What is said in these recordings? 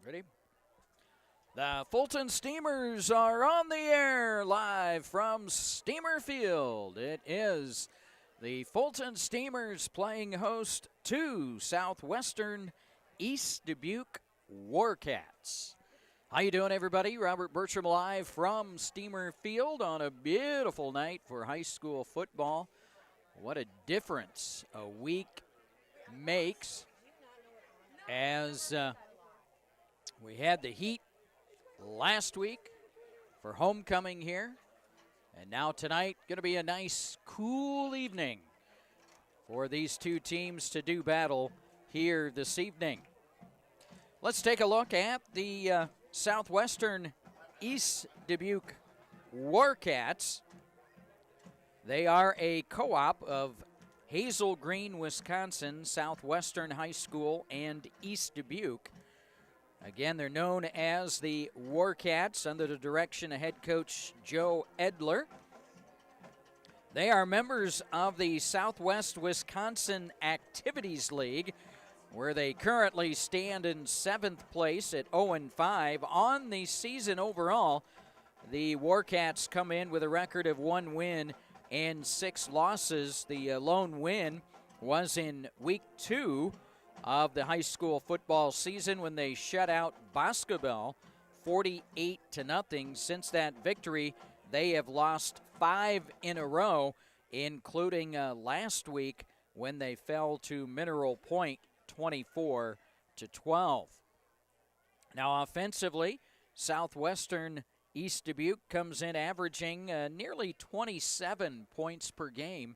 Ready? The Fulton Steamers are on the air live from Steamer Field. It is the Fulton Steamers playing host to Southwestern East Dubuque Warcats. How you doing, everybody? Robert Bertram live from Steamer Field on a beautiful night for high school football. What a difference a week makes as we had the heat last week for homecoming here. And now tonight, going to be a nice, cool evening for these two teams to do battle here this evening. Let's take a look at the Southwestern East Dubuque Warcats. They are a co-op of Hazel Green, Wisconsin, Southwestern High School, and East Dubuque. Again, they're known as the Warcats under the direction of head coach Joe Edler. They are members of the Southwest Wisconsin Activities League, where they currently stand in 7th place at 0-5. On the season overall, the Warcats come in with a record of 1 win and 6 losses. The lone win was in week 2 of the high school football season when they shut out Boscobel 48-0. Since that victory, they have lost 5 in a row, including last week when they fell to Mineral Point 24-12. Now offensively, Southwestern East Dubuque comes in averaging nearly 27 points per game.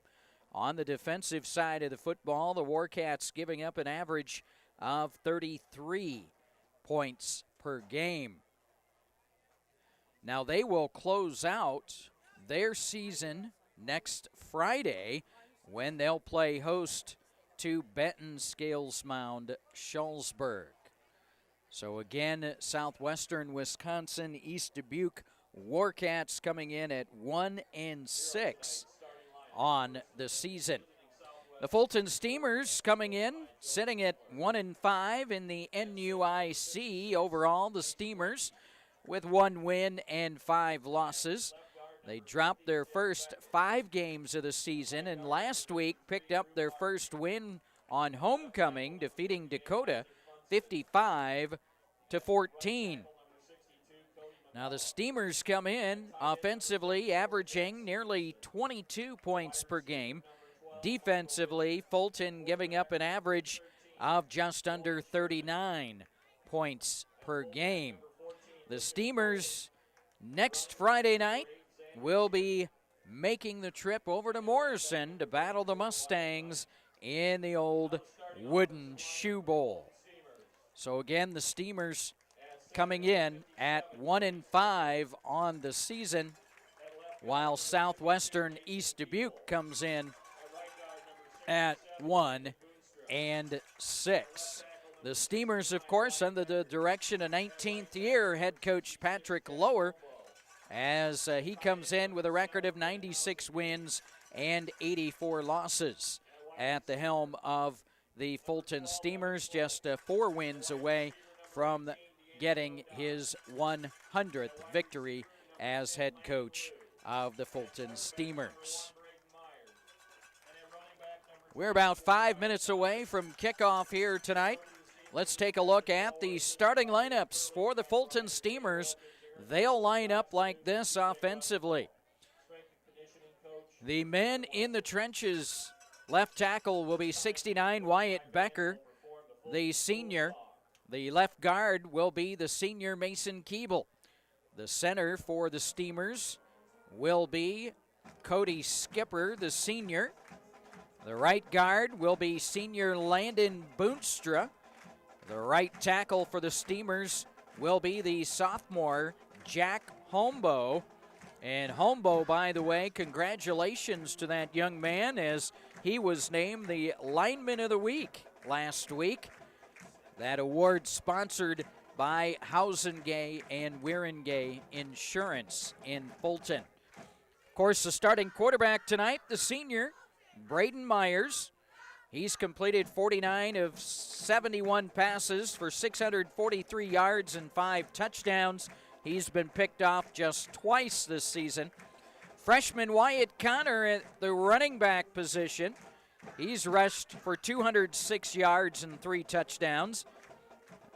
On the defensive side of the football, the Warcats giving up an average of 33 points per game. Now they will close out their season next Friday when they'll play host to Benton Scales Mound Schulzberg. So again, Southwestern Wisconsin East Dubuque Warcats coming in at 1-6 on the season. The Fulton Steamers coming in, sitting at 1-5 in the NUIC. Overall, the Steamers with 1 win and 5 losses. They dropped their first 5 games of the season, and last week picked up their first win on homecoming, defeating Dakota 55-14. Now the Steamers come in offensively averaging nearly 22 points per game. Defensively, Fulton giving up an average of just under 39 points per game. The Steamers next Friday night will be making the trip over to Morrison to battle the Mustangs in the old Wooden Shoe Bowl. So again, the Steamers coming in at 1-5 on the season, while Southwestern East Dubuque comes in at 1-6. The Steamers, of course, under the direction of 19th year head coach Patrick Lower, as he comes in with a record of 96 wins and 84 losses at the helm of the Fulton Steamers, just 4 wins away from getting his 100th victory as head coach of the Fulton Steamers. We're about 5 minutes away from kickoff here tonight. Let's take a look at the starting lineups for the Fulton Steamers. They'll line up like this offensively. The men in the trenches, left tackle will be 69 Wyatt Becker, the senior. The left guard will be the senior Mason Keeble. The center for the Steamers will be Cody Skipper, the senior. The right guard will be senior Landon Boonstra. The right tackle for the Steamers will be the sophomore Jack Hombo. And Hombo, by the way, congratulations to that young man as he was named the Lineman of the Week last week. That award sponsored by Hausengay and Wirengay Insurance in Fulton. Of course, the starting quarterback tonight, the senior, Braden Myers. He's completed 49 of 71 passes for 643 yards and 5 touchdowns. He's been picked off just twice this season. Freshman Wyatt Connor at the running back position. He's rushed for 206 yards and 3 touchdowns.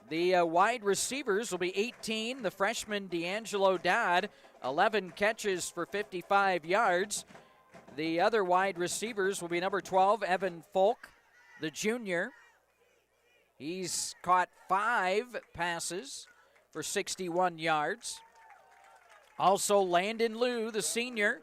The wide receivers will be 18. The freshman D'Angelo Dodd, 11 catches for 55 yards. The other wide receivers will be number 12, Evan Folk, the junior. He's caught 5 passes for 61 yards. Also, Landon Liu, the senior,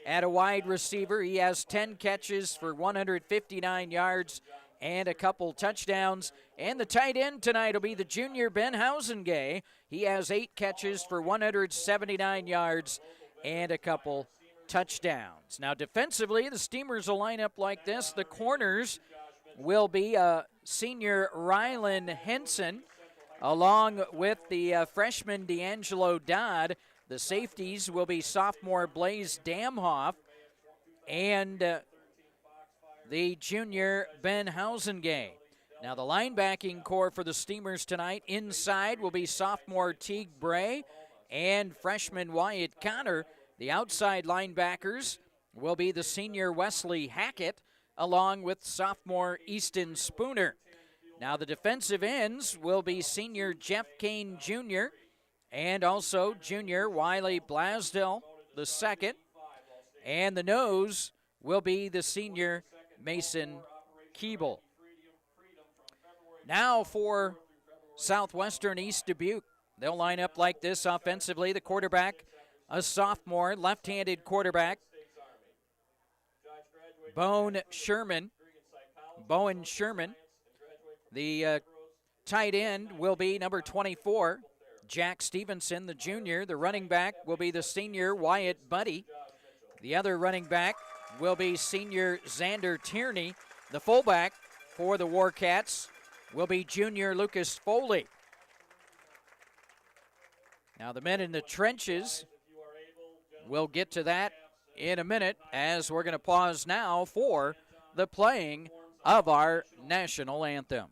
at a wide receiver. He has 10 catches for 159 yards and a couple touchdowns. And the tight end tonight will be the junior Ben Hausengay. He has 8 catches for 179 yards and a couple touchdowns. Now, defensively, the Steamers will line up like this. The corners will be senior Rylan Henson, along with the freshman D'Angelo Dodd. The safeties will be sophomore Blaze Damhoff and the junior Ben Hausengay. Now, the linebacking core for the Steamers tonight, inside will be sophomore Teague Bray and freshman Wyatt Connor. The outside linebackers will be the senior Wesley Hackett, along with sophomore Easton Spooner. Now, the defensive ends will be senior Jeff Kane Jr. and also junior Wiley Blasdell II. And the nose will be the senior Mason Keeble. Now for Southwestern East Dubuque. They'll line up like this offensively. The quarterback, a sophomore, left-handed quarterback, Bowen Sherman. The tight end will be number 24, Jack Stevenson, the junior. The running back will be the senior Wyatt Buddy. The other running back will be senior Xander Tierney. The fullback for the Warcats will be junior Lucas Foley. Now, the men in the trenches, we'll get to that in a minute, as we're going to pause now for the playing of our national anthem.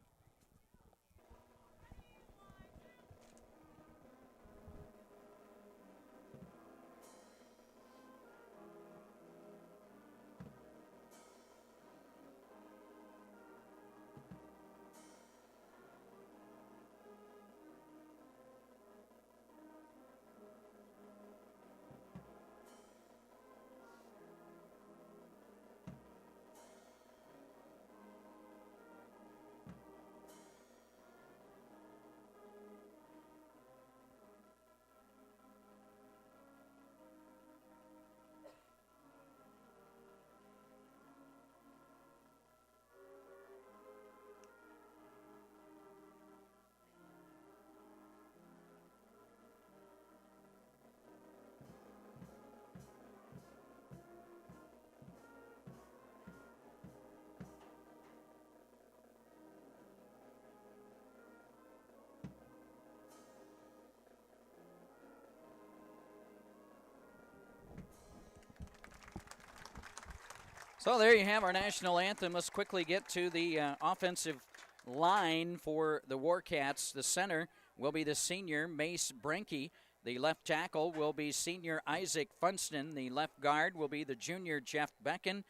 So there you have our national anthem. Let's quickly get to the offensive line for the Warcats. The center will be the senior Mace Brenke. The left tackle will be senior Isaac Funston. The left guard will be the junior Jeff Becken.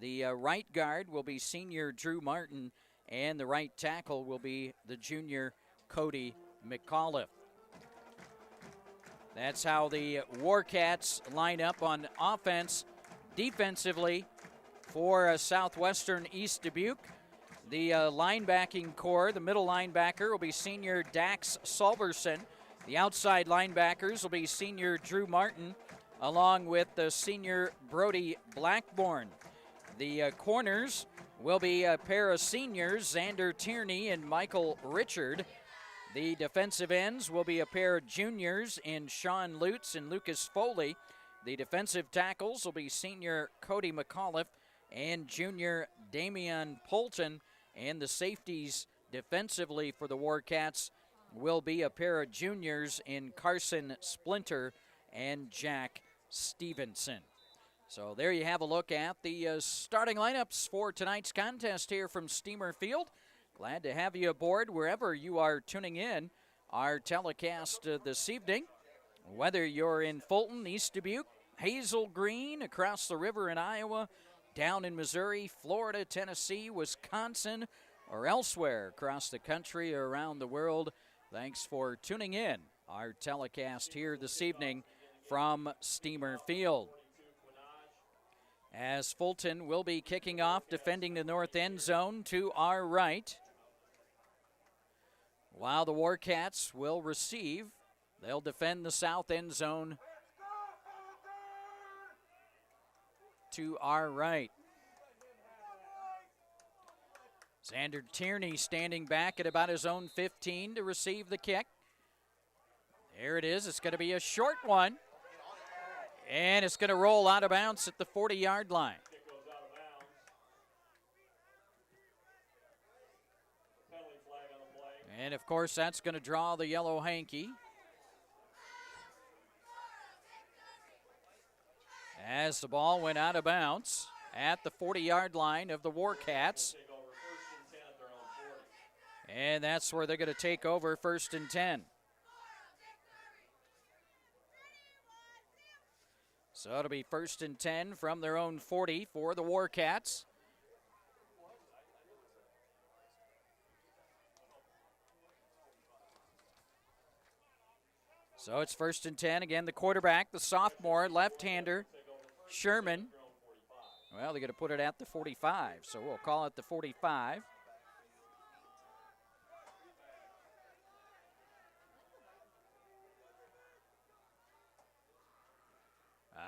The right guard will be senior Drew Martin. And the right tackle will be the junior Cody McAuliffe. That's how the Warcats line up on offense. Defensively, for Southwestern East Dubuque, the linebacking core, the middle linebacker will be senior Dax Solverson. The outside linebackers will be senior Drew Martin, along with the senior Brody Blackburn. The corners will be a pair of seniors, Xander Tierney and Michael Richard. The defensive ends will be a pair of juniors in Sean Lutz and Lucas Foley. The defensive tackles will be senior Cody McAuliffe and junior Damian Fulton. And the safeties defensively for the Warcats will be a pair of juniors in Carson Splinter and Jack Stevenson. So there you have a look at the starting lineups for tonight's contest here from Steamer Field. Glad to have you aboard wherever you are tuning in our telecast this evening. Whether you're in Fulton, East Dubuque, Hazel Green, across the river in Iowa, down in Missouri, Florida, Tennessee, Wisconsin, or elsewhere across the country or around the world, thanks for tuning in our telecast here this evening from Steamer Field. As Fulton will be kicking off, defending the north end zone to our right, while the Warcats will receive. They'll defend the south end zone to our right. Xander Tierney standing back at about his own 15 to receive the kick. There it is. It's going to be a short one. And it's going to roll out of bounds at the 40-yard line. And, of course, that's going to draw the yellow hanky. As the ball went out of bounds at the 40-yard line of the Warcats. And that's where they're going to take over 1st and 10. So it'll be 1st and 10 from their own 40 for the Warcats. So it's 1st and 10. Again, the quarterback, the sophomore, left-hander, Sherman. Well, they're going to put it at the 45, so we'll call it the 45.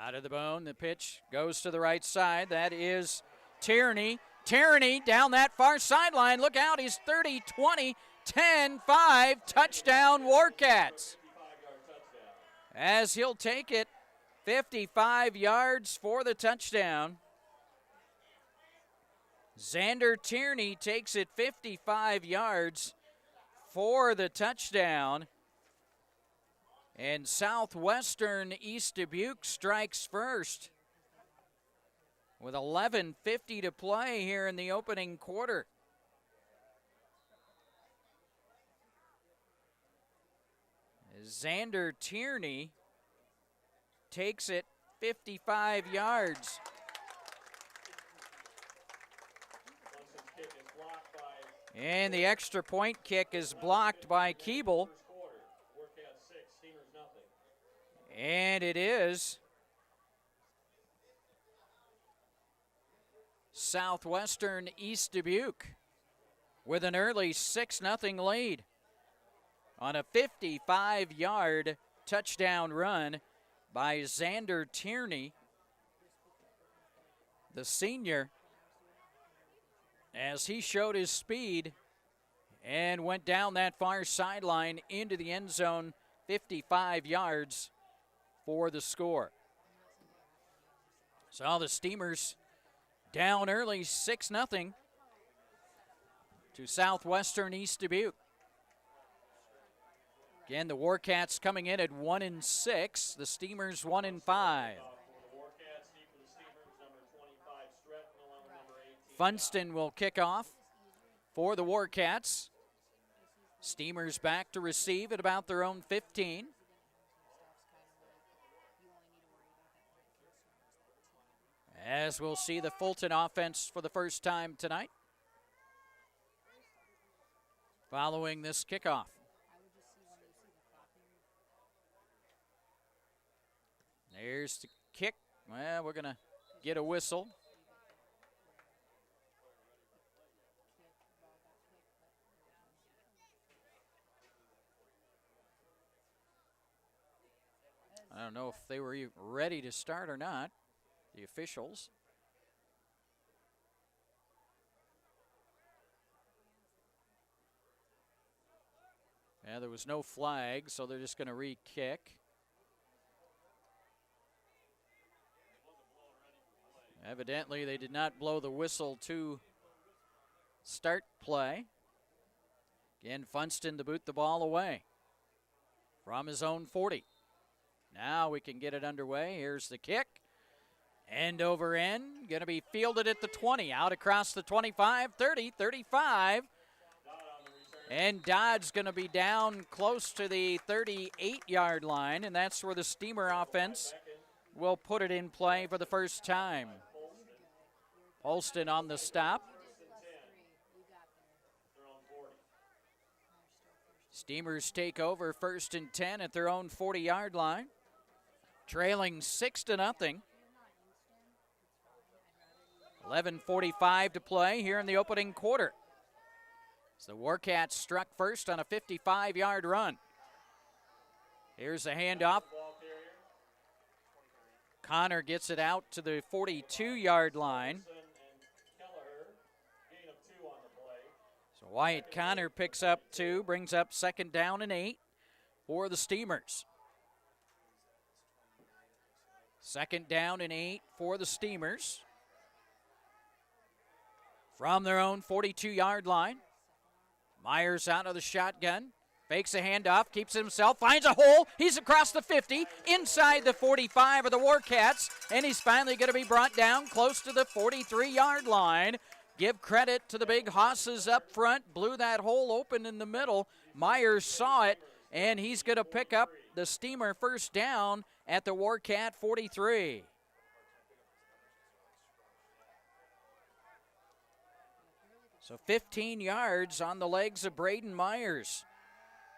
Out of the bone, the pitch goes to the right side. That is Tierney. Tierney down that far sideline. Look out, he's 30, 20, 10, 5. Touchdown, Warcats. As he'll take it, 55 yards for the touchdown. Xander Tierney takes it 55 yards for the touchdown. And Southwestern East Dubuque strikes first with 11:50 to play here in the opening quarter. Xander Tierney takes it 55 yards. And the extra point kick is blocked by Keeble. And it is Southwestern East Dubuque with an early 6-0 lead on a 55-yard touchdown run by Xander Tierney, the senior, as he showed his speed and went down that far sideline into the end zone, 55 yards for the score. So the Steamers down early 6-0 to Southwestern East Dubuque. Again, the Warcats coming in at 1-6, the Steamers 1-5. Funston will kick off for the Warcats. Steamers back to receive at about their own 15. As we'll see the Fulton offense for the first time tonight following this kickoff. There's the kick. Well, we're going to get a whistle. I don't know if they were ready to start or not, the officials. Yeah, there was no flag, so they're just going to re-kick. Evidently, they did not blow the whistle to start play. Again, Funston to boot the ball away from his own 40. Now we can get it underway. Here's the kick. End over end, going to be fielded at the 20, out across the 25, 30, 35. And Dodd's going to be down close to the 38-yard line, and that's where the Steamer offense will put it in play for the first time. Holston on the stop. Steamers take over 1st and 10 at their own 40-yard line, trailing 6-0. 11:45 to play here in the opening quarter. So the Warcats struck first on a 55-yard run. Here's a handoff. Connor gets it out to the 42-yard line. So Wyatt Connor picks up 2, brings up 2nd down and 8 for the Steamers. 2nd down and 8 for the Steamers. From their own 42-yard line. Myers out of the shotgun. Fakes a handoff, keeps it himself, finds a hole. He's across the 50, inside the 45 of the Warcats, and he's finally going to be brought down close to the 43-yard line. Give credit to the big hosses up front. Blew that hole open in the middle. Myers saw it, and he's going to pick up the Steamer first down at the Warcat 43. So 15 yards on the legs of Braden Myers.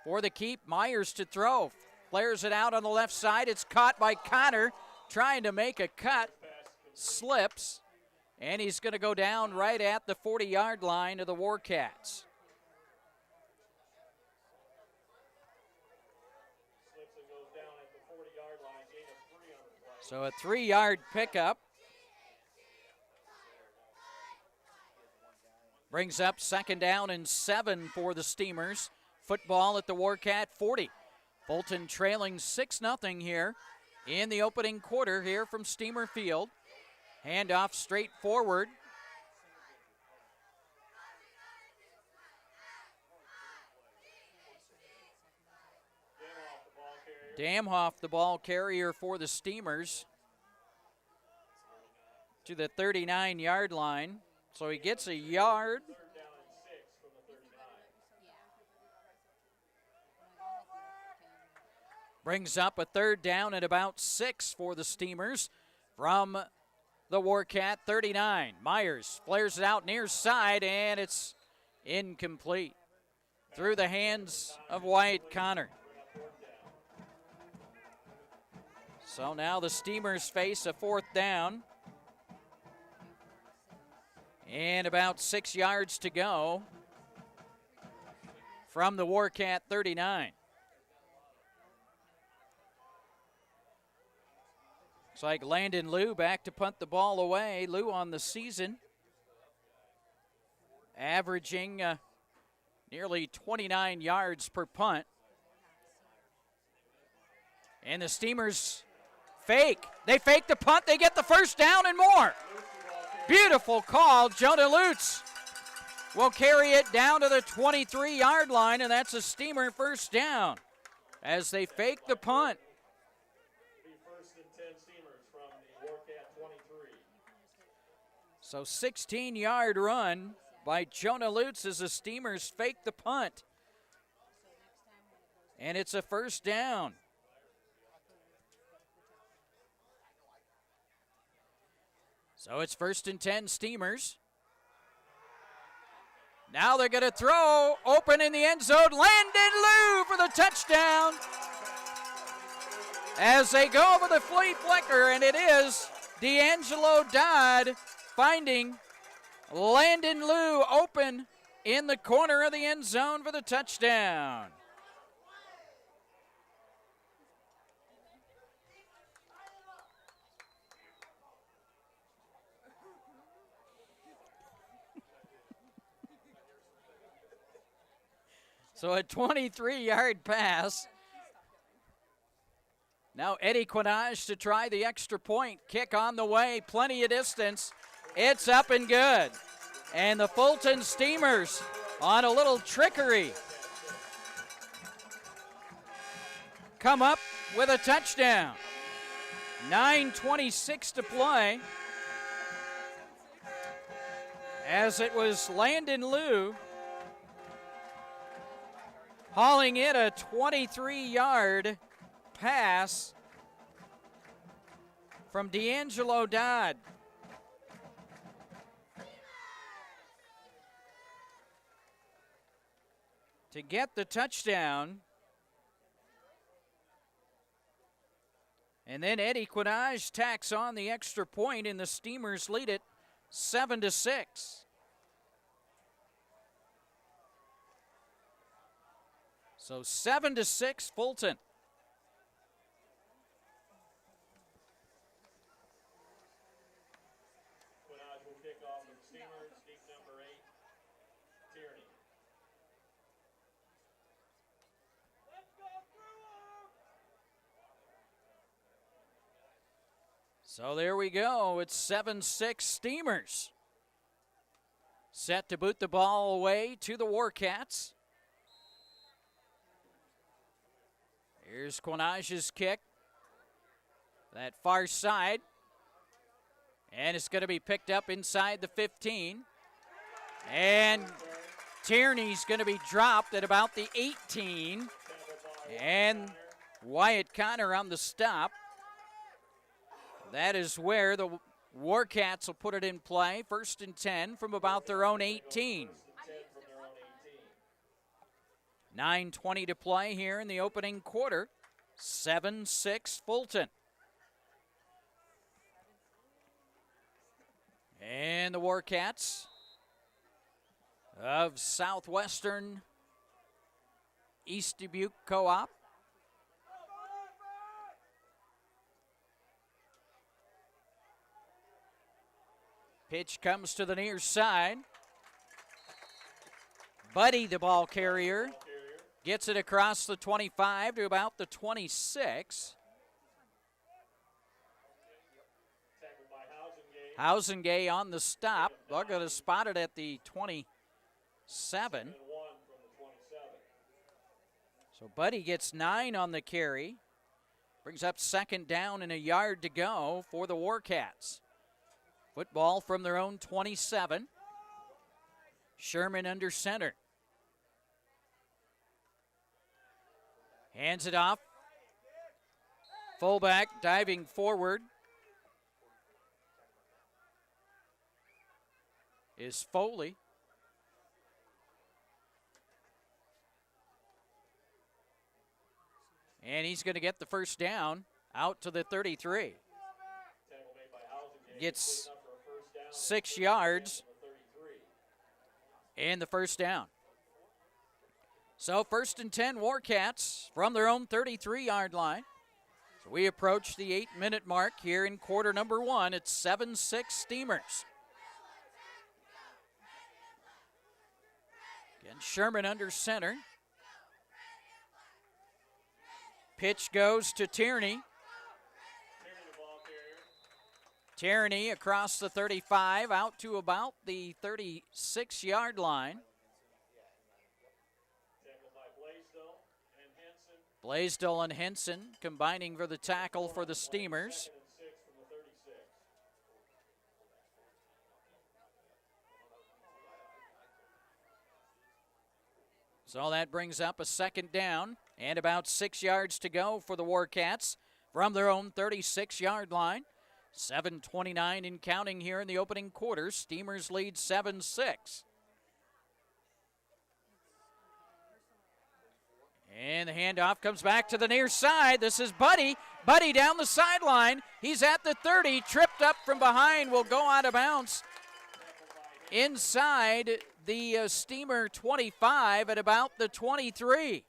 For the keep, Myers to throw. Flares it out on the left side. It's caught by Connor, trying to make a cut. Slips, and he's going to go down right at the 40-yard line of the Warcats. So a 3-yard pickup. Brings up 2nd down and 7 for the Steamers. Football at the Warcat 40. Fulton trailing 6-0 here in the opening quarter here from Steamer Field. Handoff straight forward. Damhoff, the ball carrier for the Steamers, to the 39-yard line. So he gets a yard. Brings up a 3rd down at about 6 for the Steamers from the Warcat 39. Myers flares it out near side, and it's incomplete. Through the hands of Wyatt Connor. So now the Steamers face a 4th down. And about 6 yards to go from the Warcat 39. Looks like Landon Liu back to punt the ball away. Liu on the season, averaging nearly 29 yards per punt. And the Steamers fake. They fake the punt. They get the first down and more. Beautiful call. Jonah Lutz will carry it down to the 23-yard line, and that's a Steamer first down as they fake the punt. First and 10 Steamers from the Warcat 23. So 16-yard run by Jonah Lutz as the Steamers fake the punt. And it's a first down. So it's 1st and 10 Steamers. Now they're going to throw, open in the end zone. Landon Liu for the touchdown. As they go over the flea flicker, and it is D'Angelo Dodd finding Landon Liu open in the corner of the end zone for the touchdown. So a 23-yard pass. Now Eddie Quinage to try the extra point. Kick on the way, plenty of distance. It's up and good. And the Fulton Steamers on a little trickery come up with a touchdown. 9:26 to play. As it was Landon Liu hauling in a 23-yard pass from D'Angelo Dodd. To get the touchdown. And then Eddie Quinage tacks on the extra point, and the Steamers lead it 7-6. So 7-6 Fulton. Quinage will kick off with Steamers, deep number 8, Tierney. So there we go. It's 7-6 Steamers. Set to boot the ball away to the Warcats. Here's Quinage's kick. That far side. And it's going to be picked up inside the 15. And Tierney's going to be dropped at about the 18. And Wyatt Connor on the stop. That is where the Warcats will put it in play. 1st and 10 from about their own 18. 9:20 to play here in the opening quarter. 7-6 Fulton. And the Warcats of Southwestern East Dubuque Co-op. Pitch comes to the near side. Buddy, the ball carrier, gets it across the 25 to about the 26. Housengay on the stop. They're going to spot it at the 27. So Buddy gets 9 on the carry. Brings up 2nd down and a yard to go for the Warcats. Football from their own 27. Sherman under center. Hands it off. Fullback diving forward is Foley. And he's going to get the 1st down out to the 33. Gets 6 yards and the 1st down. So 1st and 10 Warcats from their own 33-yard line. So we approach the 8-minute mark here in quarter number 1. It's 7-6 Steamers. Again, Sherman under center. Pitch goes to Tierney. Tierney across the 35 out to about the 36-yard line. Blaisdell and Henson combining for the tackle for the Steamers. So that brings up a 2nd down and about 6 yards to go for the Warcats from their own 36-yard line. 7:29 in counting here in the opening quarter. Steamers lead 7-6. And the handoff comes back to the near side. This is Buddy. Buddy down the sideline. He's at the 30, tripped up from behind, will go out of bounds inside the Steamer 25 at about the 23.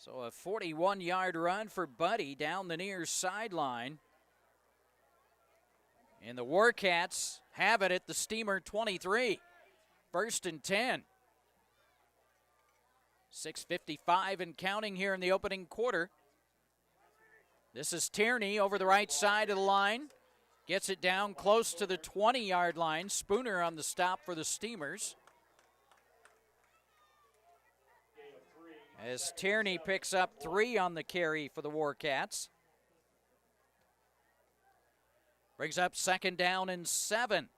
So a 41-yard run for Buddy down the near sideline. And the Warcats have it at the Steamer 23. 1st and 10. 6:55 and counting here in the opening quarter. This is Tierney over the right side of the line. Gets it down close to the 20-yard line. Spooner on the stop for the Steamers. As Tierney picks up 3 on the carry for the Warcats. Brings up 2nd down and 7.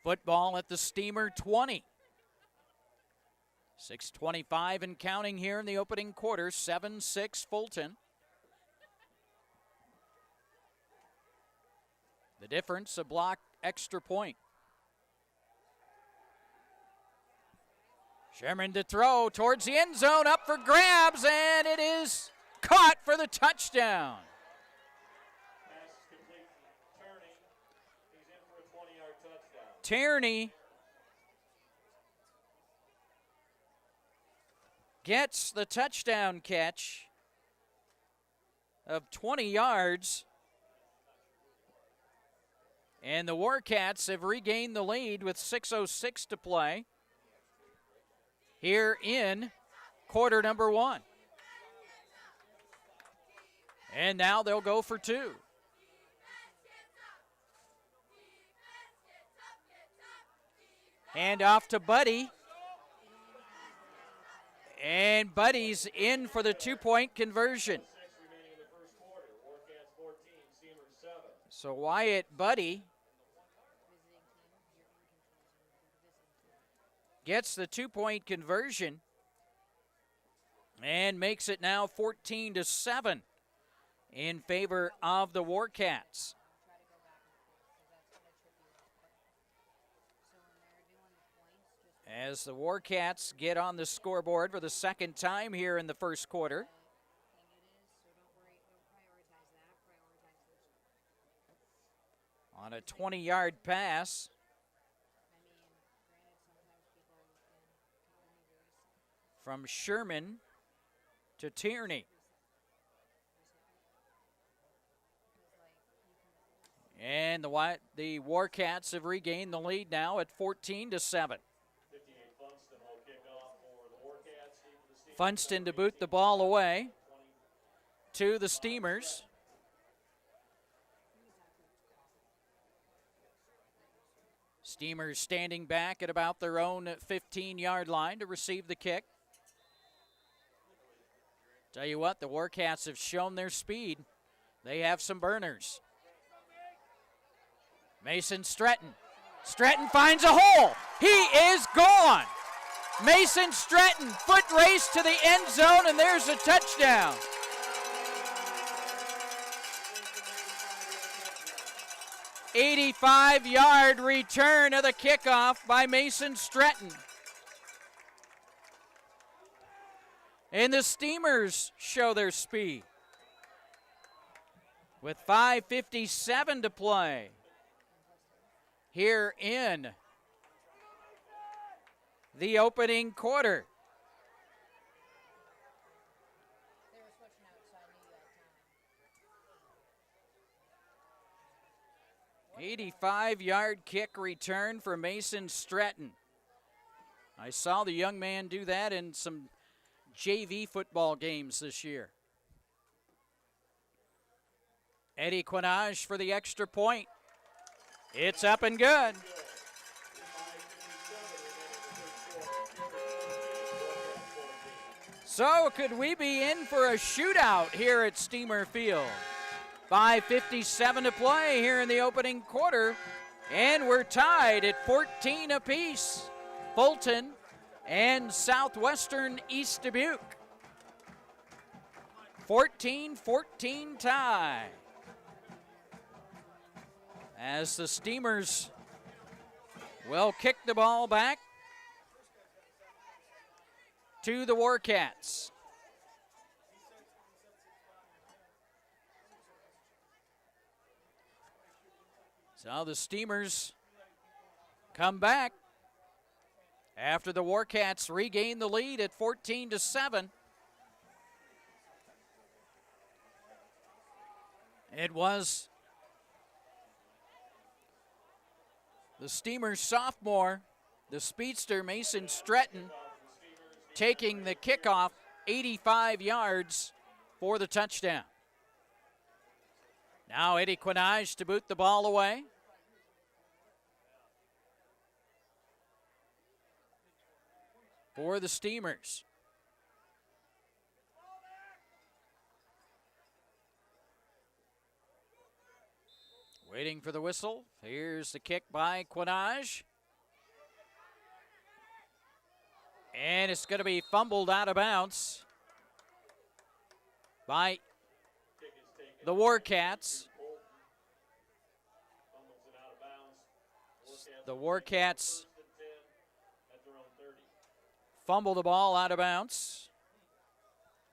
Football at the Steamer 20. 6:25 and counting here in the opening quarter. 7-6 Fulton. The difference, a block extra point. Sherman to throw towards the end zone, up for grabs, and it is caught for the touchdown. Pass is complete to Tierney. He's in for a 20-yard touchdown. Tierney gets the touchdown catch of 20 yards. And the Warcats have regained the lead with 6:06 to play here in quarter number 1. And now they'll go for 2. Hand off to Buddy. And Buddy's in for the 2-point conversion. So Wyatt Buddy gets the 2-point conversion and makes it now 14-7 in favor of the Warcats. As the Warcats get on the scoreboard for the 2nd time here in the first quarter. On a 20-yard pass. From Sherman to Tierney. And the Warcats have regained the lead now at 14-7. Funston to boot the ball away to the Steamers. Steamers standing back at about their own 15-yard line to receive the kick. Tell you what, the Warcats have shown their speed. They have some burners. Mason Stretton. Stretton finds a hole. He is gone. Mason Stretton, foot race to the end zone, and there's a touchdown. '85-yard return of the kickoff by Mason Stretton. And the Steamers show their speed with 5:57 to play here in the opening quarter. '85-yard kick return for Mason Stretton. I saw the young man do that in some JV football games this year. Eddie Quinage for the extra point. It's up and good. So could we be in for a shootout here at Steamer Field? 5:57 to play here in the opening quarter, and we're tied at 14 apiece. Fulton and Southwestern East Dubuque. 14-14 tie. As the Steamers will kick the ball back to the Warcats. So the Steamers come back after the Warcats regain the lead at 14-7. It was the Steamers sophomore, the speedster Mason Stretton, taking the kickoff 85 yards for the touchdown. Now Eddie Quinage to boot the ball away. For the Steamers. Waiting for the whistle. Here's the kick by Quinage. And it's going to be fumbled out of bounds by the Warcats. The Warcats fumble the ball out of bounds.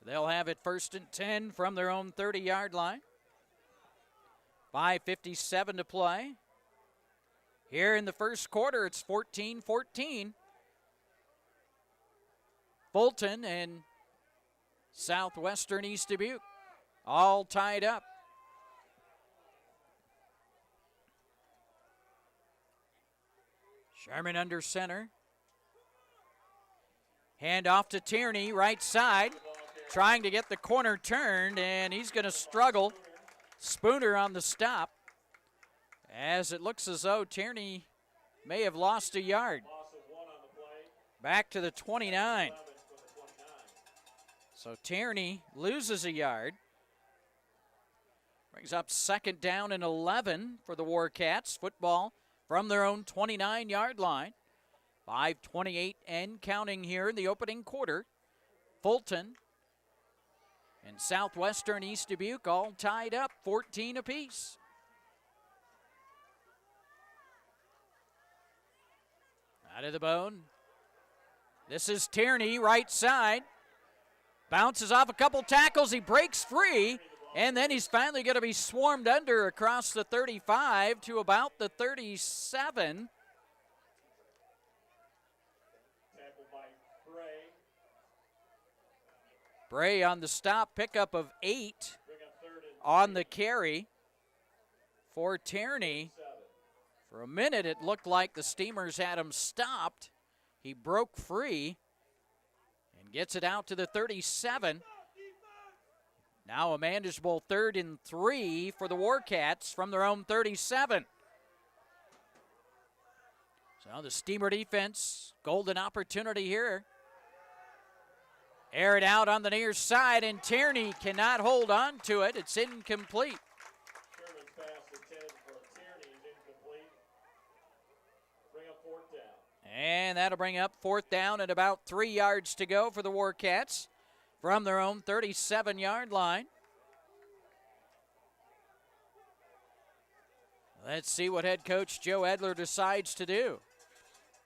They'll have it 1st and 10 from their own 30-yard line. 5:57 to play. Here in the first quarter, it's 14-14. Fulton and Southwestern East Dubuque all tied up. Sherman under center. Hand off to Tierney, right side, trying to get the corner turned, and he's going to struggle. Spooner on the stop, as it looks as though Tierney may have lost a yard. Back to the 29. So Tierney loses a yard. Brings up 2nd down and 11 for the Warcats. Football from their own 29-yard line. 5:28 and counting here in the opening quarter. Fulton and Southwestern East Dubuque all tied up, 14 apiece. Out of the bone. This is Tierney, right side. Bounces off a couple tackles. He breaks free, and then he's finally going to be swarmed under across the 35 to about the 37. Bray on the stop, pickup of 8 on the carry for Tierney. For a minute, it looked like the Steamers had him stopped. He broke free and gets it out to the 37. Now a manageable 3rd and 3 for the Warcats from their own 37. So the Steamer defense, golden opportunity here. Air it out on the near side, and Tierney cannot hold on to it. It's incomplete. Sherman's pass to 10 from Tierney is incomplete. Bring up 4th down. And that'll bring up 4th down and about 3 yards to go for the Warcats from their own 37-yard line. Let's see what head coach Joe Edler decides to do.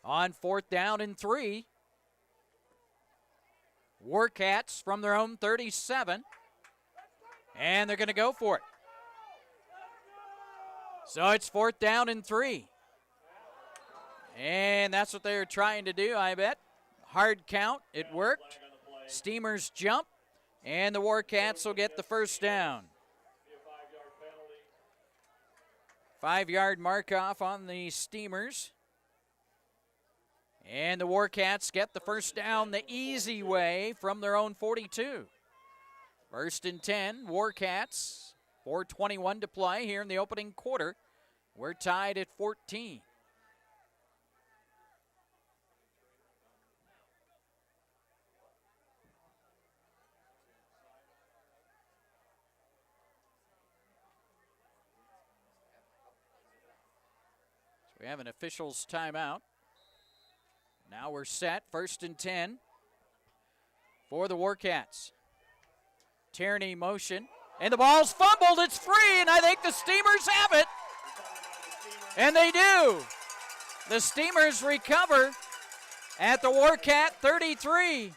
On 4th down and 3. Warcats from their own 37. And they're going to go for it. So it's 4th down and 3. And that's what they're trying to do, I bet. Hard count. It worked. Steamers jump. And the Warcats will get the 1st down. 5-yard mark off on the Steamers. And the Warcats get the 1st down the easy way from their own 42. 1st and 10, Warcats. 4:21 to play here in the opening quarter. We're tied at 14. So we have an official's timeout. Now we're set, 1st and 10 for the Warcats. Tierney motion, and the ball's fumbled. It's free, and I think the Steamers have it. And they do. The Steamers recover at the Warcat 33. Steamers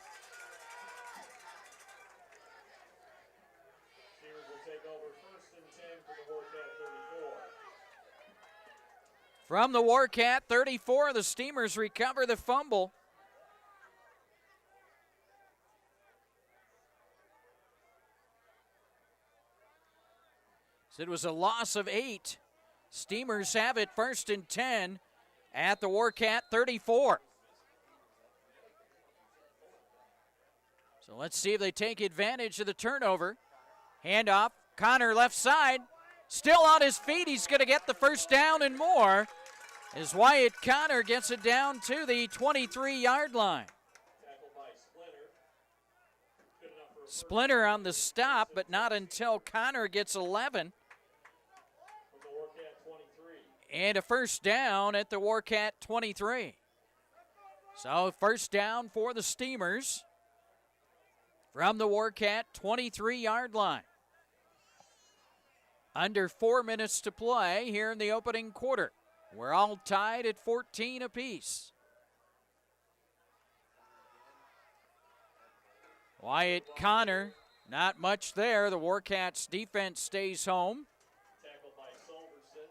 will take over 1st and 10 for the Warcat 34. From the Warcat 34, the Steamers recover the fumble. So it was a loss of 8. Steamers have it 1st and 10 at the Warcat 34. So let's see if they take advantage of the turnover. Handoff, Connor left side, still on his feet. He's going to get the first down and more as Wyatt Connor gets it down to the 23-yard line. Splinter on the stop, but not until Connor gets 11. And a first down at the Warcat 23. So first down for the Steamers from the Warcat 23-yard line. Under 4 minutes to play here in the opening quarter. We're all tied at 14 apiece. Wyatt Connor, not much there. The Warcats defense stays home. Tackled by Solverson.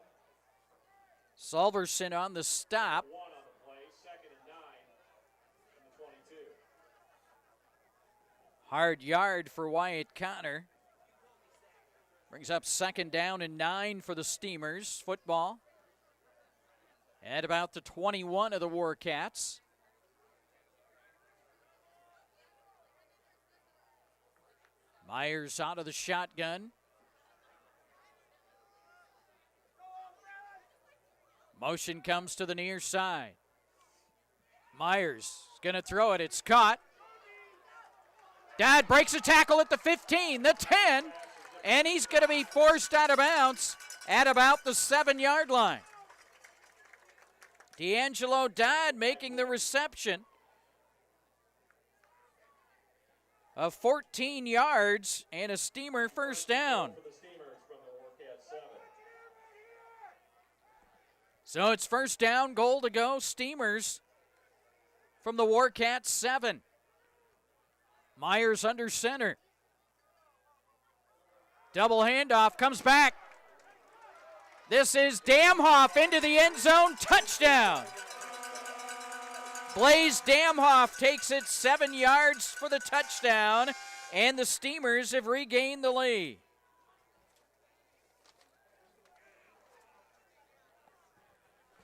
Solverson on the stop. 1 on the play, 2nd and 9 from the 22. Hard yard for Wyatt Connor. Brings up 2nd down and 9 for the Steamers. Football at about the 21 of the Warcats. Myers out of the shotgun. Motion comes to the near side. Myers is going to throw it. It's caught. Dad breaks a tackle at the 15, the 10, and he's going to be forced out of bounds at about the 7-yard line. D'Angelo Dodd making the reception of 14 yards and a Steamer first down. For the Steamers from the Warcat 7. So it's first down, goal to go. Steamers from the Warcat 7. Myers under center. Double handoff, comes back. This is Damhoff into the end zone, touchdown. Blaze Damhoff takes it 7 yards for the touchdown, and the Steamers have regained the lead.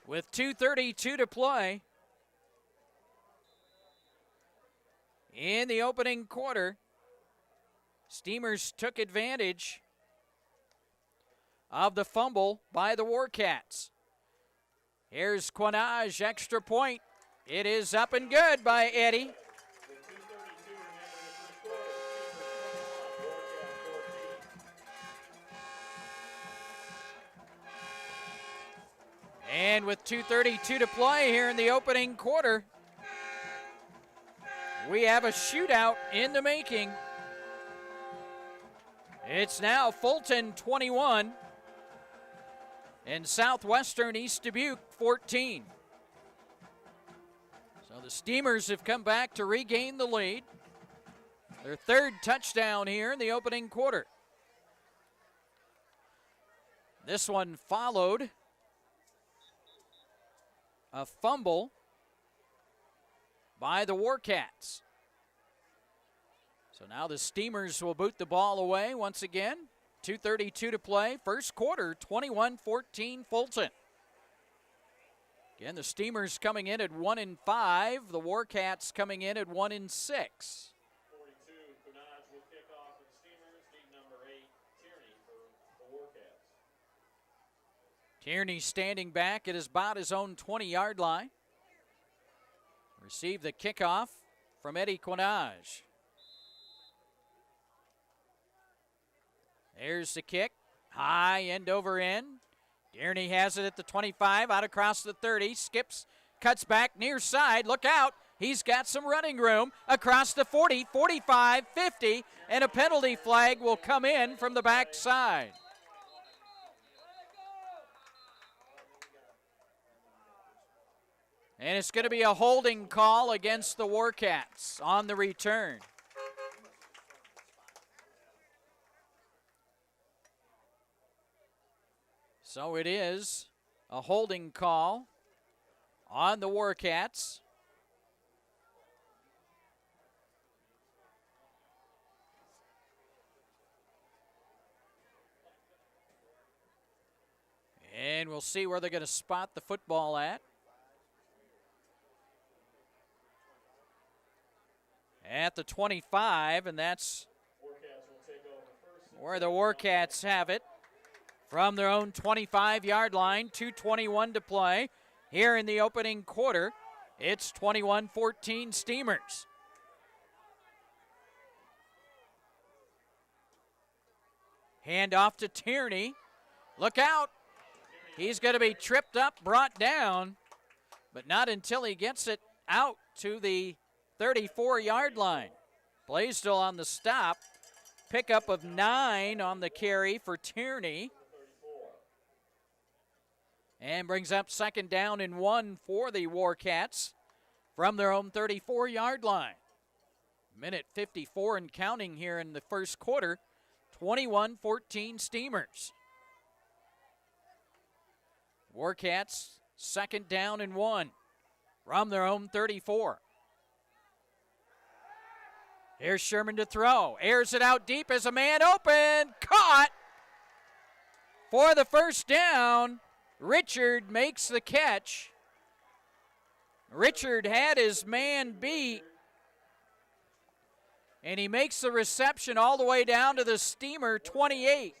With 2:32 to play in the opening quarter, Steamers took advantage of the fumble by the Warcats. Here's Quinage, extra point. It is up and good by Eddie. With 2:32 remaining in the first quarter, Steamers 21, Warcat 14. And with 2:32 to play here in the opening quarter, we have a shootout in the making. It's now Fulton 21 and Southwestern East Dubuque 14. So the Steamers have come back to regain the lead. Their third touchdown here in the opening quarter. This one followed a fumble by the Warcats. So now the Steamers will boot the ball away once again. 2:32 to play. First quarter, 21-14 Fulton. Again, the Steamers coming in at 1-5. The Warcats coming in at 1-6. 42, Quinage will kick off for the Steamers. Lead number 8, Tierney for the Warcats. Tierney standing back at about his own 20-yard line. Received the kickoff from Eddie Quinage. There's the kick. High end over end. Tierney has it at the 25, out across the 30. Skips, cuts back near side. Look out. He's got some running room across the 40, 45, 50, and a penalty flag will come in from the backside. And it's going to be a holding call against the Warcats on the return. So it is a holding call on the Warcats. And we'll see where they're going to spot the football at. At the 25, and that's where the Warcats have it from their own 25-yard line. 2:21 to play here in the opening quarter. It's 21-14 Steamers. Hand off to Tierney. Look out. He's going to be tripped up, brought down, but not until he gets it out to the 34-yard line. Blaisdell on the stop. Pickup of 9 on the carry for Tierney. And brings up 2nd down and 1 for the Warcats from their own 34-yard line. Minute 54 and counting here in the first quarter. 21-14 Steamers. Warcats 2nd down and 1 from their own 34. Here's Sherman to throw. Airs it out deep as a man open. Caught for the first down. Richard makes the catch. Richard had his man beat, and he makes the reception all the way down to the Steamer 28.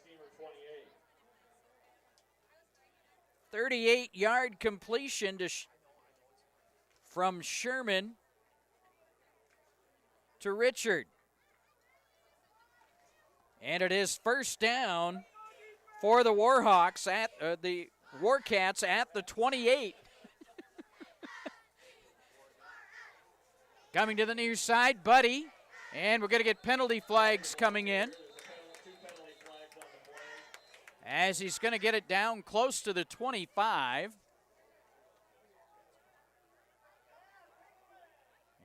38-yard completion to from Sherman to Richard. And it is first down for the Warhawks at the Warcats at the 28. Coming to the near side, Buddy. And we're going to get penalty flags coming in, as he's going to get it down close to the 25.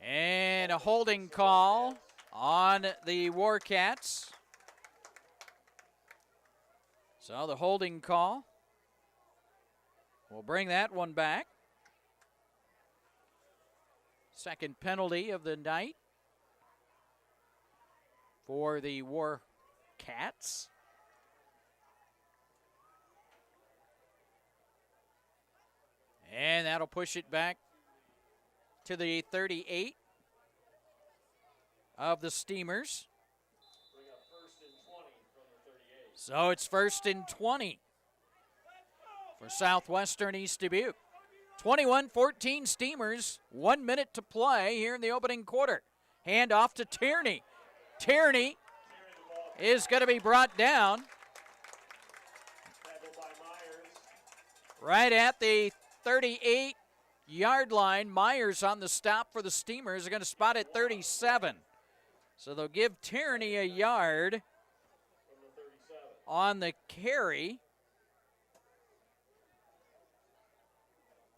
And a holding call on the Warcats. So the holding call will bring that one back. Second penalty of the night for the Warcats. And that'll push it back to the 38 of the Steamers. So it's 1st and 20 for Southwestern East Dubuque. 21-14 Steamers, 1 minute to play here in the opening quarter. Hand off to Tierney. Tierney is going to be brought down right at the 38-yard line. Myers on the stop for the Steamers. Are going to spot at 37. So they'll give Tierney a yard on the carry.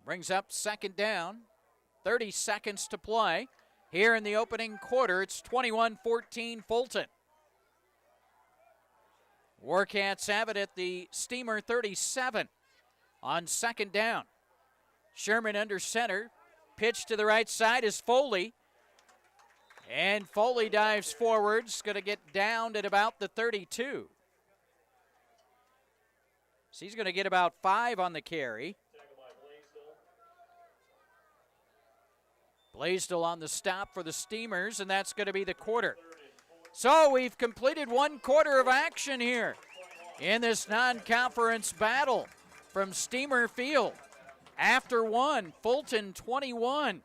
Brings up 2nd down. 30 seconds to play here in the opening quarter. It's 21-14 Fulton. Warcats have it at the Steamer 37 on 2nd down. Sherman under center. Pitch to the right side is Foley. And Foley dives forwards. Going to get down at about the 32. So he's going to get about 5 on the carry. Blaisdell on the stop for the Steamers, and that's going to be the quarter. So we've completed 1 quarter of action here in this non-conference battle from Steamer Field. After 1, Fulton 21,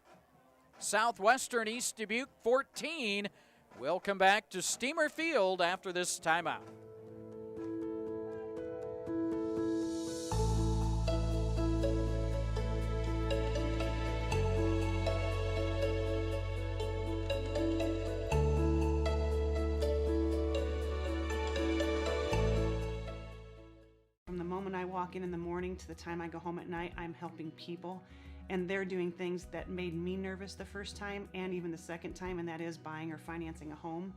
Southwestern East Dubuque 14. We'll come back to Steamer Field after this timeout. I walk in the morning to the time I go home at night, I'm helping people, and they're doing things that made me nervous the first time and even the second time, and that is buying or financing a home.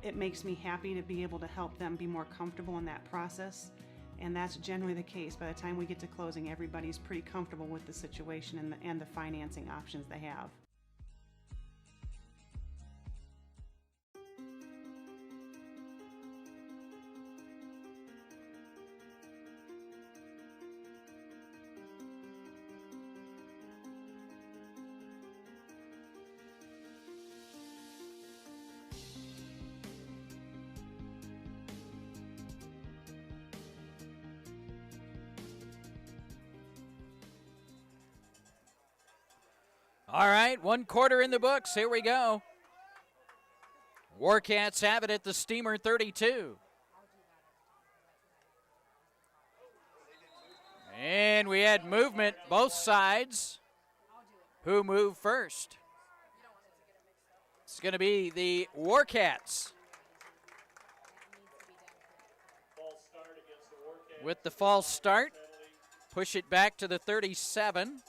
It makes me happy to be able to help them be more comfortable in that process, and that's generally the case. By the time we get to closing, everybody's pretty comfortable with the situation and the financing options they have. All right, 1 quarter in the books. Here we go. Warcats have it at the Steamer 32. And we had movement both sides. Who moved first? It's going to be the Warcats. With the false start, push it back to the 37.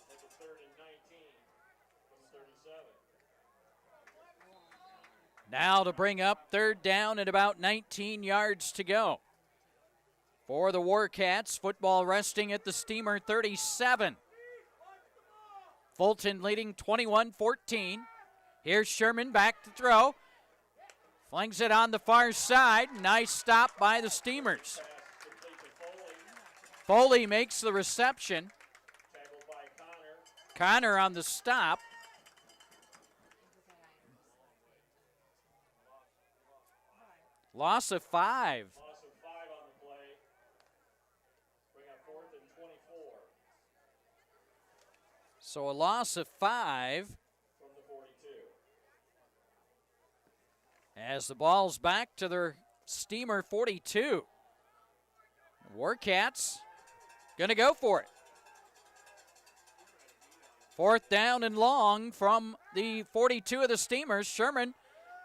Now to bring up 3rd down and about 19 yards to go. For the Warcats, football resting at the Steamer 37. Fulton leading 21-14. Here's Sherman back to throw. Flings it on the far side. Nice stop by the Steamers. Foley makes the reception. Connor on the stop. Loss of 5. Loss of 5 on the play. Bring up 4th and 24. So a loss of 5. From the 42. As the ball's back to their Steamer 42. Warcats gonna go for it. 4th down and long from the 42 of the Steamers. Sherman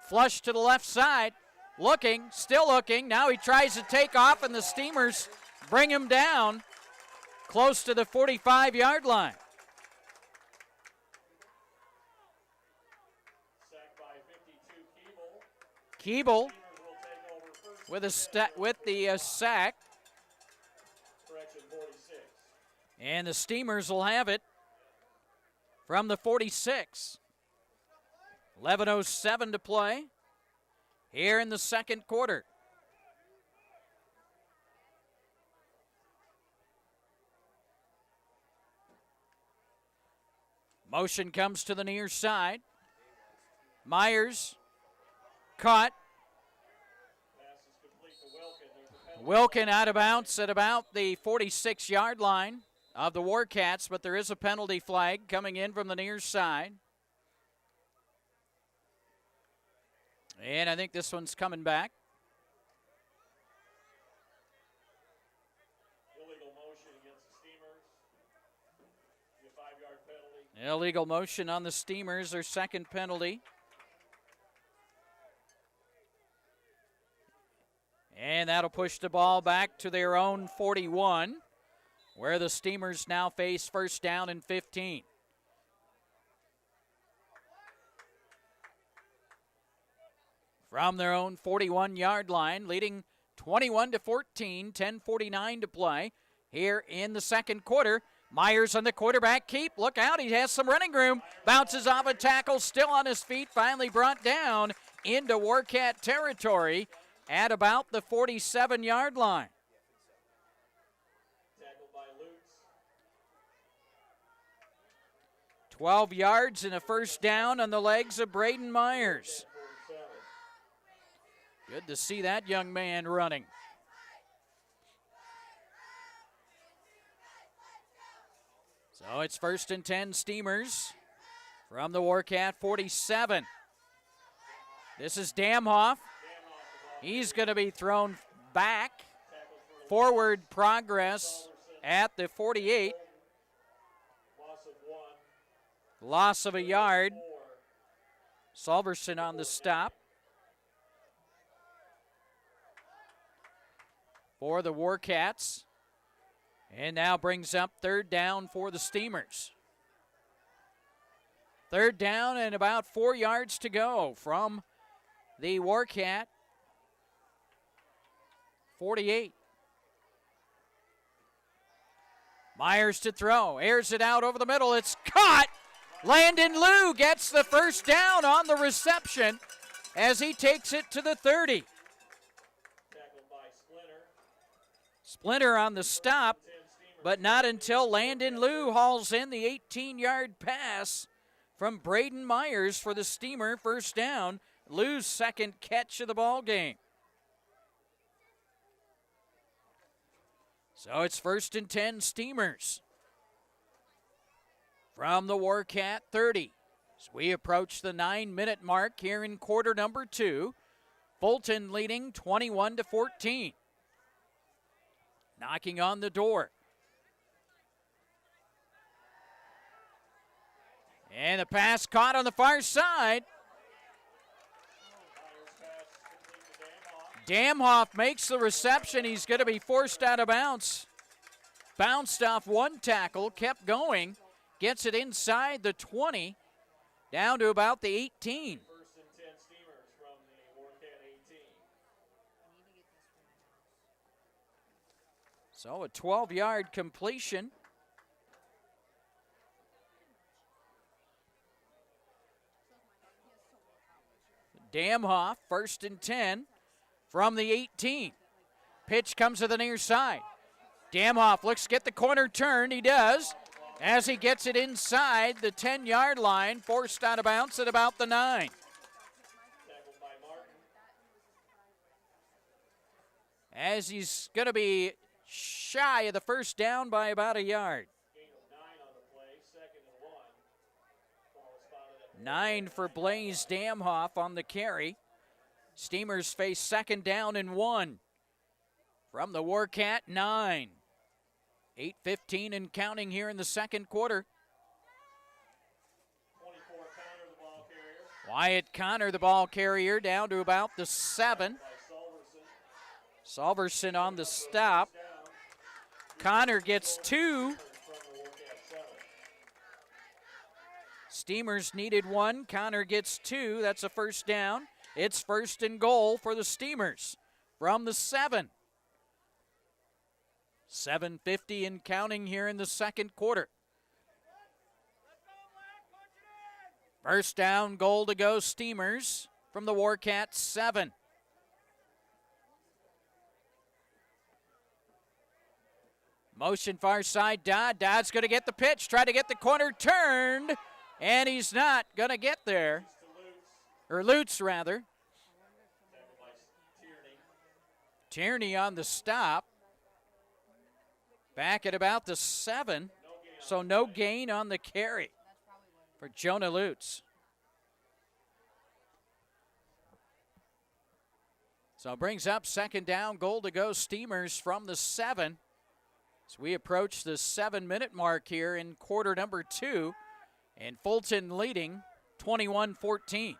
flush to the left side. Looking, still looking. Now he tries to take off, and the Steamers bring him down close to the 45-yard line. Sacked by 52 Keeble. Keeble with the sack. Correction, 46. And the Steamers will have it from the 46. 11:07 to play here in the second quarter. Motion comes to the near side. Myers caught. Pass is complete to Wilkin. There's a penalty. Wilkin out of bounds at about the 46-yard line of the Warcats, but there is a penalty flag coming in from the near side. And I think this one's coming back. Illegal motion against the Steamers. A 5-yard penalty. Illegal motion on the Steamers, their second penalty. And that'll push the ball back to their own 41, where the Steamers now face 1st down and 15. From their own 41-yard line, leading 21-14, 10:49 to play here in the second quarter. Myers on the quarterback keep. Look out, he has some running room. Bounces off a tackle, still on his feet, finally brought down into Warcat territory at about the 47-yard line. Tackled by Lutz. 12 yards and a 1st down on the legs of Braden Myers. 47. Good to see that young man running. So it's 1st and 10 Steamers from the Warcat 47. This is Damhoff. He's going to be thrown back. Forward progress at the 48. Loss of 1. Loss of a yard. 4. Salverson on the stop for the Warcats. And now brings up 3rd down for the Steamers. 3rd down and about 4 yards to go from the Warcat 48. Myers to throw, airs it out over the middle. It's caught. Landon Liu gets the 1st down on the reception as he takes it to the 30. Tackled by Splinter. Splinter on the stop, 10 Steamers. but not until Landon Liu hauls in the 18-yard pass from Braden Myers for the Steamer 1st down. Liu's second catch of the ball game. So it's 1st and 10 Steamers from the Warcat 30. As we approach the 9-minute mark here in quarter number 2, Fulton leading 21-14. Knocking on the door. And the pass caught on the far side. Damhoff makes the reception. He's going to be forced out of bounds. Bounced off one tackle, kept going, gets it inside the 20, down to about the 18. First and 10 Steamers from the Warcat 18. So a 12-yard completion. Damhoff, first and 10 from the 18. Pitch comes to the near side. Damhoff looks to get the corner turn. He does. As he gets it inside the 10-yard line, forced out of bounds at about the 9. Tackled by Martin. As he's going to be shy of the first down by about a yard. Gain of 9 on the play, 2nd and 1. Ball spotted at 9 for Blaze Damhoff on the carry. Steamers face 2nd down and 1 from the Warcat 9. 8:15 and counting here in the second quarter. 24 Connor, the ball carrier. Wyatt Connor, the ball carrier, down to about the 7. By Solverson. Salverson on the stop. Connor gets 2. From the Warcat 7. Steamers needed 1. Connor gets 2. That's a first down. It's 1st and goal for the Steamers from the 7. 7:50 and counting here in the second quarter. First down, goal to go, Steamers from the Warcat 7. Motion far side, Dodd. Dodd's going to get the pitch, try to get the corner turned, and he's not going to get there. Or Lutz, rather. Tackled by Tierney. Tierney on the stop. Back at about the 7, so no gain on the carry for Jonah Lutz. So it brings up 2nd down, goal to go, Steamers from the 7. As we approach the 7-minute mark here in quarter number 2, and Fulton leading 21-14.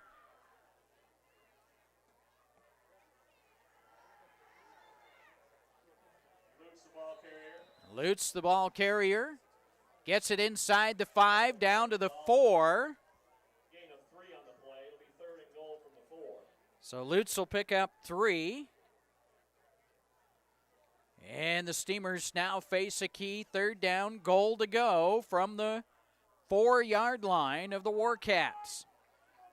Lutz, the ball carrier, gets it inside the 5, down to the 4. Gain of 3 on the play. It'll be 3rd and goal from the 4. So Lutz will pick up 3. And the Steamers now face a key 3rd down, goal to go from the 4-yard line of the Warcats.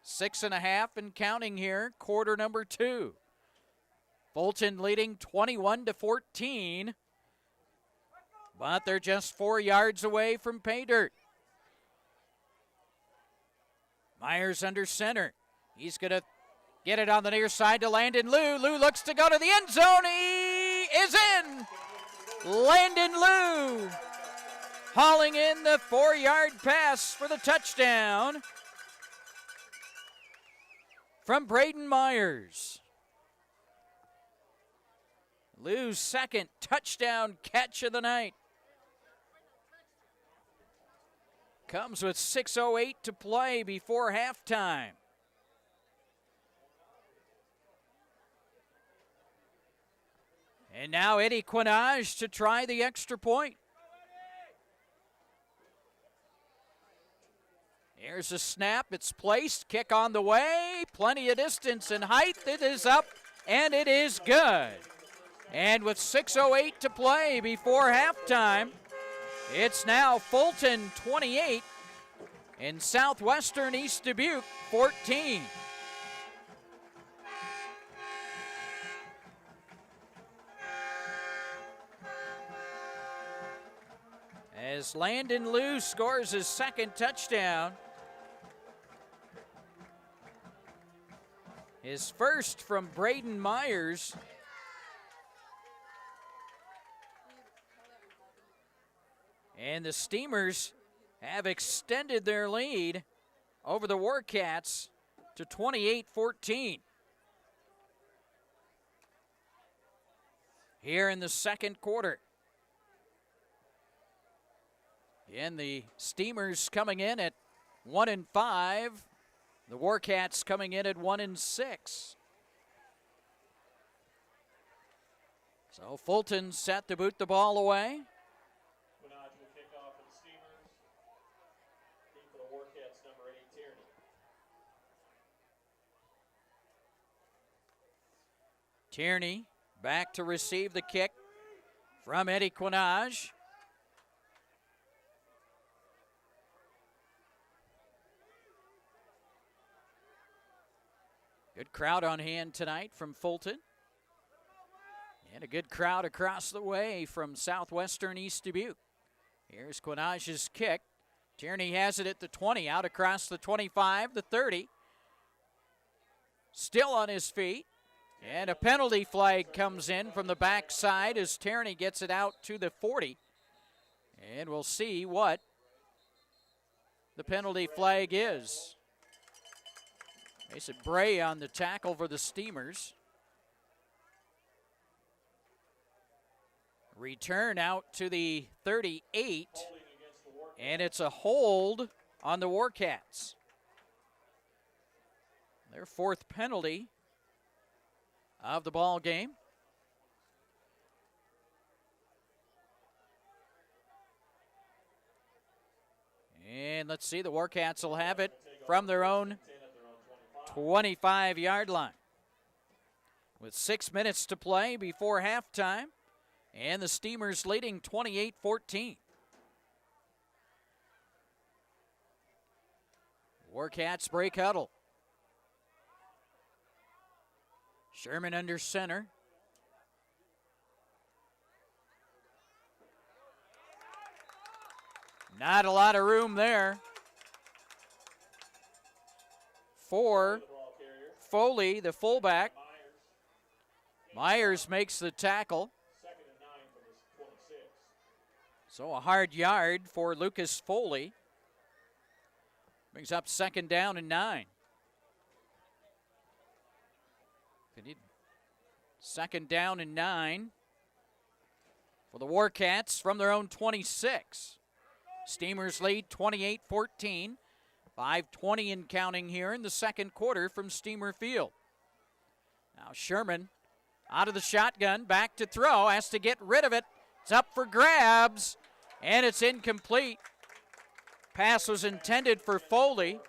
6.5 and counting here, quarter number 2. Fulton leading 21-14. But they're just 4 yards away from pay dirt. Myers under center. He's going to get it on the near side to Landon Liu. Liu looks to go to the end zone. He is in. Landon Liu hauling in the 4-yard pass for the touchdown from Braden Myers. Liu's 2nd touchdown catch of the night. Comes with 6:08 to play before halftime. And now Eddie Quinage to try the extra point. Here's a snap. It's placed. Kick on the way. Plenty of distance and height. It is up, and it is good. And with 6:08 to play before halftime, it's now Fulton 28 and Southwestern East Dubuque 14. As Landon Liu scores his 2nd touchdown. His first from Braden Myers. And the Steamers have extended their lead over the Warcats to 28-14. Here in the second quarter. And the Steamers coming in at 1-5. The Warcats coming in at 1-6. So Fulton set to boot the ball away. Quinage will kick off for the Steamers. Deep for the Warcats, number 8, Tierney. Tierney back to receive the kick from Eddie Quinage. Good crowd on hand tonight from Fulton. And a good crowd across the way from southwestern East Dubuque. Here's Quinage's kick. Tierney has it at the 20, out across the 25, the 30. Still on his feet. And a penalty flag comes in from the backside as Tierney gets it out to the 40. And we'll see what the penalty flag is. Mason Bray on the tackle for the Steamers. Return out to the 38, and it's a hold on the Warcats. Their fourth penalty of the ball game. And let's see, the Warcats will have it from their own 25-yard line. With 6 minutes to play before halftime, and the Steamers leading 28-14. Warcats break huddle. Sherman under center. Not a lot of room there for Foley, the fullback. Myers makes the tackle. So a hard yard for Lucas Foley. Brings up 2nd down and 9. 2nd down and 9 for the Warcats from their own 26. Steamers lead 28-14. 5:20 and counting here in the second quarter from Steamer Field. Now Sherman out of the shotgun, back to throw, has to get rid of it. It's up for grabs, and it's incomplete. Pass was intended for Foley.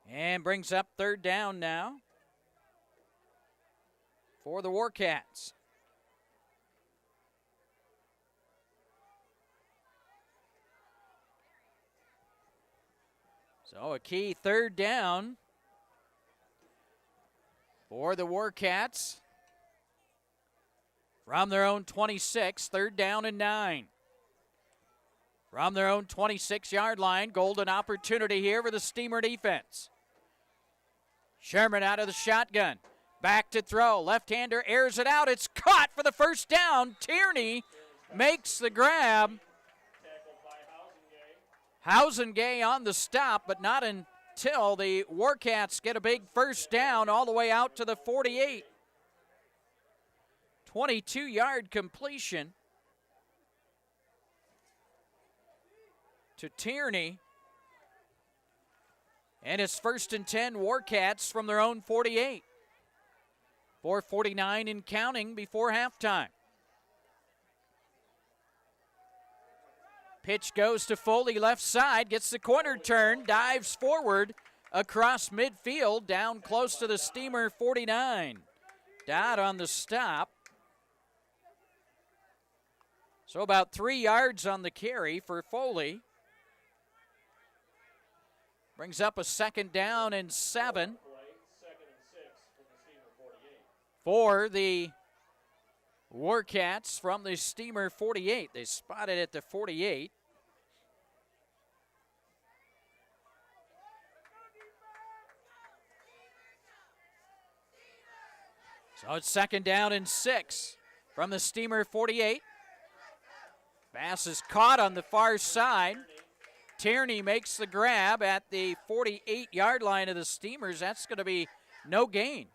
And brings up 3rd down now for the Warcats. So a key 3rd down for the Warcats from their own 26, 3rd down and 9. From their own 26-yard line, golden opportunity here for the Steamer defense. Sherman out of the shotgun, back to throw, left-hander airs it out, it's caught for the 1st down. Tierney makes the grab. Housengay on the stop, but not until the Warcats get a big 1st down all the way out to the 48. 22-yard completion to Tierney. And it's 1st and 10 Warcats from their own 48. 4:49 and counting before halftime. Pitch goes to Foley, left side, gets the corner turn, dives forward across midfield, down close to the Steamer 49. Dodd on the stop. So about 3 yards on the carry for Foley. Brings up a 2nd down and 7 for the Warcats from the Steamer 48. They spotted at the 48. So it's 2nd down and 6 from the Steamer 48. Pass is caught on the far side. Tierney makes the grab at the 48-yard line of the Steamers. That's going to be no gain.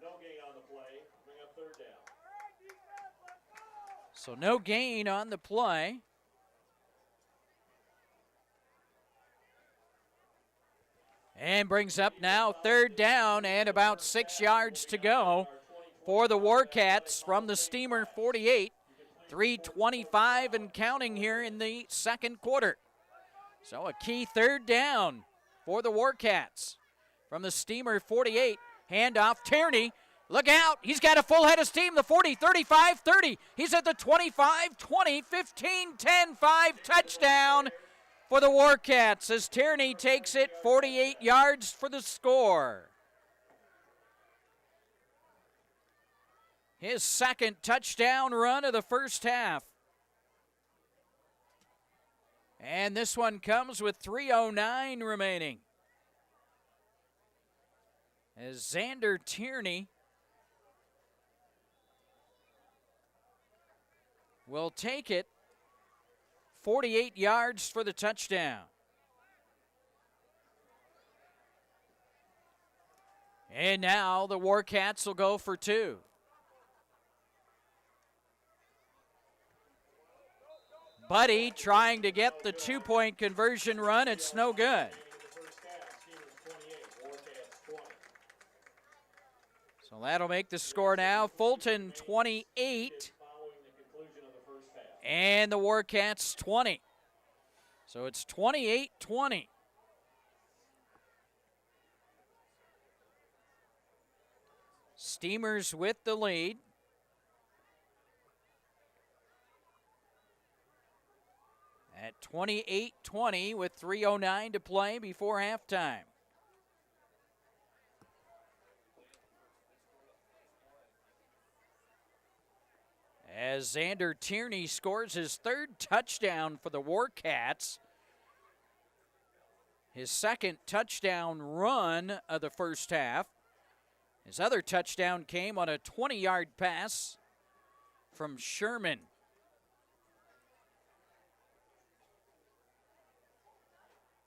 No gain on the play. Bring up third down. So no gain on the play. And brings up now third down and about 6 yards to go for the Warcats from the Steamer 48. 3:25 and counting here in the second quarter. So a key third down for the Warcats from the Steamer 48. Handoff, Tierney. Look out. He's got a full head of steam. The 40, 35, 30. He's at the 25, 20, 15, 10, 5. Touchdown for the Warcats as Tierney takes it 48 yards for the score. His second touchdown run of the first half. And this one comes with 3:09 remaining. As Xander Tierney will take it 48 yards for the touchdown. And now the Warcats will go for two. Buddy trying to get the two-point conversion run. It's no good. So that'll make the score now. Fulton 28 and the Warcats 20. So it's 28-20. Steamers with the lead. At 28-20 with 3:09 to play before halftime. As Xander Tierney scores his third touchdown for the Warcats. His second touchdown run of the first half. His other touchdown came on a 20-yard pass from Sherman.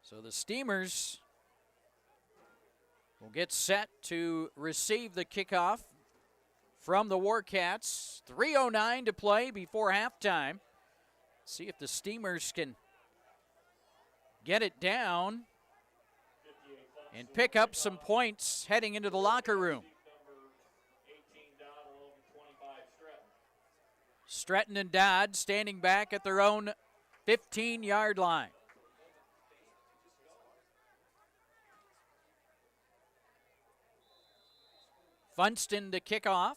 So the Steamers will get set to receive the kickoff from the Warcats. 3:09 to play before halftime. See if the Steamers can get it down and pick up some points heading into the locker room. Stretton and Dodd standing back at their own 15-yard line. Funston to kick off.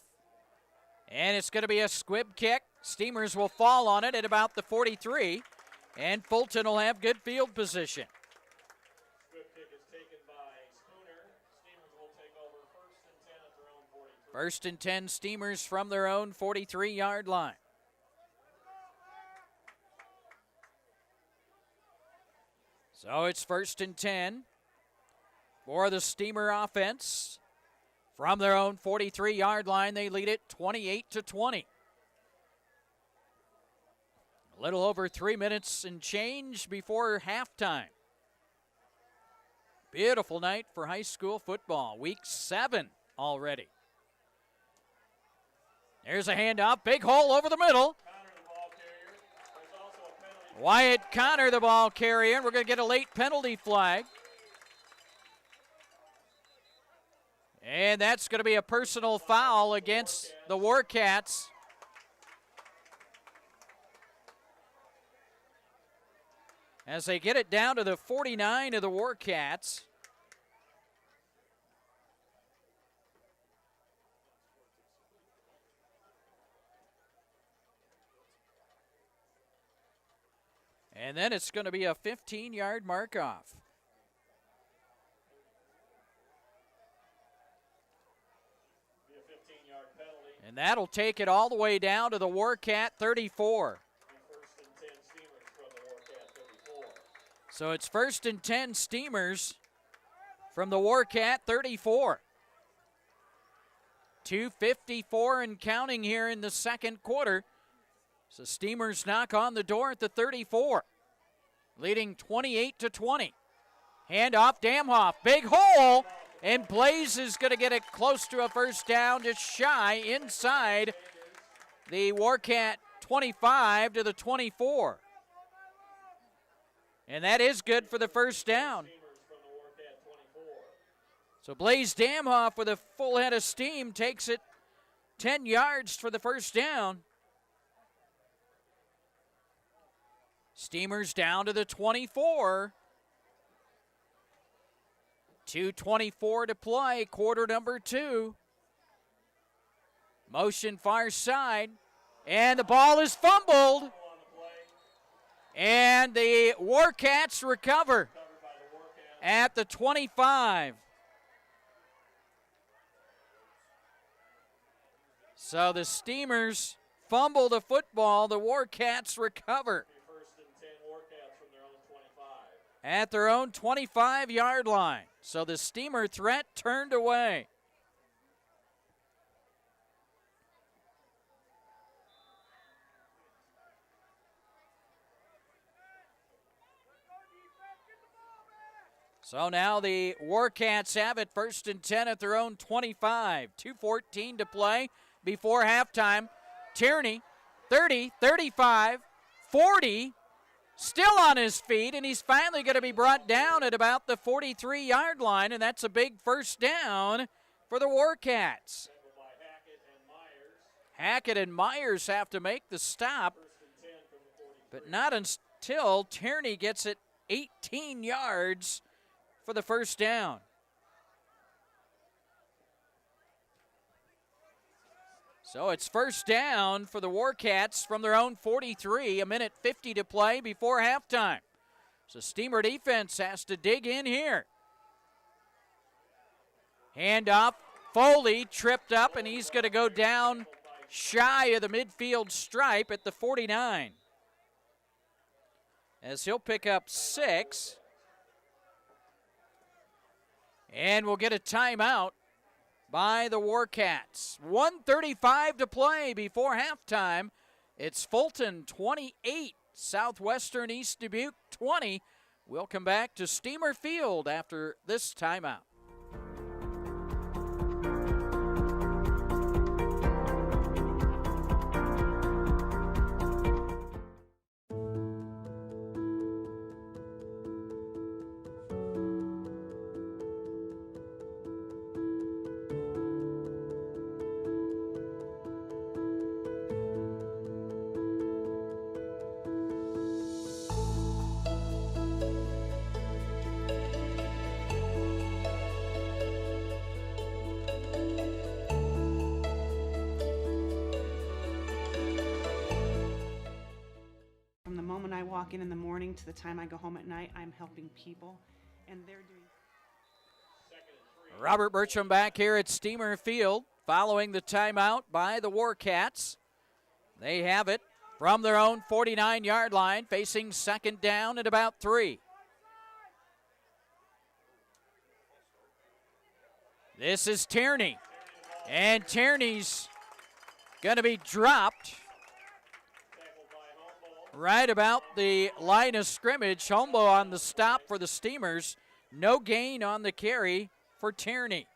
And it's going to be a squib kick. Steamers will fall on it at about the 43. And Fulton will have good field position. Squib kick is taken by Spooner. Steamers will take over first and 10 at their own 43. First and 10 Steamers from their own 43-yard line. So it's first and 10 for the Steamer offense. From their own 43-yard line, they lead it 28-20. A little over 3 minutes and change before halftime. Beautiful night for high school football. Week 7 already. There's a handoff. Big hole over the middle. Wyatt Connor, the ball carrier. We're going to get a late penalty flag. And that's going to be a personal foul against the Warcats. As they get it down to the 49 of the Warcats. And then it's going to be a 15-yard mark-off. And that'll take it all the way down to the Warcat 34. So it's first and 10 Steamers from the Warcat 34. 2:54 and counting here in the second quarter. So Steamers knock on the door at the 34, leading 28-20. Hand off Damhoff, big hole, and Blaze is going to get it close to a first down, just shy inside the Warcat 25 to the 24. And that is good for the first down. So Blaze Damhoff with a full head of steam takes it 10 yards for the first down. Steamers down to the 24. 2:24 to play, quarter number 2. Motion far side, and the ball is fumbled. And the Warcats recover at the 25. So the Steamers fumble the football, the Warcats recover at their own 25-yard line. So the Steamer threat turned away. So now the Warcats have it, 1st and 10 at their own 25. 2:14 to play before halftime. Tierney, 30, 35, 40, still on his feet, and he's finally going to be brought down at about the 43-yard line, and that's a big first down for the Warcats. Hackett and Myers have to make the stop, but not until Tierney gets it 18 yards for the first down. So it's first down for the Warcats from their own 43, 1:50 to play before halftime. So Steamer defense has to dig in here. Hand off, Foley tripped up, and he's going to go down shy of the midfield stripe at the 49. As he'll pick up 6. And we'll get a timeout by the Warcats. 1:35 to play before halftime. It's Fulton 28, Southwestern East Dubuque 20. We'll come back to Steamer Field after this timeout. Walk in the morning to the time I go home at night, I'm helping people, and they're doing. Robert Bertram back here at Steamer Field following the timeout by the Warcats. They have it from their own 49-yard line, facing second down at about 3. This is Tierney, and Tierney's going to be dropped right about the line of scrimmage. Hombo on the stop for the Steamers. No gain on the carry for Tierney.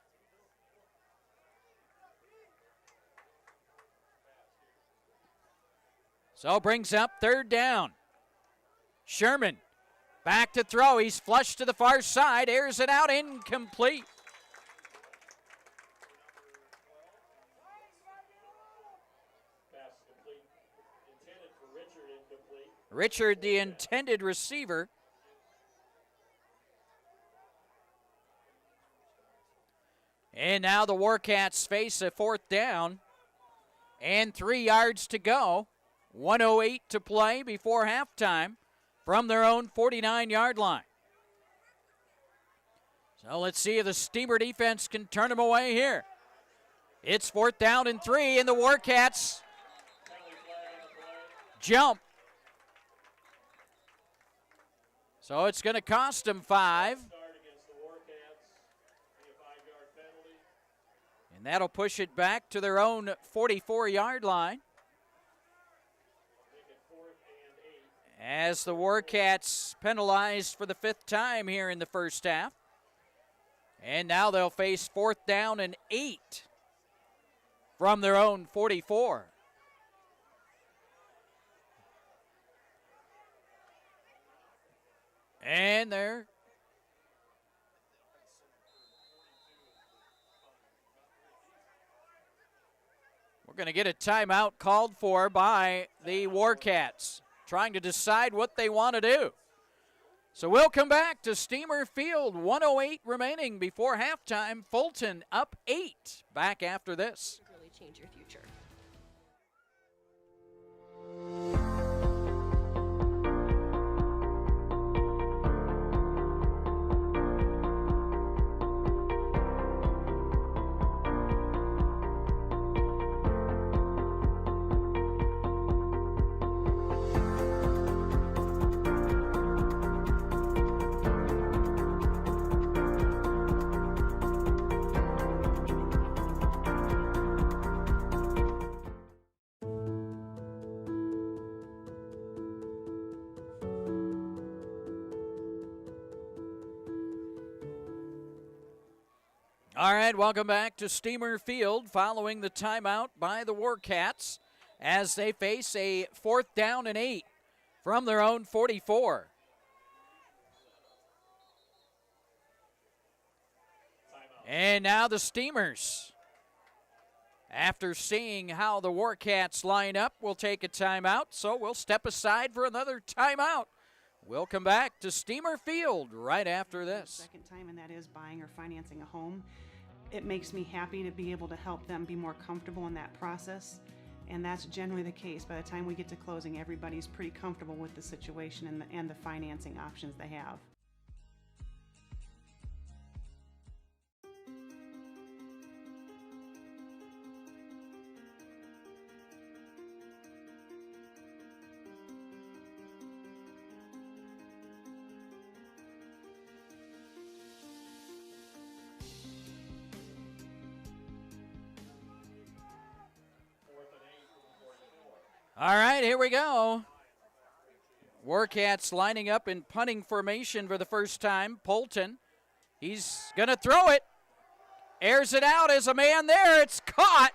So brings up third down. Sherman back to throw. He's flushed to the far side. Airs it out, incomplete. Richard, the intended receiver. And now the Warcats face a fourth down and 3 yards to go. 1:08 to play before halftime from their own 49-yard line. So let's see if the Steamer defense can turn them away here. It's 4th down and 3, and the Warcats jump. So it's going to cost them 5. And that'll push it back to their own 44-yard line. As the Warcats penalized for the 5th time here in the first half. And now they'll face 4th down and 8 from their own 44. And we're going to get a timeout called for by the Warcats, trying to decide what they want to do. So we'll come back to Steamer Field, 1:08 remaining before halftime. Fulton up 8. Back after this. Really change your future. All right, welcome back to Steamer Field following the timeout by the Warcats as they face a 4th down and 8 from their own 44. And now the Steamers, after seeing how the Warcats line up, will take a timeout, so we'll step aside for another timeout. We'll come back to Steamer Field right after this. Second time, and that is buying or financing a home. It makes me happy to be able to help them be more comfortable in that process, and that's generally the case. By the time we get to closing, everybody's pretty comfortable with the situation and the financing options they have. All right, here we go. Warcats lining up in punting formation for the first time. Fulton, he's going to throw it. Airs it out as a man there. It's caught.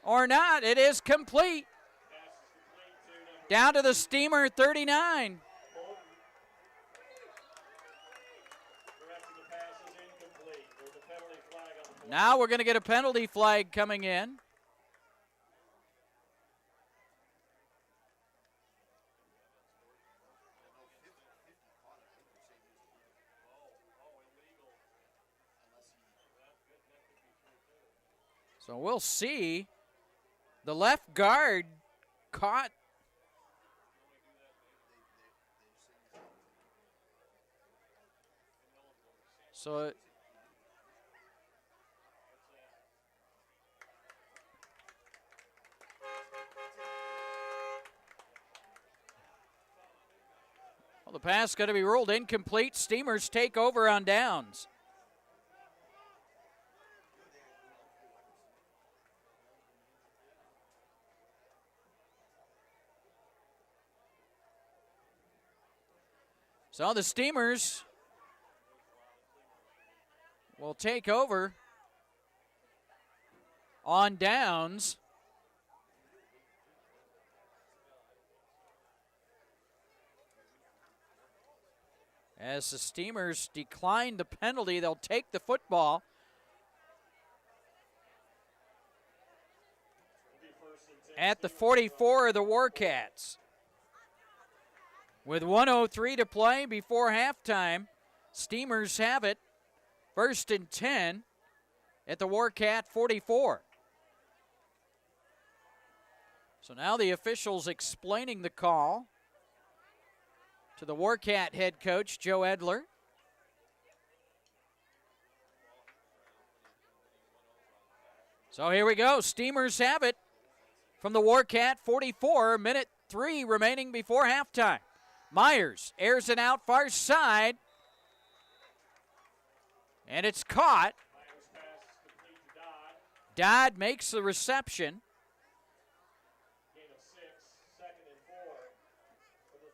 Or not. It is complete. Down to the Steamer 39. Now we're going to get a penalty flag coming in. So we'll see. The left guard caught. So well, the pass going to be ruled incomplete. Steamers take over on downs. So the Steamers will take over on downs. As the Steamers decline the penalty, they'll take the football. At the 44 of the Warcats. With 1:03 to play before halftime, Steamers have it. 1st and 10 at the Warcat 44. So now the officials explaining the call to the Warcat head coach, Joe Edler. So here we go. Steamers have it from the Warcat 44, minute 3 remaining before halftime. Myers airs it out far side. And it's caught. Dodd makes the reception. Gain of 6, 2nd and 4 from the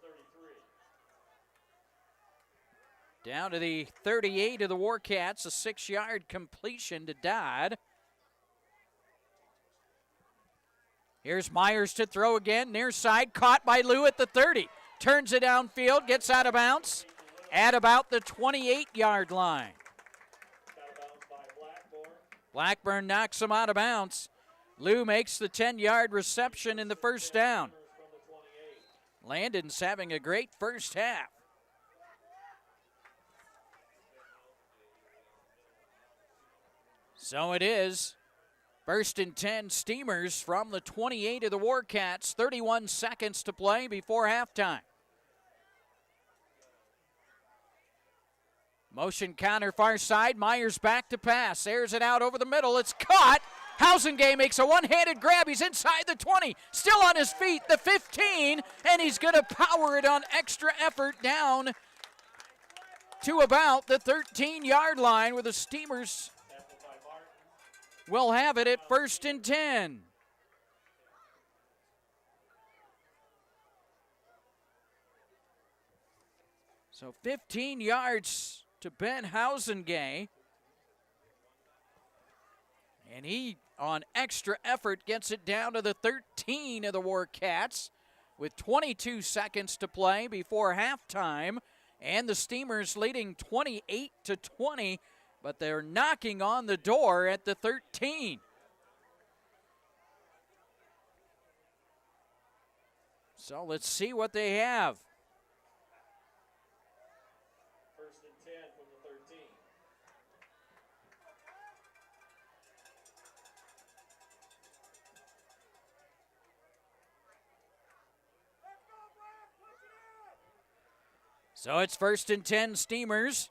33. Down to the 38 of the Warcats, a 6-yard completion to Dodd. Here's Myers to throw again, near side, caught by Lou at the 30. Turns it downfield, gets out of bounds at about the 28-yard line. Out of bounds by Blackburn. Blackburn knocks him out of bounds. Lou makes the 10-yard reception in the first down. From the 28. Landon's having a great first half. So it is. 1st and 10 Steamers from the 28 of the Warcats. 31 seconds to play before halftime. Motion counter far side. Myers back to pass. Airs it out over the middle. It's caught. Hausengay makes a one-handed grab. He's inside the 20. Still on his feet. The 15. And he's going to power it on extra effort down to about the 13-yard line where the Steamers will have it at 1st and 10. So 15 yards to Ben Hausengay. And he, on extra effort, gets it down to the 13 of the Warcats with 22 seconds to play before halftime. And the Steamers leading 28-20. But they're knocking on the door at the 13. So let's see what they have. 1st and 10 from the 13. So it's 1st and 10 Steamers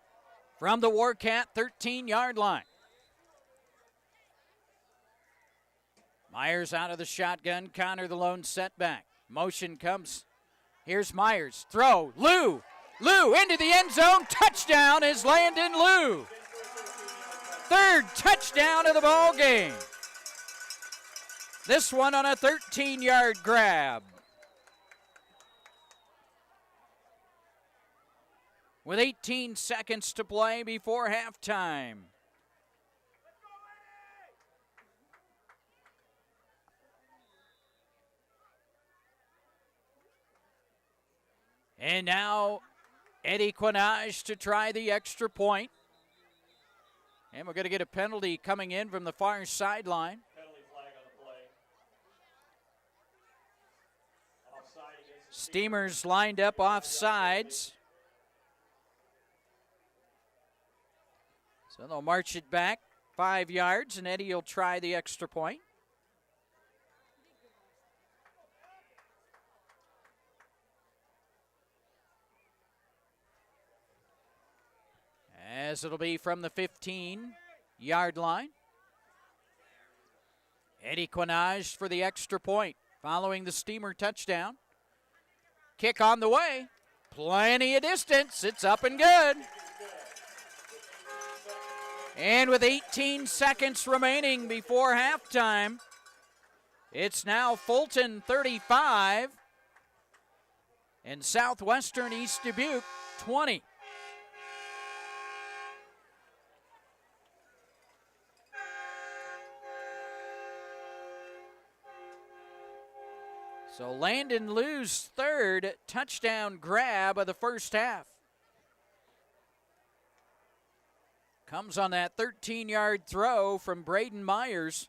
from the Warcat 13-yard line. Myers out of the shotgun. Connor the lone setback. Motion comes. Here's Myers. Throw. Lou. Lou into the end zone. Touchdown is Landon Lou. 3rd touchdown of the ball game. This one on a 13-yard grab. With 18 seconds to play before halftime. And now Eddie Quinage to try the extra point. And we're going to get a penalty coming in from the far sideline. Penalty flag on the play. Offside against the Steamers lined up off sides. So they'll march it back 5 yards, and Eddie will try the extra point. As it'll be from the 15-yard line. Eddie Quinage for the extra point following the Steamer touchdown. Kick on the way. Plenty of distance. It's up and good. And with 18 seconds remaining before halftime, it's now Fulton 35 and Southwestern East Dubuque 20. So Landon Lou's 3rd touchdown grab of the first half. Comes on that 13-yard throw from Braden Myers.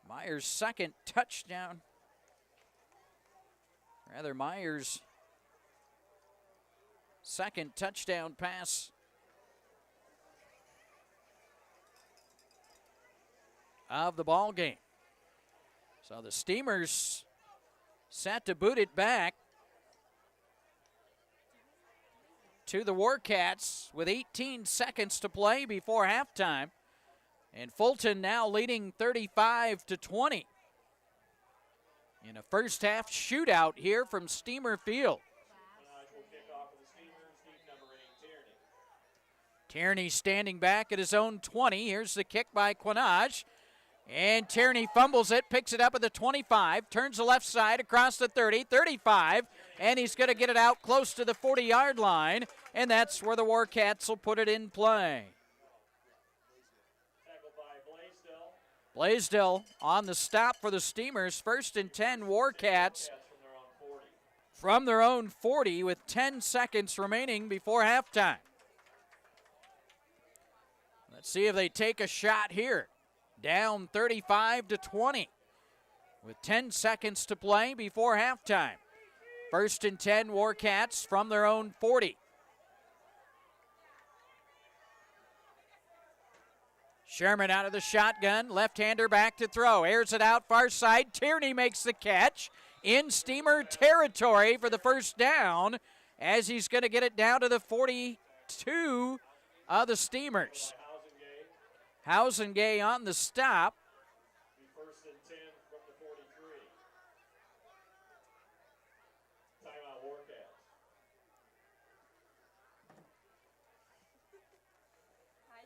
Myers' 2nd touchdown. Myers' 2nd touchdown pass of the ball game. So the Steamers set to boot it back to the Warcats with 18 seconds to play before halftime. And Fulton now leading 35-20. in a first half shootout here from Steamer Field. Quinage will kick off for the Steamers. Team number 8, Tierney. Tierney standing back at his own 20. Here's the kick by Quinage. And Tierney fumbles it, picks it up at the 25, turns the left side across the 30, 35, and he's going to get it out close to the 40-yard line, and that's where the Warcats will put it in play. Tackled by Blaisdell. Blaisdell on the stop for the Steamers. 1st and 10 Warcats from their own 40 with 10 seconds remaining before halftime. Let's see if they take a shot here. Down 35-20 with 10 seconds to play before halftime. 1st and 10 Warcats from their own 40. Sherman out of the shotgun, left-hander back to throw. Airs it out far side. Tierney makes the catch in Steamer territory for the first down as he's going to get it down to the 42 of the Steamers. Housengay on the stop. 1st and 10 from the 43. Timeout Warcats.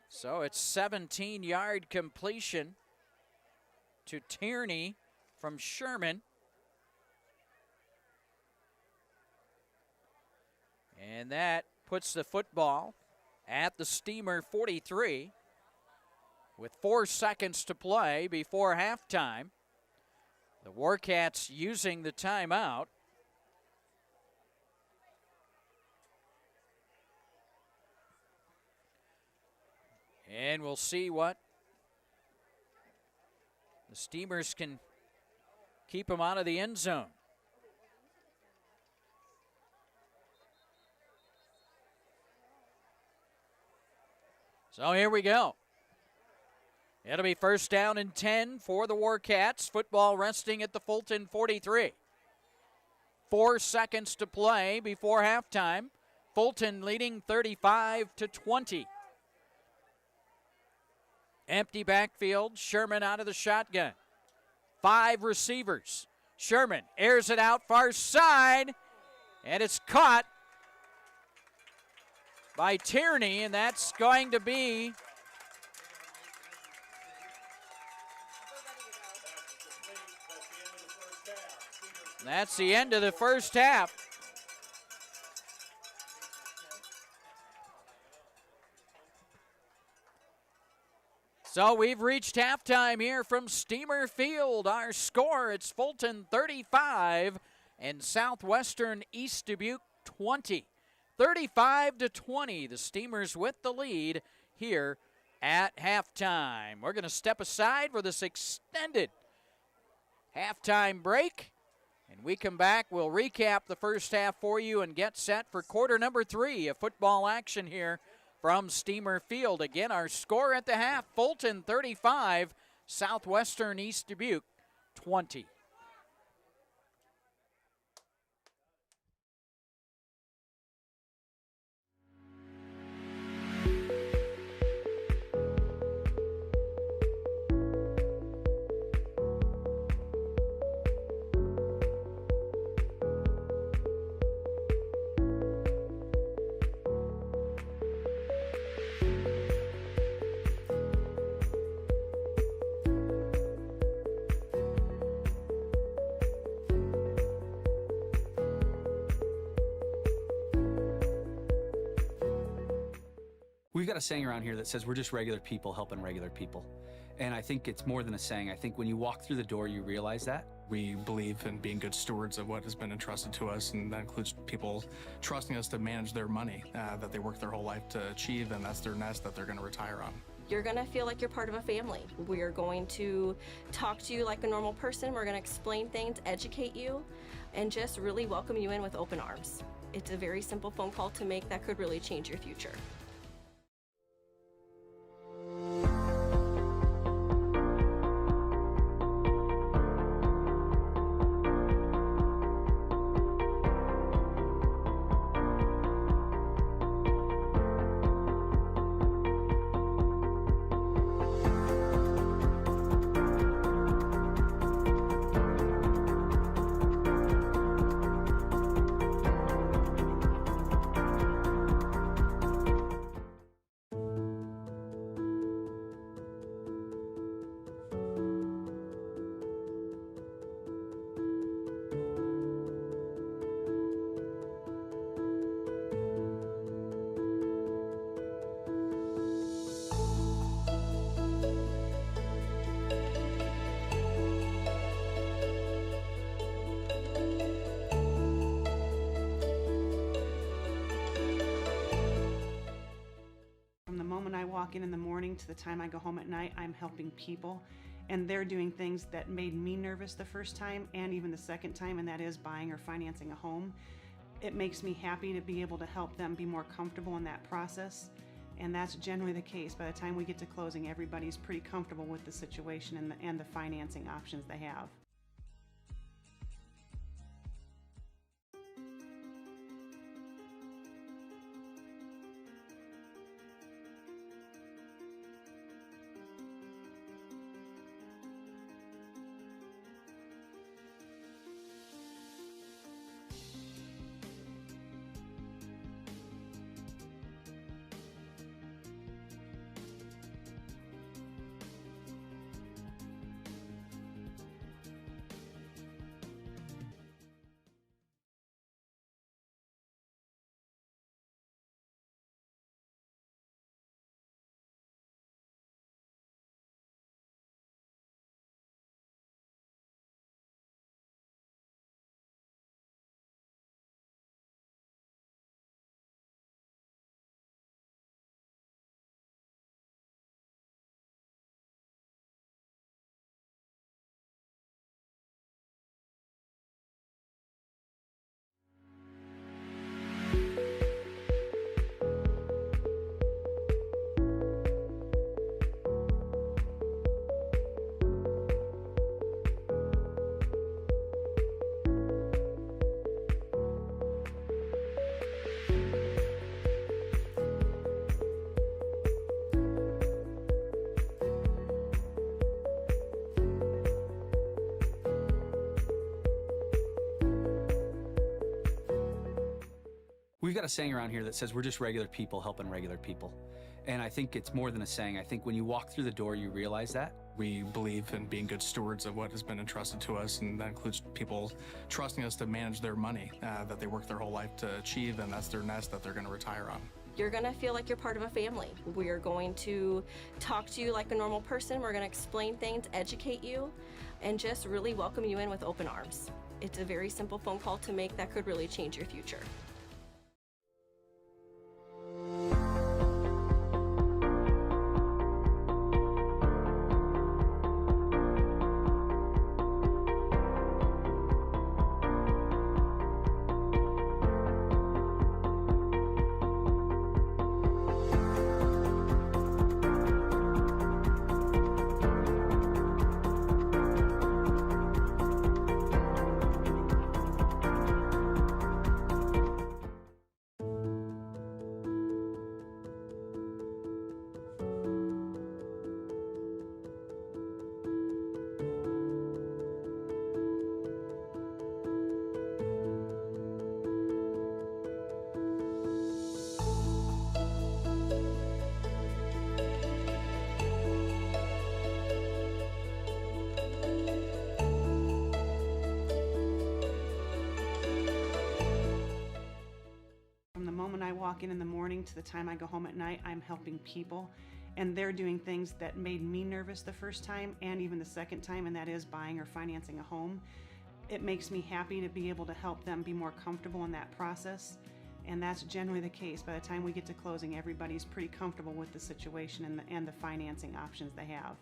So it's 17-yard completion to Tierney from Sherman. And that puts the football at the Steamer 43 with 4 seconds to play before halftime. The Warcats using the timeout. And we'll see what the Steamers can keep them out of the end zone. So here we go. It'll be 1st down and 10 for the Warcats. Football resting at the Fulton 43. 4 seconds to play before halftime. Fulton leading 35-20. Empty backfield. Sherman out of the shotgun. 5 receivers. Sherman airs it out far side, and it's caught by Tierney, and that's going to be that's the end of the first half. So we've reached halftime here from Steamer Field. Our score, it's Fulton 35 and Southwestern East Dubuque 20. 35-20, the Steamers with the lead here at halftime. We're going to step aside for this extended halftime break. And we come back, we'll recap the first half for you and get set for quarter number 3 of football action here from Steamer Field. Again, our score at the half, Fulton 35, Southwestern East Dubuque 20. We've got a saying around here that says we're just regular people helping regular people. And I think it's more than a saying. I think when you walk through the door, you realize that. We believe in being good stewards of what has been entrusted to us, and that includes people trusting us to manage their money that they work their whole life to achieve, and that's their nest that they're going to retire on. You're going to feel like you're part of a family. We're going to talk to you like a normal person. We're going to explain things, educate you, and just really welcome you in with open arms. It's a very simple phone call to make that could really change your future. walk in the morning to the time I go home at night, I'm helping people. And they're doing things that made me nervous the first time and even the second time, and that is buying or financing a home. It makes me happy to be able to help them be more comfortable in that process. And that's generally the case. By the time we get to closing, everybody's pretty comfortable with the situation and the financing options they have. We've got a saying around here that says we're just regular people helping regular people. And I think it's more than a saying. I think when you walk through the door, you realize that. We believe in being good stewards of what has been entrusted to us, and that includes people trusting us to manage their money that they work their whole life to achieve, and that's their nest that they're going to retire on. You're going to feel like you're part of a family. We are going to talk to you like a normal person. We're going to explain things, educate you, and just really welcome you in with open arms. It's a very simple phone call to make that could really change your future. Walk in the morning to the time I go home at night, I'm helping people. And they're doing things that made me nervous the first time and even the second time, and that is buying or financing a home. It makes me happy to be able to help them be more comfortable in that process. And that's generally the case. By the time we get to closing, everybody's pretty comfortable with the situation and the financing options they have.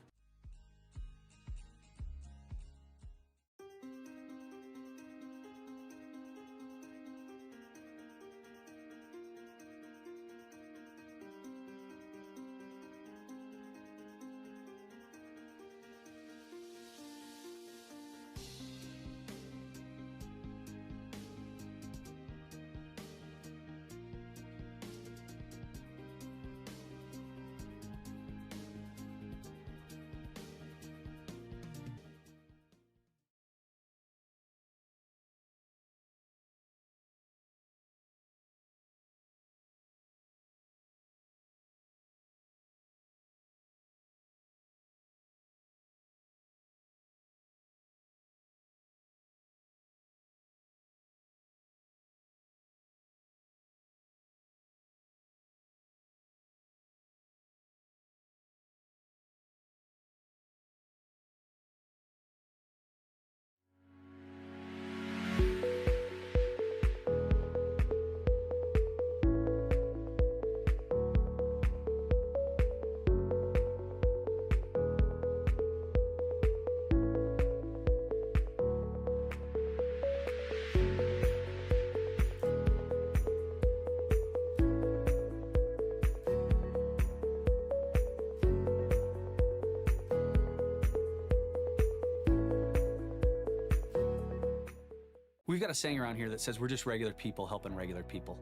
We've got a saying around here that says we're just regular people helping regular people.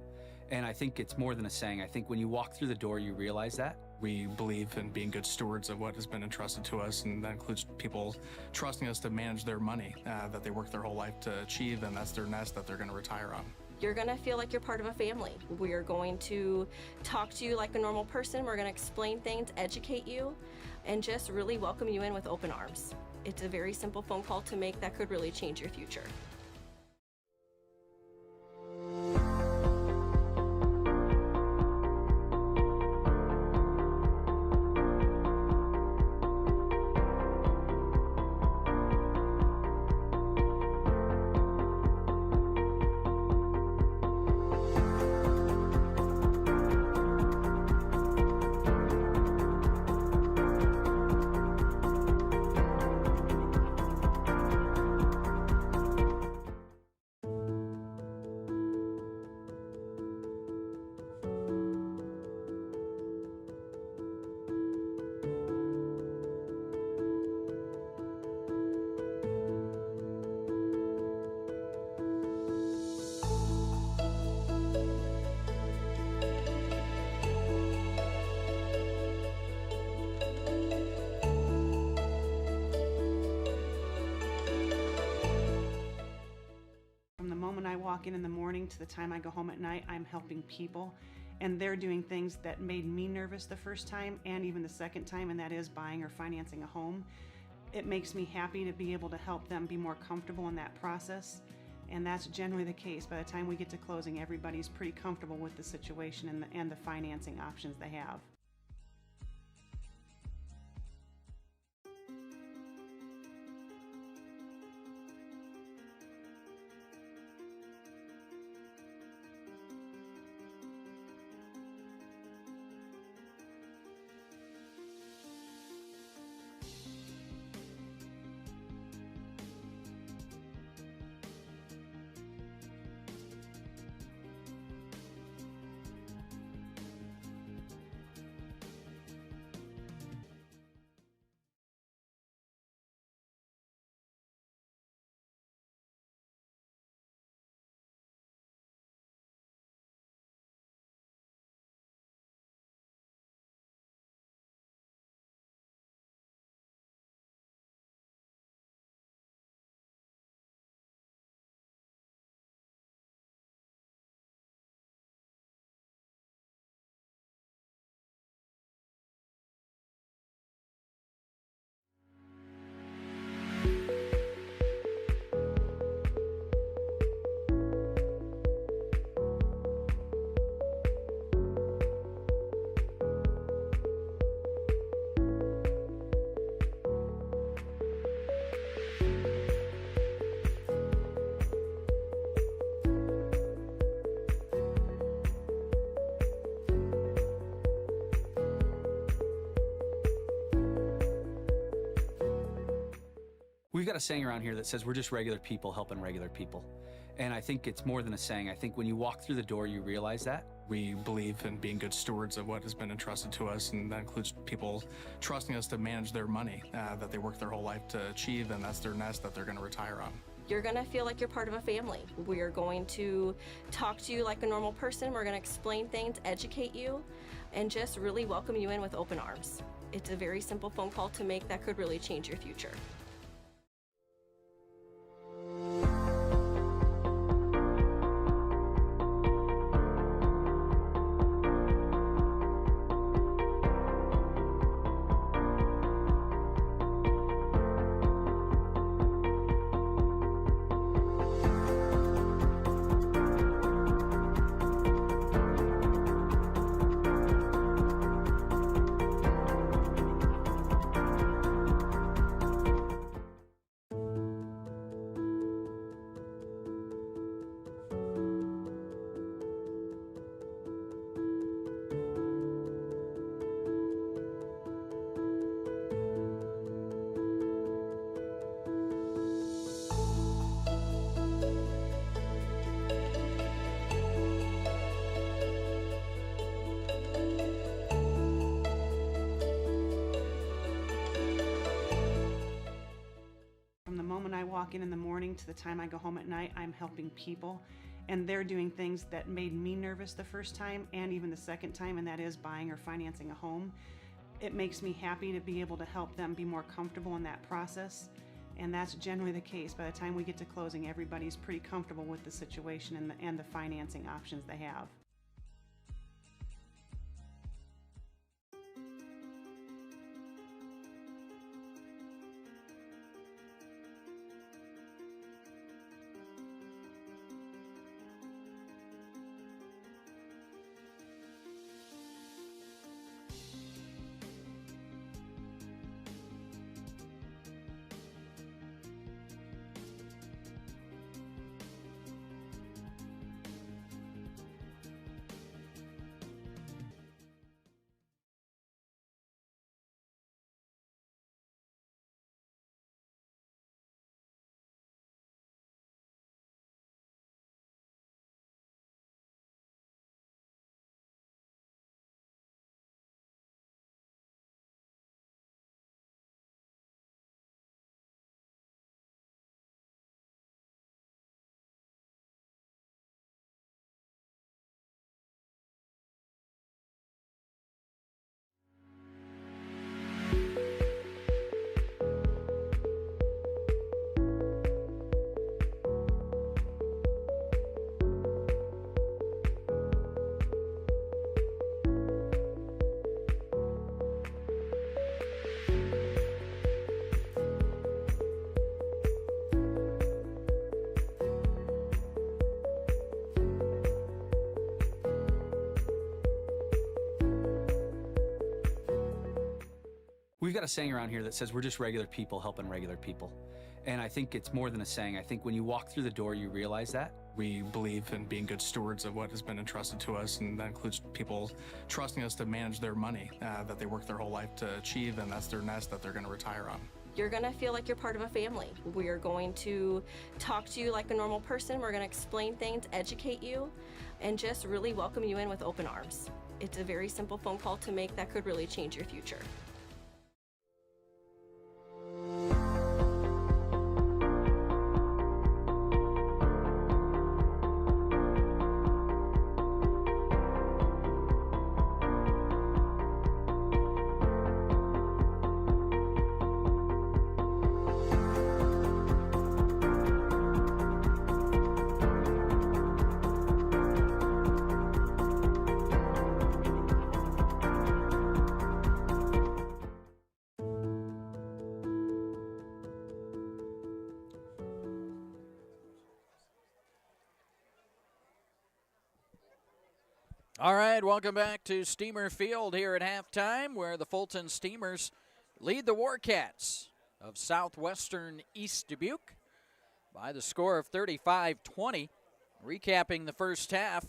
And I think it's more than a saying. I think when you walk through the door, you realize that. We believe in being good stewards of what has been entrusted to us, and that includes people trusting us to manage their money that they work their whole life to achieve, and that's their nest that they're going to retire on. You're going to feel like you're part of a family. We're going to talk to you like a normal person. We're going to explain things, educate you, and just really welcome you in with open arms. It's a very simple phone call to make that could really change your future. From the moment I walk in the morning to the time I go home at night, I'm helping people, and they're doing things that made me nervous the first time and even the second time, and that is buying or financing a home. It makes me happy to be able to help them be more comfortable in that process, and that's generally the case. By the time we get to closing, everybody's pretty comfortable with the situation and the financing options they have. We've got a saying around here that says we're just regular people helping regular people. And I think it's more than a saying. I think when you walk through the door, you realize that. We believe in being good stewards of what has been entrusted to us, and that includes people trusting us to manage their money that they work their whole life to achieve, and that's their nest that they're going to retire on. You're going to feel like you're part of a family. We're going to talk to you like a normal person. We're going to explain things, educate you, and just really welcome you in with open arms. It's a very simple phone call to make that could really change your future. walk in the morning to the time I go home at night, I'm helping people. And they're doing things that made me nervous the first time and even the second time, and that is buying or financing a home. It makes me happy to be able to help them be more comfortable in that process. And that's generally the case. By the time we get to closing, everybody's pretty comfortable with the situation and the financing options they have. We've got a saying around here that says we're just regular people helping regular people. And I think it's more than a saying. I think when you walk through the door, you realize that. We believe in being good stewards of what has been entrusted to us, and that includes people trusting us to manage their money that they work their whole life to achieve, and that's their nest that they're going to retire on. You're going to feel like you're part of a family. We're going to talk to you like a normal person. We're going to explain things, educate you, and just really welcome you in with open arms. It's a very simple phone call to make that could really change your future. All right, welcome back to Steamer Field here at halftime, where the Fulton Steamers lead the Warcats of Southwestern East Dubuque by the score of 35-20. Recapping the first half,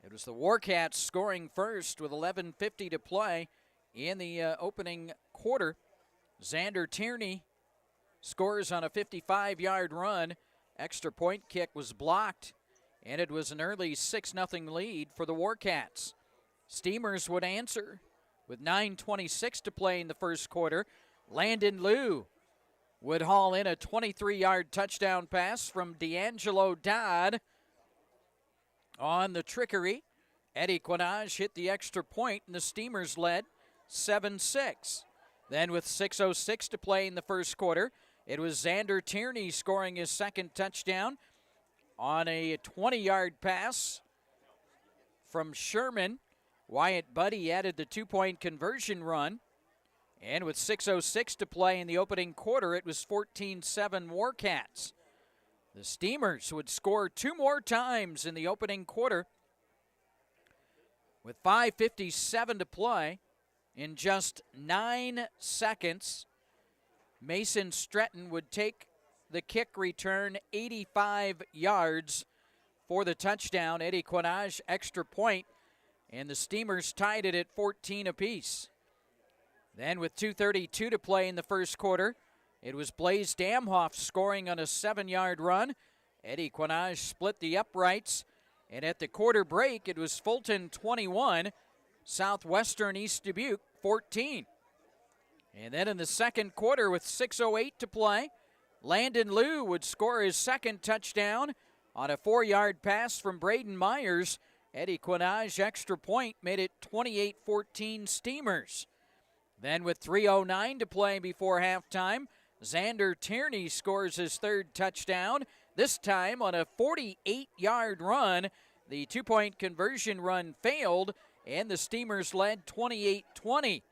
it was the Warcats scoring first with 11:50 to play in the opening quarter. Xander Tierney scores on a 55-yard run. Extra point kick was blocked, and it was an early 6-0 lead for the Warcats. Steamers would answer with 9:26 to play in the first quarter. Landon Liu would haul in a 23-yard touchdown pass from D'Angelo Dodd on the trickery. Eddie Quinage hit the extra point, and the Steamers led 7-6. Then with 6:06 to play in the first quarter, it was Xander Tierney scoring his second touchdown on a 20-yard pass from Sherman. Wyatt Buddy added the two-point conversion run. And with 6:06 to play in the opening quarter, it was 14-7 Warcats. The Steamers would score two more times in the opening quarter. With 5:57 to play, in just 9 seconds, Mason Stretton would take the kick return 85 yards for the touchdown. Eddie Quinage extra point, and the Steamers tied it at 14 apiece. Then with 2:32 to play in the first quarter, it was Blaze Damhoff scoring on a 7-yard run. Eddie Quinage split the uprights, and at the quarter break, it was Fulton 21, Southwestern East Dubuque 14. And then in the second quarter with 6:08 to play, Landon Liu would score his second touchdown on a 4-yard pass from Braden Myers. Eddie Quinage extra point made it 28-14 Steamers. Then with 3:09 to play before halftime, Xander Tierney scores his third touchdown, this time on a 48-yard run. The two-point conversion run failed, and the Steamers led 28-20.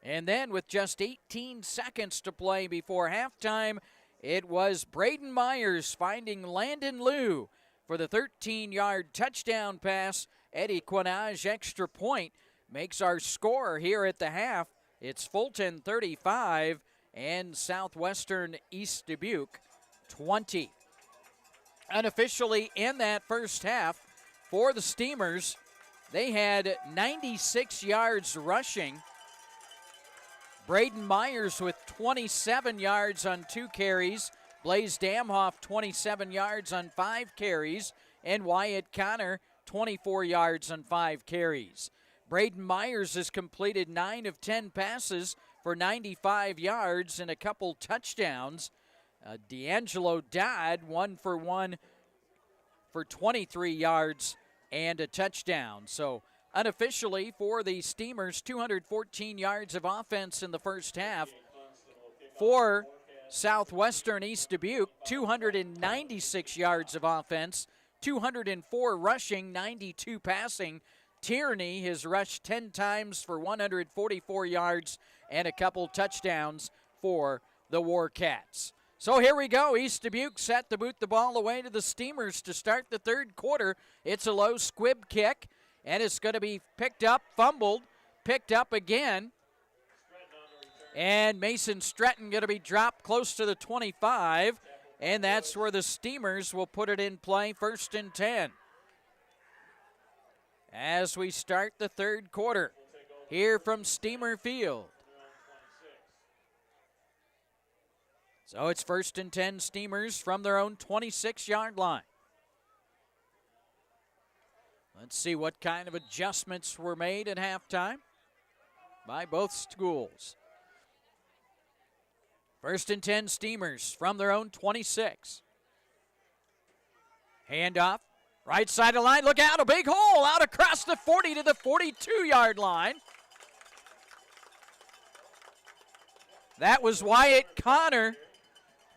And then with just 18 seconds to play before halftime, it was Braden Myers finding Landon Liu for the 13-yard touchdown pass. Eddie Quinage extra point makes our score here at the half. It's Fulton 35 and Southwestern East Dubuque 20. Unofficially in that first half for the Steamers, they had 96 yards rushing. Braden Myers with 27 yards on 2 carries. Blaze Damhoff 27 yards on 5 carries. And Wyatt Connor 24 yards on 5 carries. Braden Myers has completed 9 of 10 passes for 95 yards and a couple touchdowns. D'Angelo Dodd 1 for 1 for 23 yards and a touchdown. So unofficially for the Steamers, 214 yards of offense in the first half. For Southwestern East Dubuque, 296 yards of offense, 204 rushing, 92 passing. Tierney has rushed 10 times for 144 yards and a couple touchdowns for the Warcats. So here we go. East Dubuque set to boot the ball away to the Steamers to start the third quarter. It's a low squib kick, and it's going to be picked up, fumbled, picked up again. And Mason Stretton going to be dropped close to the 25, and that's where the Steamers will put it in play, 1st and 10. As we start the third quarter here from Steamer Field. So it's 1st and 10 Steamers from their own 26-yard line. Let's see what kind of adjustments were made at halftime by both schools. 1st and 10 Steamers from their own 26. Handoff, right side of the line. Look out, a big hole out across the 40 to the 42-yard line. That was Wyatt Connor,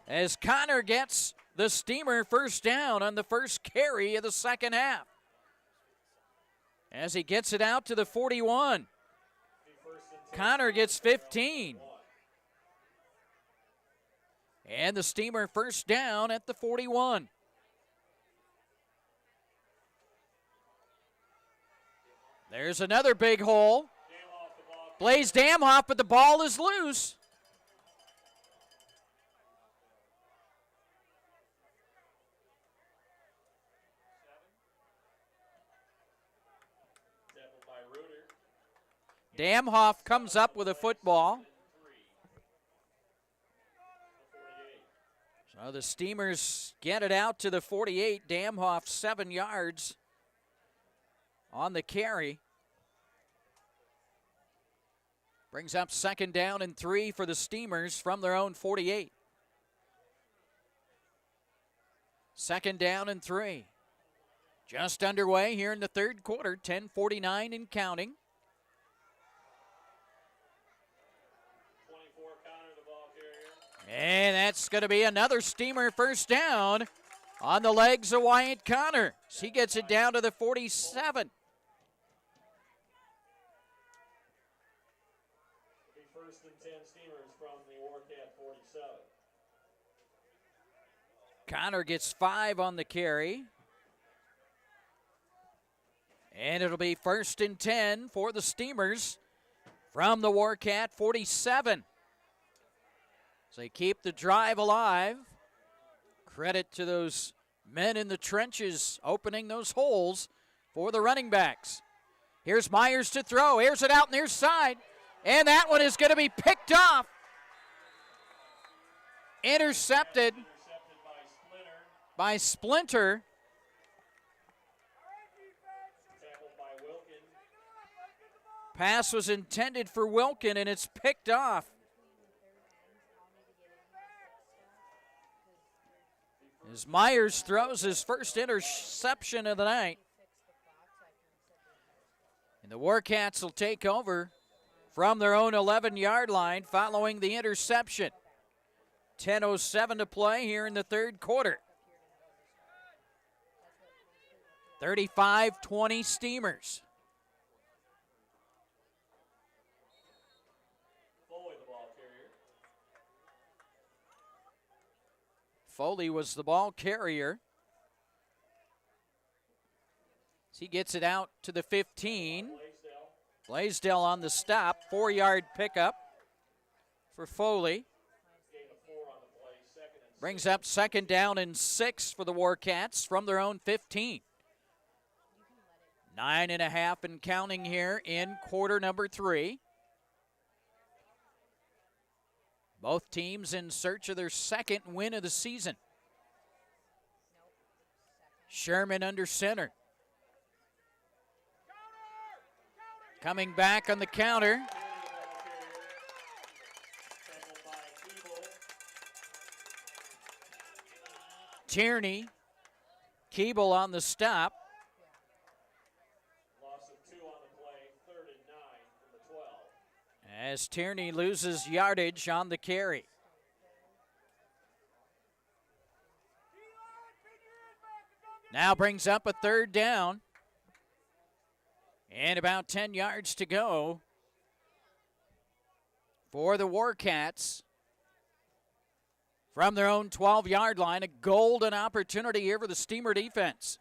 as Connor gets the Steamer first down on the first carry of the second half. As he gets it out to the 41. Connor gets 15. And the Steamer first down at the 41. There's another big hole. Blaze Damhoff, but the ball is loose. Damhoff comes up with a football. So the Steamers get it out to the 48. Damhoff 7 yards on the carry. Brings up 2nd down and 3 for the Steamers from their own 48. 2nd down and 3. Just underway here in the third quarter, 10:49 and counting. And that's going to be another Steamer first down on the legs of Wyatt Connor. He gets it down to the 47. First and 10 Steamers from the Warcat 47. Connor gets 5 on the carry. And it'll be 1st and 10 for the Steamers from the Warcat 47. So they keep the drive alive. Credit to those men in the trenches opening those holes for the running backs. Here's Myers to throw. Here's it out near side. And that one is going to be picked off. Intercepted by Splinter. Pass was intended for Wilkin, and it's picked off. As Myers throws his first interception of the night. And the Warcats will take over from their own 11-yard line following the interception. 10:07 to play here in the third quarter. 35-20 Steamers. Foley, the ball carrier. Foley was the ball carrier. He gets it out to the 15. Blaisdell on the stop. 4-yard pickup for Foley. Brings up second down and 6 for the Warcats from their own 15. 9.5 and counting here in quarter number 3. Both teams in search of their second win of the season. Sherman under center. Coming back on the counter. Tierney. Keeble on the stop. Loss of 2 on the play, 3rd and 9 from the 12. As Tierney loses yardage on the carry. Now brings up a 3rd down. And about 10 yards to go for the Warcats. From their own 12-yard line, a golden opportunity here for the Steamer defense.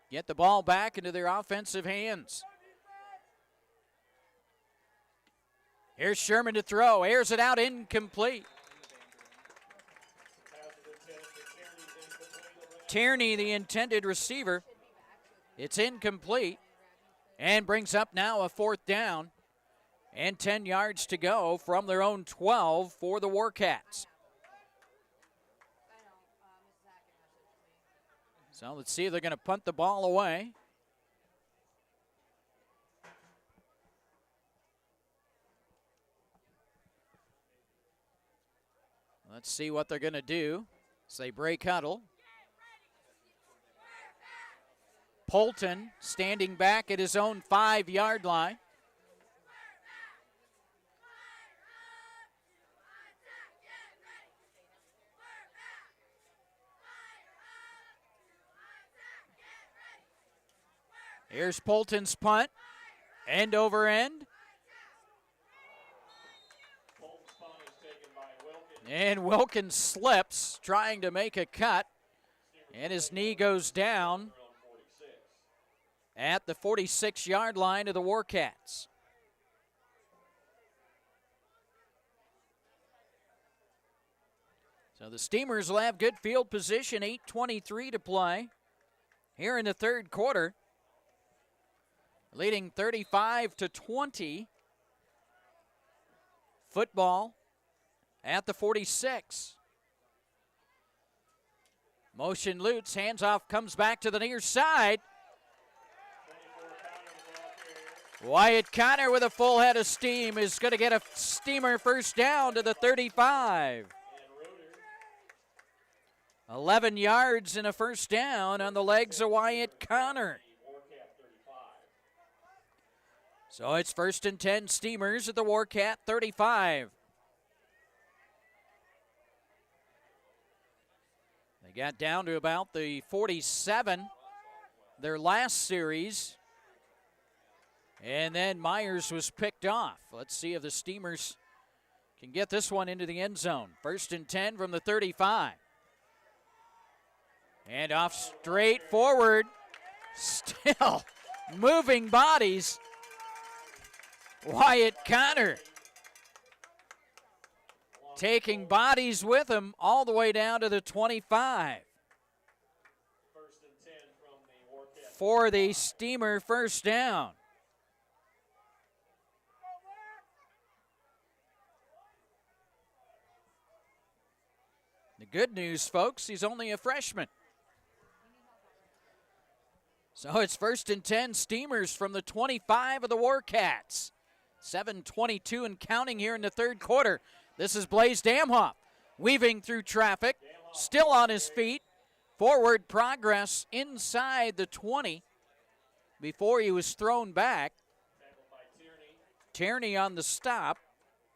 Get the ball back into their offensive hands. Here's Sherman to throw. Airs it out, incomplete. Tierney, the intended receiver. It's incomplete and brings up now a 4th down and 10 yards to go from their own 12 for the Warcats. So let's see if they're going to punt the ball away. Let's see what they're going to do as they break huddle. Fulton standing back at his own 5-yard line. Here's Fulton's punt. End over end. And Wilkins slips, trying to make a cut. And his knee goes down at the 46-yard line of the Warcats. So the Steamers will have good field position, 8:23 to play here in the third quarter. Leading 35-20. Football at the 46. Motion Lutz, hands off, comes back to the near side. Wyatt Connor with a full head of steam is going to get a Steamer first down to the 35. 11 yards and a first down on the legs of Wyatt Connor. So it's 1st and 10 Steamers at the Warcat 35. They got down to about the 47 their last series. And then Myers was picked off. Let's see if the Steamers can get this one into the end zone. 1st and 10 from the 35. And off straight forward. Still moving bodies. Wyatt Connor taking bodies with him all the way down to the 25. For the Steamer first down. The good news, folks, he's only a freshman. So it's 1st and 10 Steamers from the 25 of the Warcats. 7:22 and counting here in the third quarter. This is Blaise Damhoff weaving through traffic, still on his feet. Forward progress inside the 20 before he was thrown back. Tackled by Tierney. Tierney on the stop.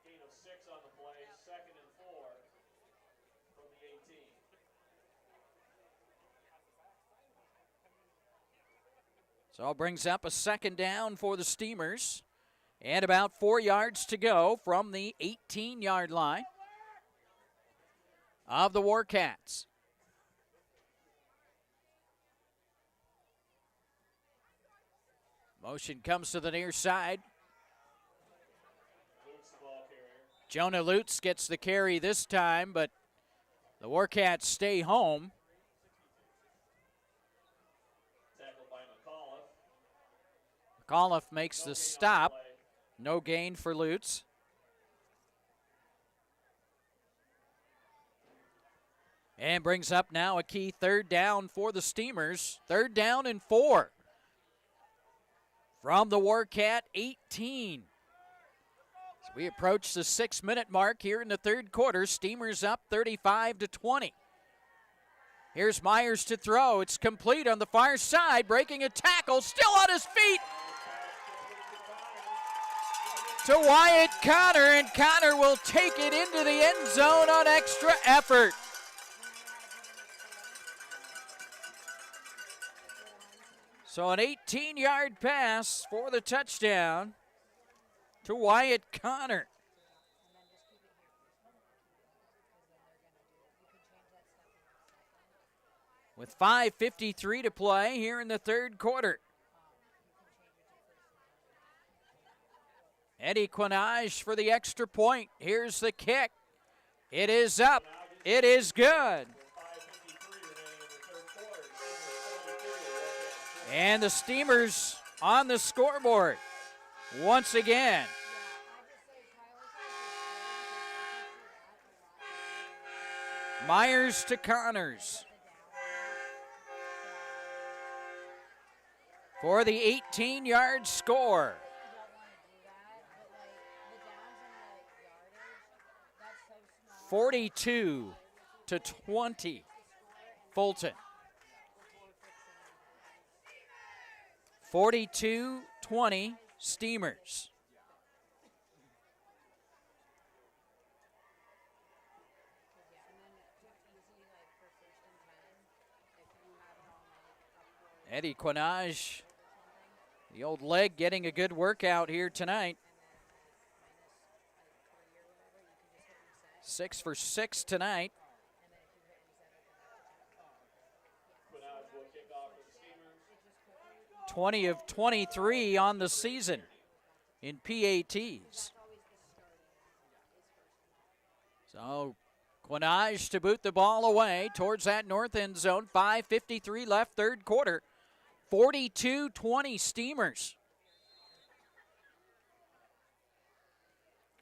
Gain of 6 on the play. 2nd and 4 from the 18. So it brings up a 2nd down for the Steamers. And about 4 yards to go from the 18-yard line of the Warcats. Motion comes to the near side. Luke's the ball carrier. Jonah Lutz gets the carry this time, but the Warcats stay home. Tackled by McAuliffe. McAuliffe makes No the gain on stop. play. No gain for Lutz. And brings up now a key 3rd down for the Steamers. 3rd down and 4. From the Warcat 18. As we approach the 6-minute mark here in the 3rd quarter, Steamers up 35-20. Here's Myers to throw. It's complete on the far side, breaking a tackle, still on his feet. To Wyatt Connor, and Connor will take it into the end zone on extra effort. So an 18-yard pass for the touchdown to Wyatt Connor. With 5:53 to play here in the 3rd quarter. Eddie Quinage for the extra point. Here's the kick. It is up. It is good. 5:53 remaining in the 3rd quarter. Steamers 42. And the Steamers on the scoreboard once again. Myers to Connors for the 18-yard score. 42-20, Fulton. 42-20, Steamers. Eddie Quinage, the old leg, getting a good workout here tonight. 6 for 6 tonight. Quinage will kick off for the Steamers. 20 of 23 on the season in PATs. So Quinage to boot the ball away towards that north end zone. 5:53 left, 3rd quarter. 42-20 Steamers.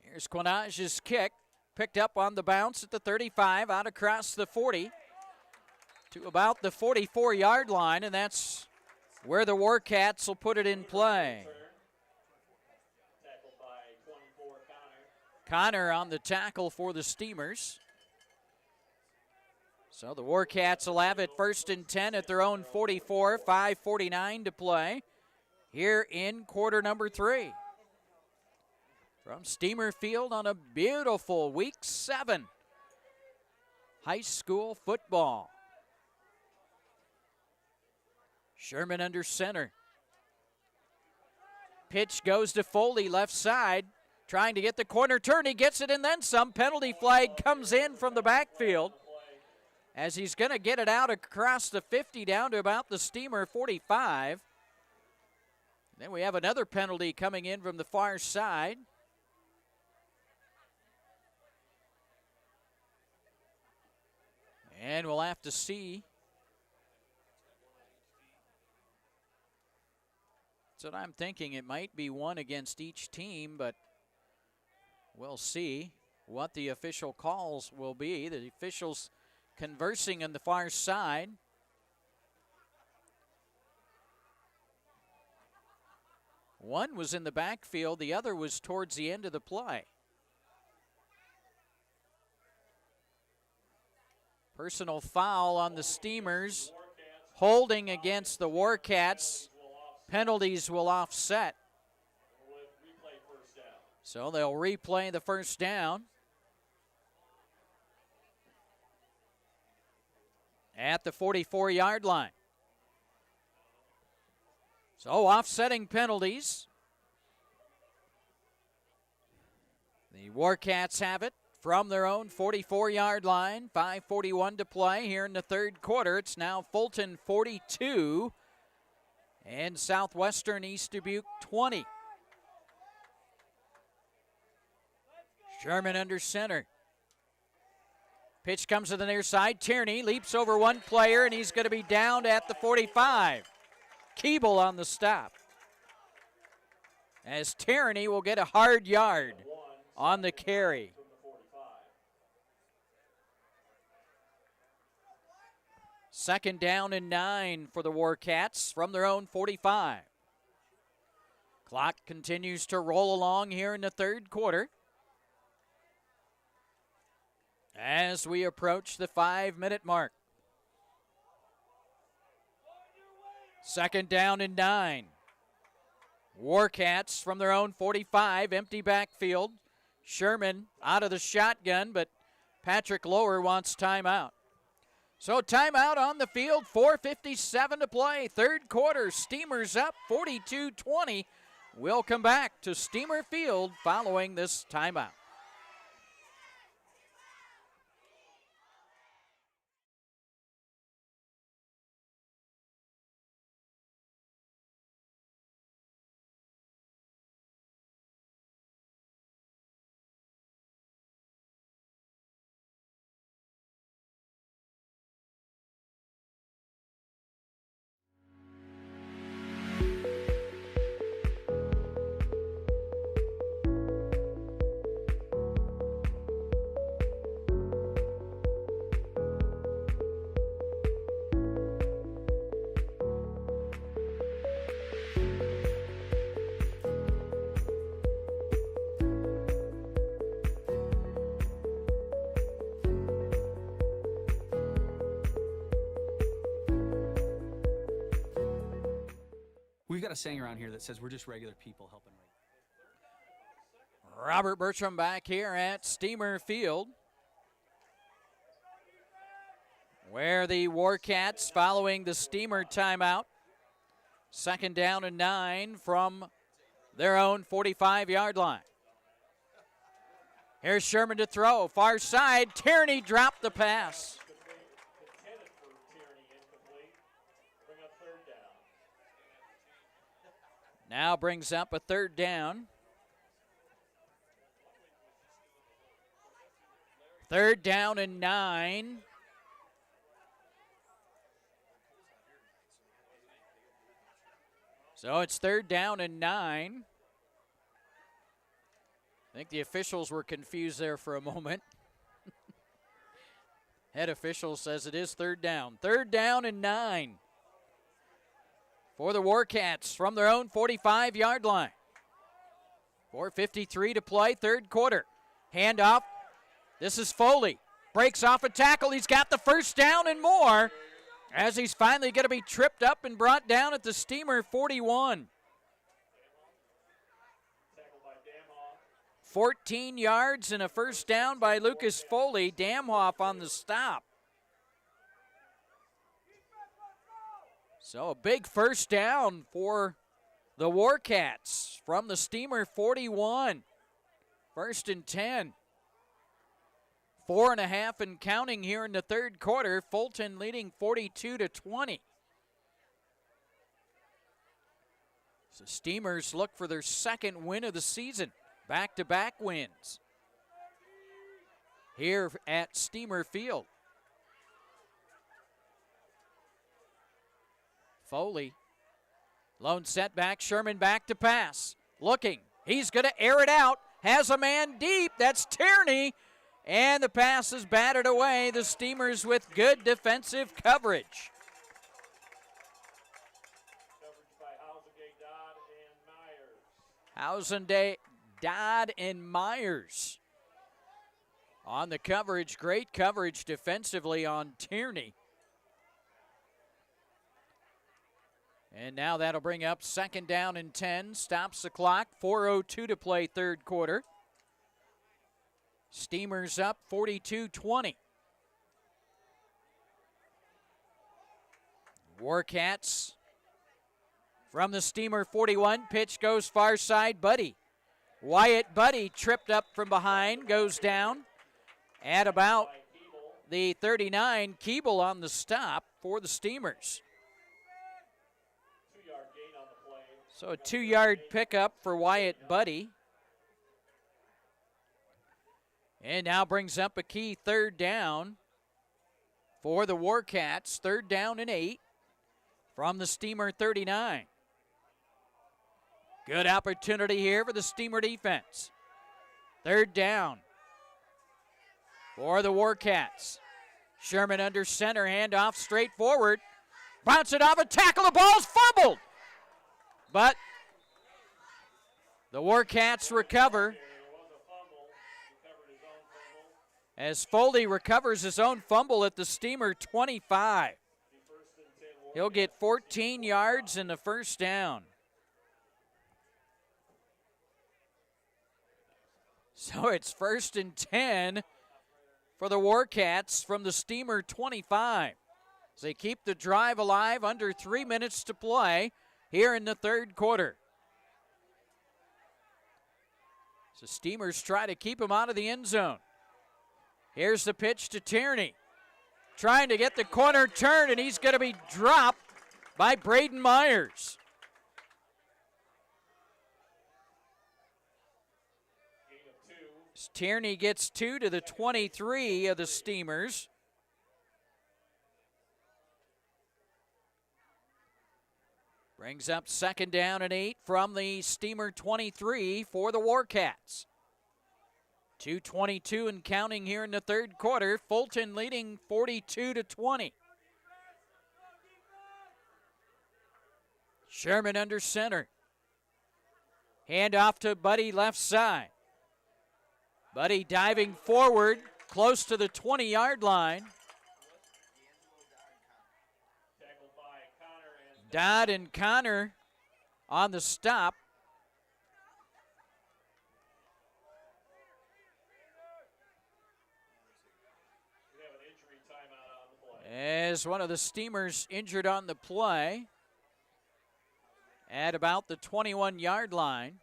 Here's Quinage's kick. Picked up on the bounce at the 35, out across the 40 to about the 44-yard line, and that's where the Warcats will put it in play. Tackled by 24 Connor. Connor on the tackle for the Steamers. So the Warcats will have it 1st and 10 at their own 44, 5:49 to play here in quarter number 3. From Steamer Field on a beautiful Week 7 high school football. Sherman under center. Pitch goes to Foley, left side, trying to get the corner turn. He gets it and then some. Penalty flag comes in from the backfield as he's going to get it out across the 50 down to about the Steamer 45. Then we have another penalty coming in from the far side. And we'll have to see. That's what I'm thinking. It might be one against each team, but we'll see what the official calls will be. The officials conversing on the far side. One was in the backfield, the other was towards the end of the play. Personal foul on the Steamers. Holding against the Warcats. Penalties will offset. So they'll replay the first down. At the 44-yard line. So offsetting penalties. The Warcats have it from their own 44-yard line. 5:41 to play here in the third quarter. It's now Fulton 42 and Southwestern East Dubuque 20. Sherman under center. Pitch comes to the near side. Tierney leaps over one player, and he's going to be downed at the 45. Keeble on the stop. As Tierney will get a hard yard on the carry. Second down and 9 for the Warcats from their own 45. Clock continues to roll along here in the third quarter. As we approach the 5-minute mark. Second down and 9. Warcats from their own 45, empty backfield. Sherman out of the shotgun, but Patrick Lower wants timeout. So timeout on the field, 4:57 to play. Third quarter, Steamers up 42-20. We'll come back to Steamer Field following this timeout. We've got a saying around here that says we're just regular people helping. Robert Bertram back here at Steamer Field, where the Warcats following the Steamer timeout. Second down and 9 from their own 45-yard line. Here's Sherman to throw. Far side. Tierney dropped the pass. Now brings up a third down. Third down and 9. So it's third down and 9. I think the officials were confused there for a moment. Head official says it is third down. Third down and 9 for the Warcats from their own 45-yard line. 4:53 to play, third quarter. Handoff. This is Foley. Breaks off a tackle. He's got the first down and more as he's finally going to be tripped up and brought down at the Steamer 41. 14 yards and a first down by Lucas Foley. Damhoff on the stop. So a big first down for the Warcats from the Steamer 41. First and 10. 4.5 and counting here in the third quarter. Fulton leading 42-20. So Steamers look for their second win of the season. Back-to-back wins here at Steamer Field. Foley, lone setback, Sherman back to pass. Looking, he's going to air it out, has a man deep, that's Tierney, and the pass is batted away. The Steamers with good defensive coverage. Housenday, Dodd, and Myers. On the coverage, great coverage defensively on Tierney. And now that'll bring up second down and 10. Stops the clock. 4:02 to play third quarter. Steamers up 42-20. Warcats from the Steamer 41. Pitch goes far side. Buddy. Wyatt Buddy tripped up from behind. Goes down at about the 39. Keeble on the stop for the Steamers. So a 2-yard pickup for Wyatt Buddy. And now brings up a key third down for the Warcats. 3rd down and 8 from the Steamer 39. Good opportunity here for the Steamer defense. 3rd down for the Warcats. Sherman under center, handoff straight forward. Bounce it off a tackle, the ball's fumbled. But the Warcats recover as Foley recovers his own fumble at the Steamer 25. He'll get 14 yards in the first down. So it's 1st and 10 for the Warcats from the Steamer 25. As they keep the drive alive, under 3 minutes to play here in the third quarter. So Steamers try to keep him out of the end zone. Here's the pitch to Tierney. Trying to get the corner turn, and he's going to be dropped by Braden Myers. Tierney gets 2 to the 23 of the Steamers. Brings up 2nd down and 8 from the Steamer 23 for the Warcats. 2:22 and counting here in the third quarter. Fulton leading 42-20. Sherman under center. Hand off to Buddy left side. Buddy diving forward close to the 20-yard line. Dodd and Connor on the stop. As one of the Steamers injured on the play at about the 21-yard line.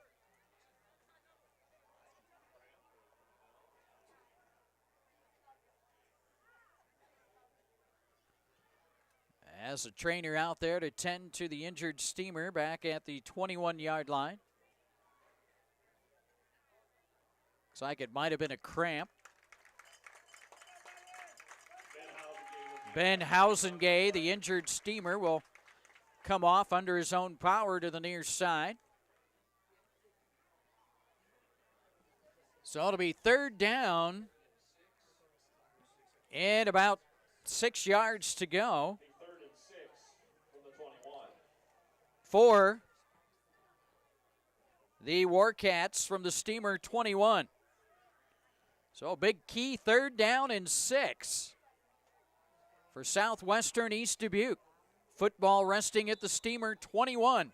As a trainer out there to tend to the injured Steamer back at the 21-yard line. Looks like it might have been a cramp. Ben Hausengay, the injured Steamer, will come off under his own power to the near side. So it'll be 3rd down and about 6 yards to go for the Warcats from the Steamer 21. So a big key 3rd down and 6 for Southwestern East Dubuque. Football resting at the Steamer 21.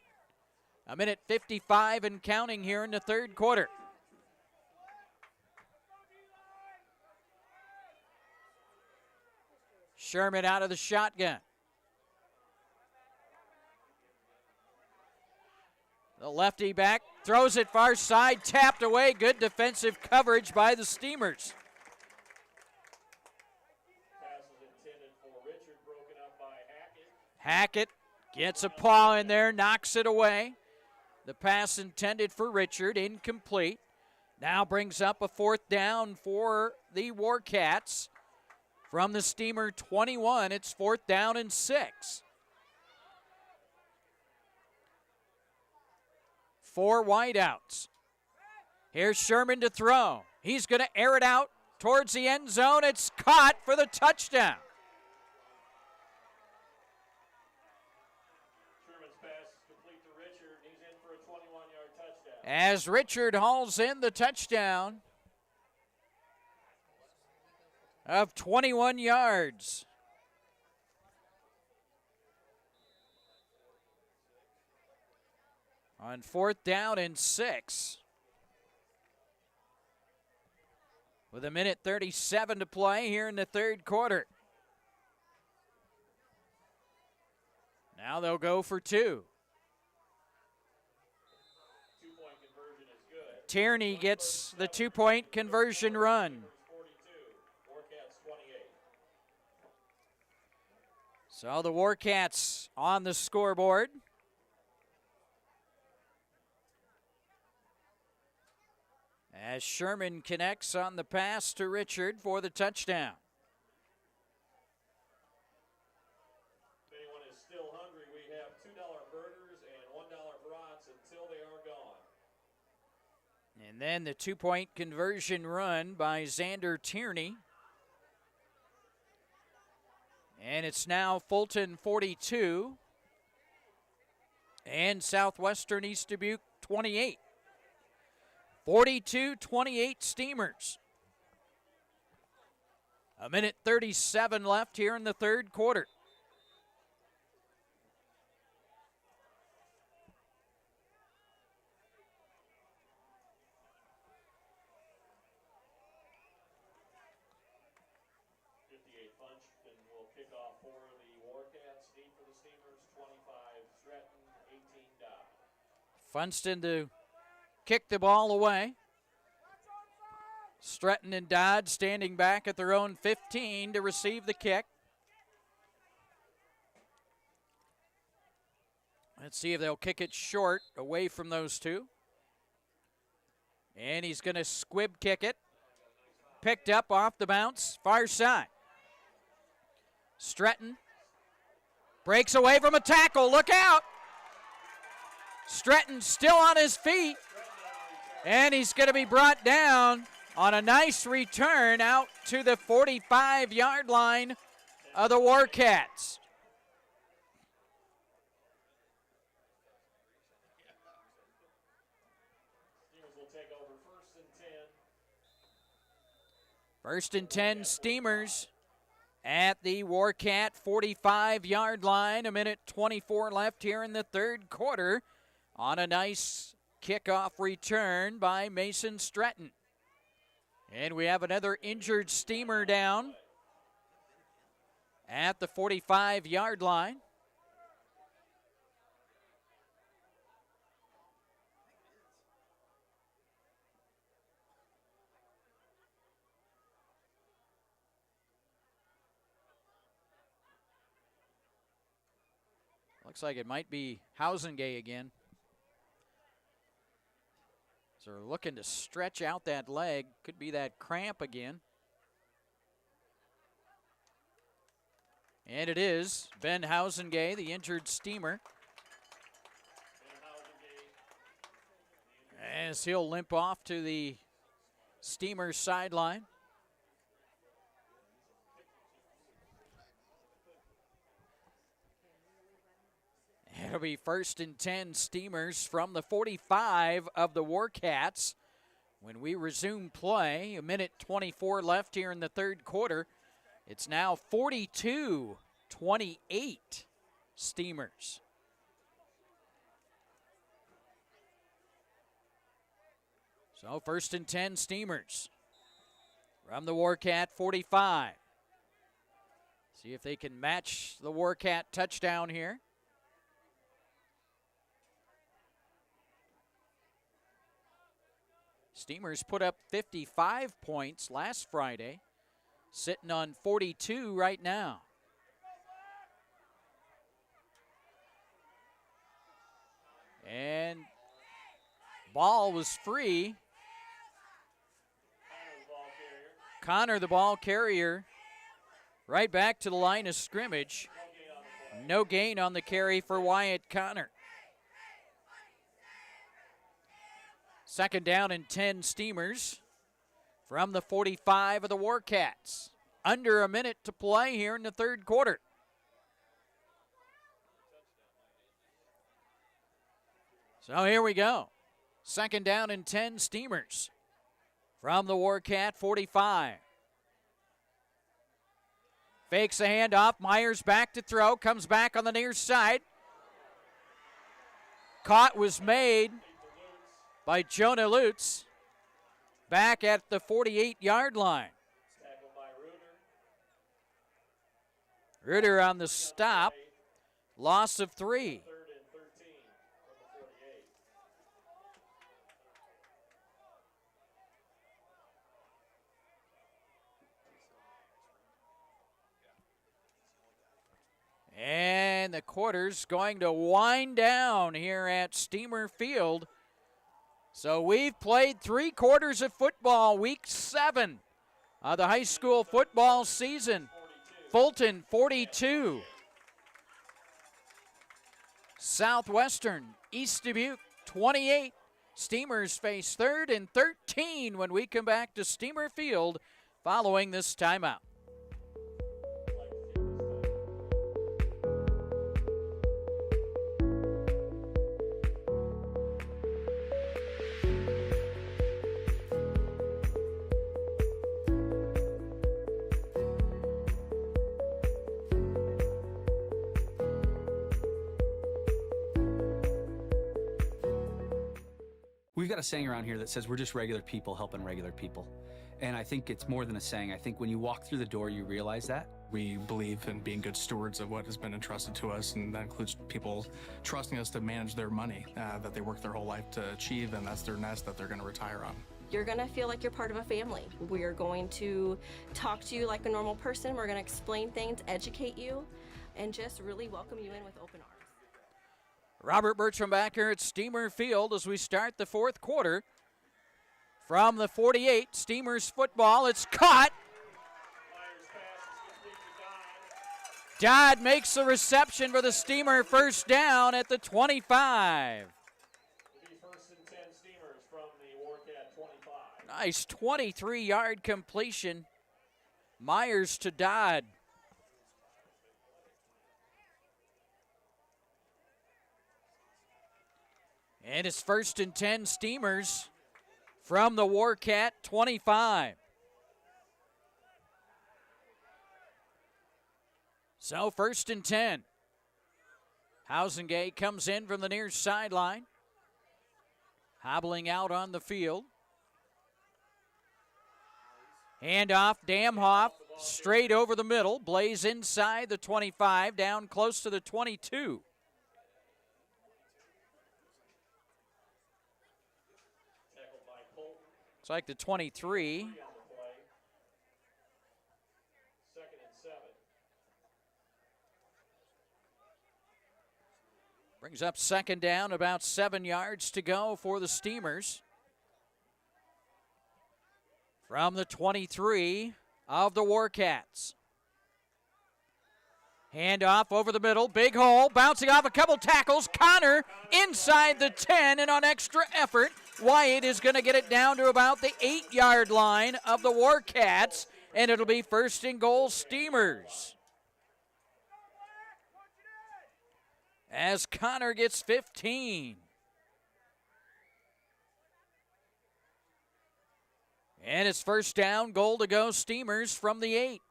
1:55 and counting here in the third quarter. Sherman out of the shotgun. The lefty back throws it far side, tapped away. Good defensive coverage by the Steamers. Hackett gets a paw in there, knocks it away. The pass intended for Richard, incomplete. Now brings up a 4th down for the Warcats. From the Steamer 21, it's 4th down and 6. 4 wideouts. Here's Sherman to throw. He's going to air it out towards the end zone. It's caught for the touchdown. As Richard hauls in the touchdown. of 21 yards. On 4th down and 6. With 1:37 to play here in the third quarter. Now they'll go for 2. Two-point conversion is good. Tierney gets the 2-point conversion run. 42, Warcats 28. So the Warcats on the scoreboard. As Sherman connects on the pass to Richard for the touchdown. If anyone is still hungry, we have $2 burgers and $1 brats until they are gone. And then the 2-point conversion run by Xander Tierney. And it's now Fulton 42 and Southwestern East Dubuque 28. 42-28 Steamers. 1:37 left here in the third quarter. Funston will kick off for the Warcats. Deep for the Steamers, 25 Stratton, 18 Dodd. Funston to kick the ball away. Stratton and Dodd standing back at their own 15 to receive the kick. Let's see if they'll kick it short away from those two. And he's going to squib kick it. Picked up off the bounce, far side. Stratton breaks away from a tackle. Look out. Stratton still on his feet. And he's going to be brought down on a nice return out to the 45-yard line of the Warcats. Steamers will take over 1st and 10. 1st and 10 Steamers at the Warcat 45-yard line. 1:24 left here in the third quarter on a nice kickoff return by Mason Stratton. And we have another injured Steamer down at the 45-yard line. Looks like it might be Hausengay again. So they're looking to stretch out that leg. Could be that cramp again. And it is Ben Hausengay, the injured Steamer. As he'll limp off to the Steamer sideline. It'll be 1st and 10 Steamers from the 45 of the Warcats. When we resume play, 1:24 left here in the third quarter. It's now 42-28 Steamers. So 1st and 10 Steamers from the Warcat 45. See if they can match the Warcat touchdown here. Steamers put up 55 points last Friday, sitting on 42 right now. And ball was free. Connor, the ball carrier, right back to the line of scrimmage. No gain on the carry for Wyatt Connor. 2nd down and 10 Steamers from the 45 of the Warcats. Under a minute to play here in the third quarter. So here we go. 2nd down and 10 Steamers from the Warcat 45. Fakes a handoff. Myers back to throw. Comes back on the near side. Caught was made by Jonah Lutz. Back at the 48-yard line. Tackled by Reuter. Reuter on the stop. Loss of 3. 3rd and 13 from the 48. And the quarter's going to wind down here at Steamer Field. So we've played 3 quarters of football, week 7 of the high school football season. Fulton 42. Southwestern East Dubuque 28. Steamers face 3rd and 13 when we come back to Steamer Field following this timeout. We've got a saying around here that says we're just regular people helping regular people. And I think it's more than a saying. I think when you walk through the door, you realize that. We believe in being good stewards of what has been entrusted to us, and that includes people trusting us to manage their money that they work their whole life to achieve, and that's their nest that they're going to retire on. You're going to feel like you're part of a family. We're going to talk to you like a normal person. We're going to explain things, educate you, and just really welcome you in with open arms. Robert Bertram back here at Steamer Field as we start the 4th quarter. From the 48, Steamers football. It's caught. Myers pass is complete to Dodd makes the reception for the Steamer first down at the 25. It'll be 1st and 10 Steamers from the Warcat 25. Nice 23-yard completion. Myers to Dodd. And it's 1st and 10 Steamers from the Warcat 25. So 1st and 10. Housengate comes in from the near sideline. Hobbling out on the field. Handoff, Damhoff, straight over the middle. Blaze inside the 25, down close to the 22. It's like the 23. On the play. 2nd and 7. Brings up 2nd down, about 7 yards to go for the Steamers. From the 23 of the Warcats. Handoff over the middle, big hole, bouncing off a couple tackles. Connor inside the 10, and on extra effort, Wyatt is going to get it down to about the 8-yard line of the Warcats, and it'll be 1st and goal Steamers. As Connor gets 15. And it's 1st down, goal to go Steamers from the 8.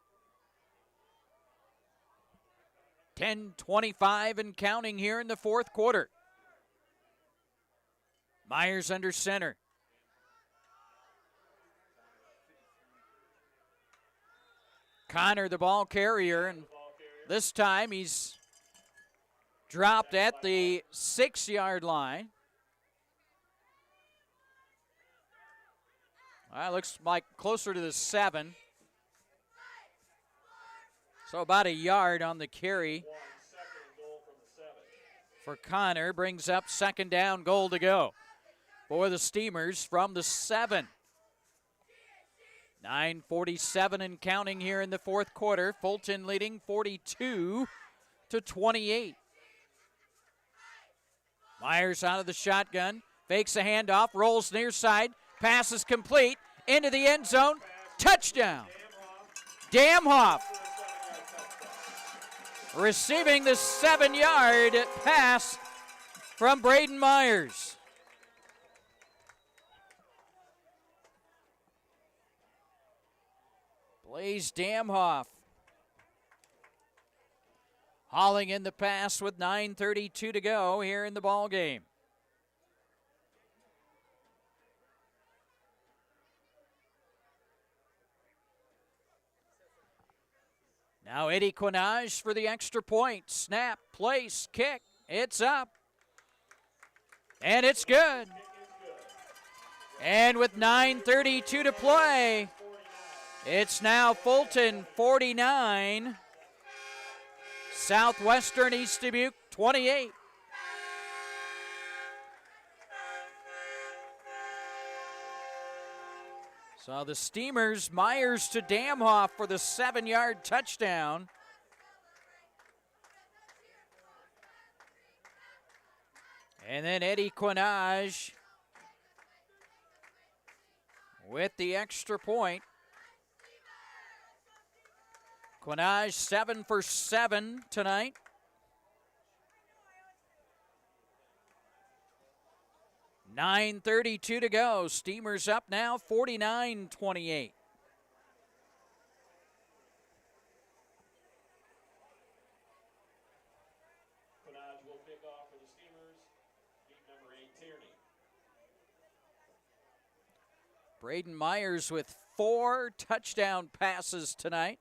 10:25 and counting here in the 4th quarter. Myers under center. Connor the ball carrier, and this time he's dropped at the 6-yard line. Well, looks like closer to the 7. So about a yard on the carry for Connor. Brings up 2nd down, goal to go for the Steamers from the 7. 9:47 and counting here in the 4th quarter. Fulton leading 42-28. Myers out of the shotgun, fakes a handoff, rolls near side, pass is complete, into the end zone, touchdown. Damhoff receiving the 7-yard pass from Braden Myers. Blaze Damhoff hauling in the pass with 9:32 to go here in the ball game. Now Eddie Quinage for the extra point. Snap, place, kick. It's up. And it's good. And with 9:32 to play, it's now Fulton 49, Southwestern East Dubuque 28. So the Steamers, Myers to Damhoff for the 7-yard touchdown. And then Eddie Quinage with the extra point. Quinage 7 for 7 tonight. $9:32 to go. Steamers up now 49-28. Quinage will kick off for the Steamers. Team number 8, Tierney. Braden Myers with 4 touchdown passes tonight.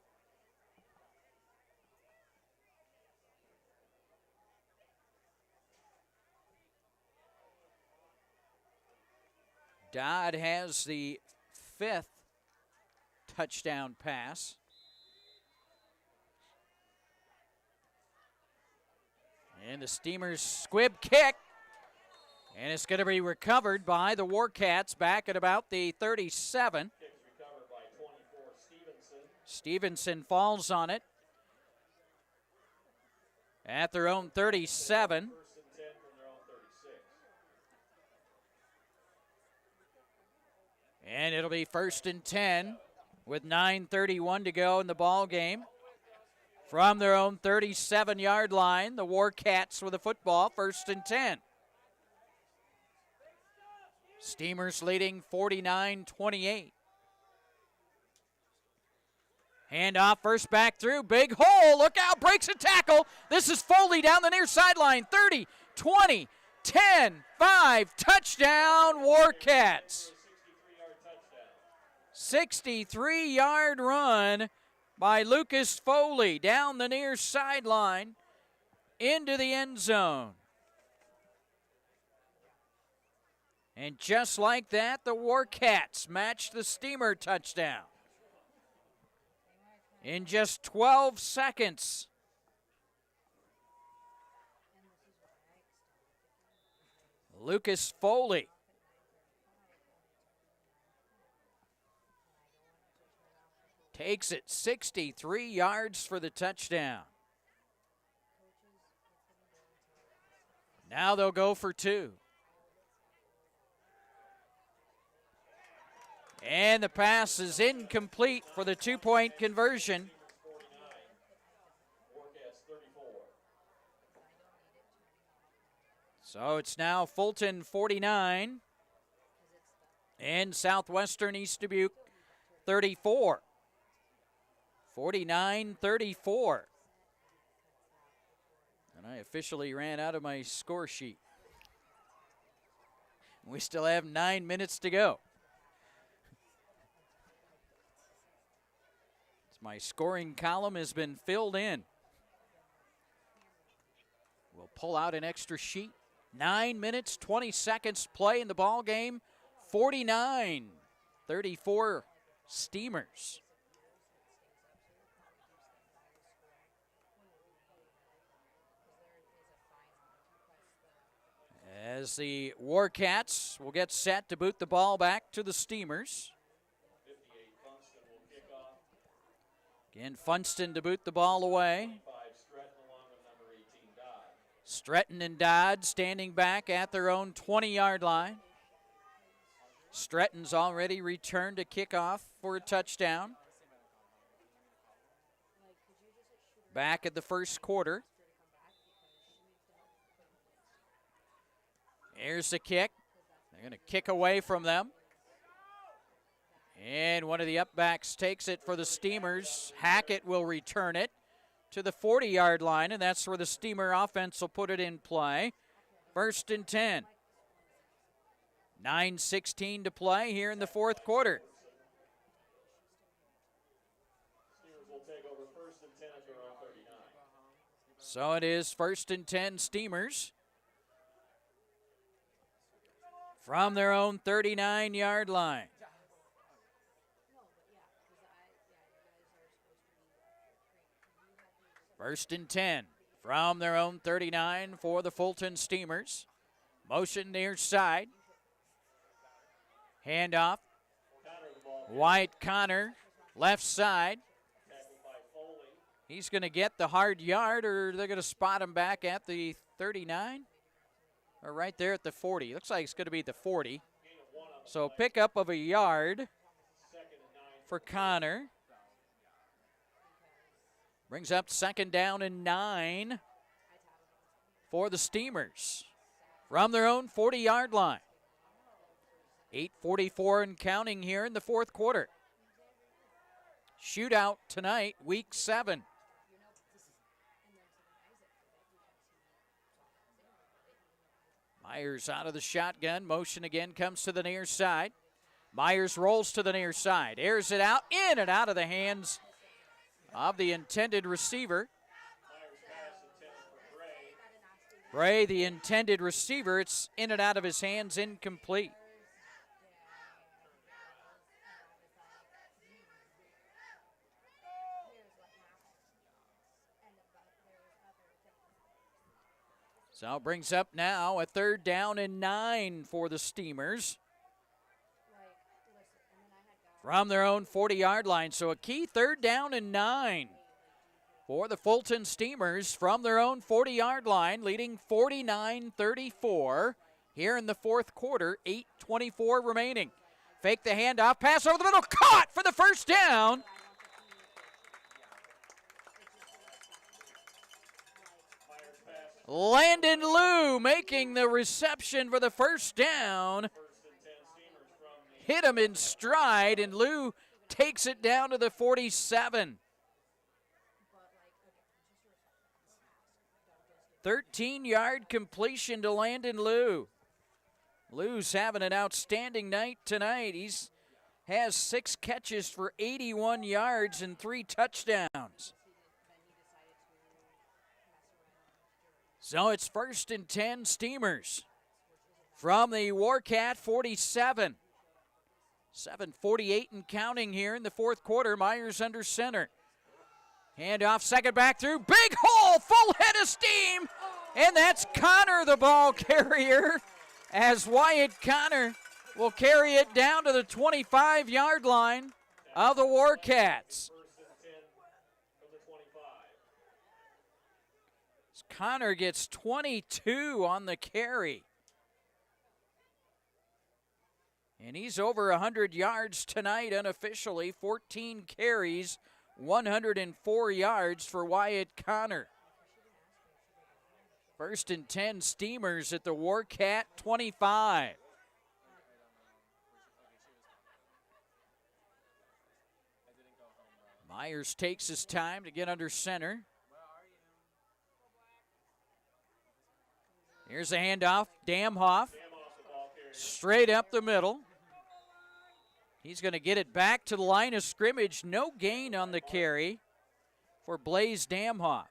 Dodd has the 5th touchdown pass. And the Steamers squib kick. And it's going to be recovered by the Warcats back at about the 37. Kicks recovered by 24, Stevenson. Stevenson falls on it at their own 37. First and 10 from their own 36. And it'll be 1st and 10 with 9:31 to go in the ball game. From their own 37-yard line, the Warcats with the football, 1st and 10. Steamers leading 49-28. Handoff, first back through, big hole, look out, breaks a tackle. This is Foley down the near sideline, 30, 20, 10, 5, touchdown Warcats. 63-yard run by Lucas Foley down the near sideline into the end zone. And just like that, the Warcats matched the Steamer touchdown in just 12 seconds. Lucas Foley takes it 63 yards for the touchdown. Now they'll go for 2. And the pass is incomplete for the 2-point conversion. So it's now Fulton 49 and Southwestern East Dubuque 34. 49-34. And I officially ran out of my score sheet. We still have 9 minutes to go. My scoring column has been filled in. We'll pull out an extra sheet. 9 minutes, 20 seconds play in the ball game. 49-34 Steamers. As the Warcats will get set to boot the ball back to the Steamers. Again, Funston to boot the ball away. Stretton and Dodd standing back at their own 20-yard line. Stretton's already returned to kickoff for a touchdown. Back at the first quarter. Here's the kick. They're going to kick away from them. And one of the upbacks takes it for the Steamers. Hackett will return it. to the 40-yard line, and that's where the Steamer offense will put it in play. 1st and 10. 9:16 to play here in the fourth quarter. Steamers will take over 1st and 10 at their own 39. So it is 1st and 10 Steamers from their own 39-yard line. First and 10 from their own 39 for the Fulton Steamers. Motion near side. Handoff. Wyatt Connor, left side. He's going to get the hard yard, or they're going to spot him back at the 39? Or right there at the 40. Looks like it's going to be the 40. So pickup of a yard for Connor. Brings up 2nd down and 9 for the Steamers from their own 40-yard line. 8:44 and counting here in the fourth quarter. Shootout tonight, week 7. Myers out of the shotgun. Motion again comes to the near side. Myers rolls to the near side. Airs it out, in and out of the hands of the intended receiver. Bray, the intended receiver. It's in and out of his hands, incomplete. So it brings up now a 3rd down and 9 for the Steamers from their own 40-yard line. So a key 3rd down and 9 for the Fulton Steamers from their own 40-yard line, leading 49-34 here in the fourth quarter. 8:24 remaining. Fake the handoff, pass over the middle, caught for the 1st down. Landon Liu making the reception for the 1st down. Hit him in stride, and Liu takes it down to the 47. 13-yard completion to Landon Liu. Liu's having an outstanding night tonight. He's has 6 catches for 81 yards and 3 touchdowns. So it's 1st and 10 Steamers from the Warcat 47. 7:48 and counting here in the fourth quarter. Myers under center. Handoff, 2nd back through. Big hole, full head of steam. And that's Connor, the ball carrier, as Wyatt Connor will carry it down to the 25-yard line of the Warcats. Connor gets 22 on the carry. And he's over 100 yards tonight unofficially. 14 carries, 104 yards for Wyatt Connor. 1st and 10 Steamers at the Warcat 25. Myers takes his time to get under center. Here's a handoff. Damhoff straight up the middle. He's going to get it back to the line of scrimmage. No gain on the carry for Blaze Damhoff.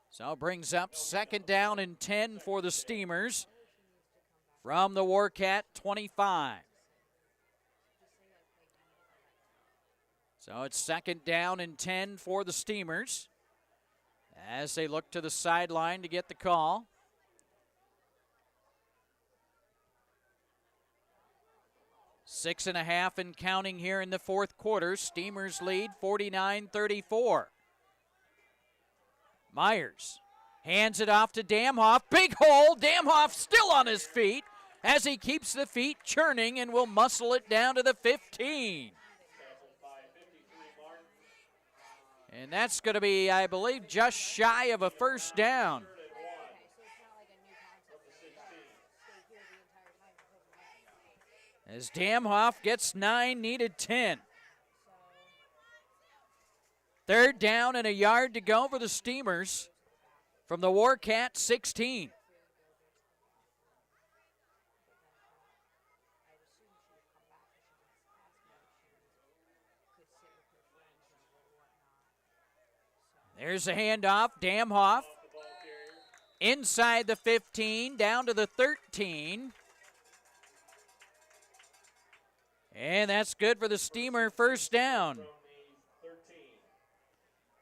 So it brings up 2nd down and 10 for the Steamers from the Warcat 25. So it's 2nd down and 10 for the Steamers as they look to the sideline to get the call. Six and a half and counting here in the fourth quarter. Steamers lead 49-34. Myers hands it off to Damhoff. Big hole. Damhoff still on his feet as he keeps the feet churning and will muscle it down to the 15. And that's going to be, I believe, just shy of a 1st down. As Damhoff gets 9, needed 10. Third down and a yard to go for the Steamers from the Warcat 16. There's a handoff. Damhoff inside the 15, down to the 13. And that's good for the Steamer first down.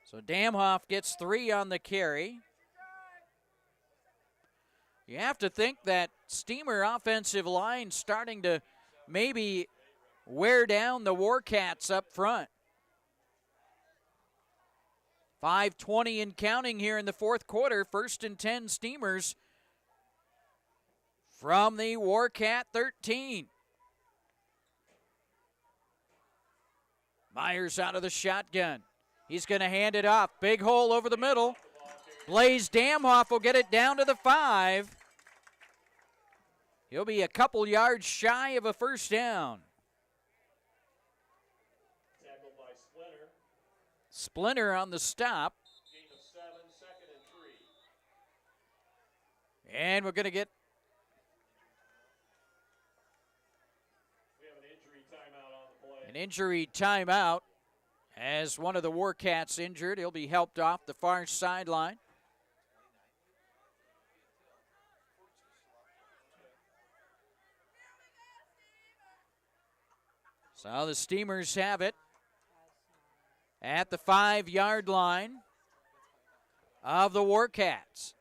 So Damhoff gets 3 on the carry. You have to think that Steamer offensive line starting to maybe wear down the Warcats up front. 5:20 and counting here in the fourth quarter. 1st and 10 Steamers from the Warcat 13. Myers out of the shotgun. He's going to hand it off. Big hole over the middle. Blaze Damhoff will get it down to the 5. He'll be a couple yards shy of a first down. Tackled by Splinter. Splinter on the stop. Gain of 7, 2nd and 3. And we're going to get We have an injury timeout on the play. an injury timeout as one of the Warcats injured. He'll be helped off the far sideline. So the Steamers have it at the 5-yard line of the Warcats.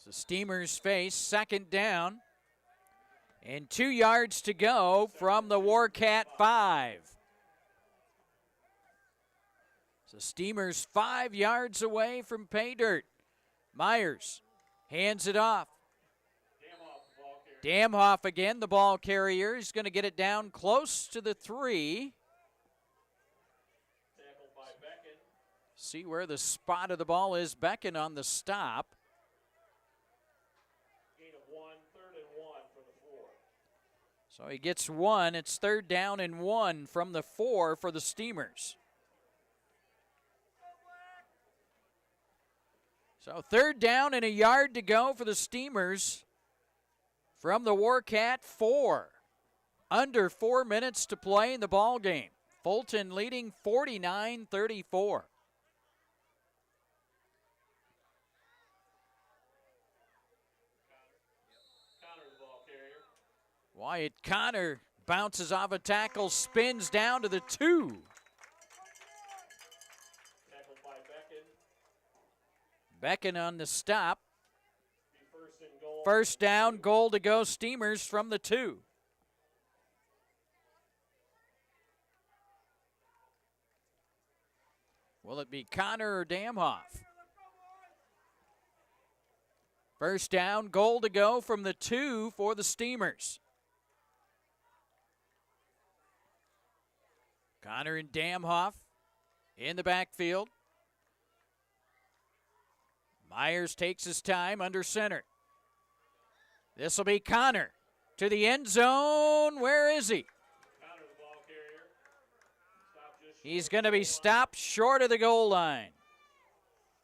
So Steamers face 2nd down and 2 yards to go from the Warcat 5. So Steamers 5 yards away from pay dirt. Myers hands it off. Damhoff again, the ball carrier. He's going to get it down close to the 3. Tackled by Beckon. See where the spot of the ball is. Beckon on the stop. Gain of 1, 3rd and 1 for the 4. So he gets 1. It's 3rd down and 1 from the 4 for the Steamers. So 3rd down and a yard to go for the Steamers from the Warcat 4. Under 4 minutes to play in the ball game. Fulton leading 49-34. Connor the ball carrier. Wyatt Connor bounces off a tackle, spins down to the 2. Tackled by Beckon. Beckon on the stop. Be 1st and goal. First down, goal to go Steamers from the 2. Will it be Connor or Damhoff? First down, goal to go from the 2 for the Steamers. Connor and Damhoff in the backfield. Myers takes his time under center. This will be Connor to the end zone. Where is he? Connor the ball carrier. Stop just short He's of going to the be goal line. stopped short of the goal line.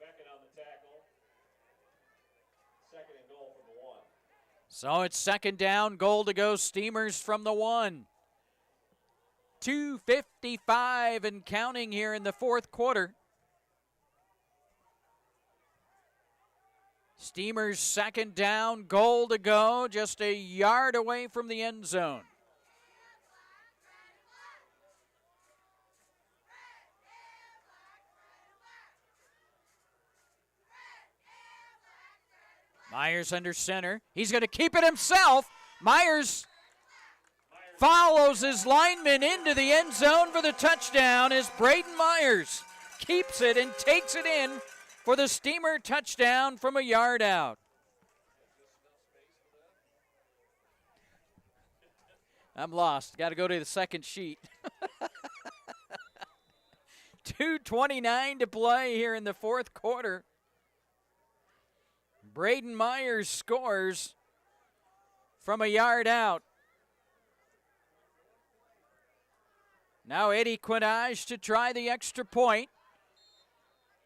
Beckon on the tackle. 2nd and goal from the 1. So it's 2nd down, goal to go Steamers from the 1. 2:55 and counting here in the fourth quarter. Steamers 2nd down, goal to go, just a yard away from the end zone. Myers under center. He's going to keep it himself. Myers follows his lineman into the end zone for the touchdown as Braden Myers keeps it and takes it in for the Steamer touchdown from a yard out. I'm lost. Got to go to the second sheet. 2:29 to play here in the fourth quarter. Braden Myers scores from a yard out. Now Eddie Quinage to try the extra point.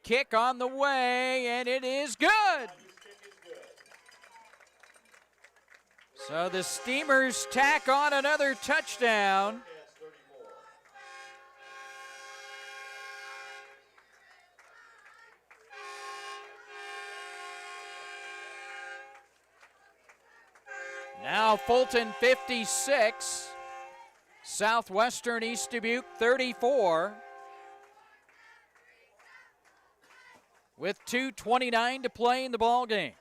Kick on the way, and it is good. So the Steamers tack on another touchdown. Now Fulton 56, Southwestern East Dubuque 34. With 2:29 to play in the ball game.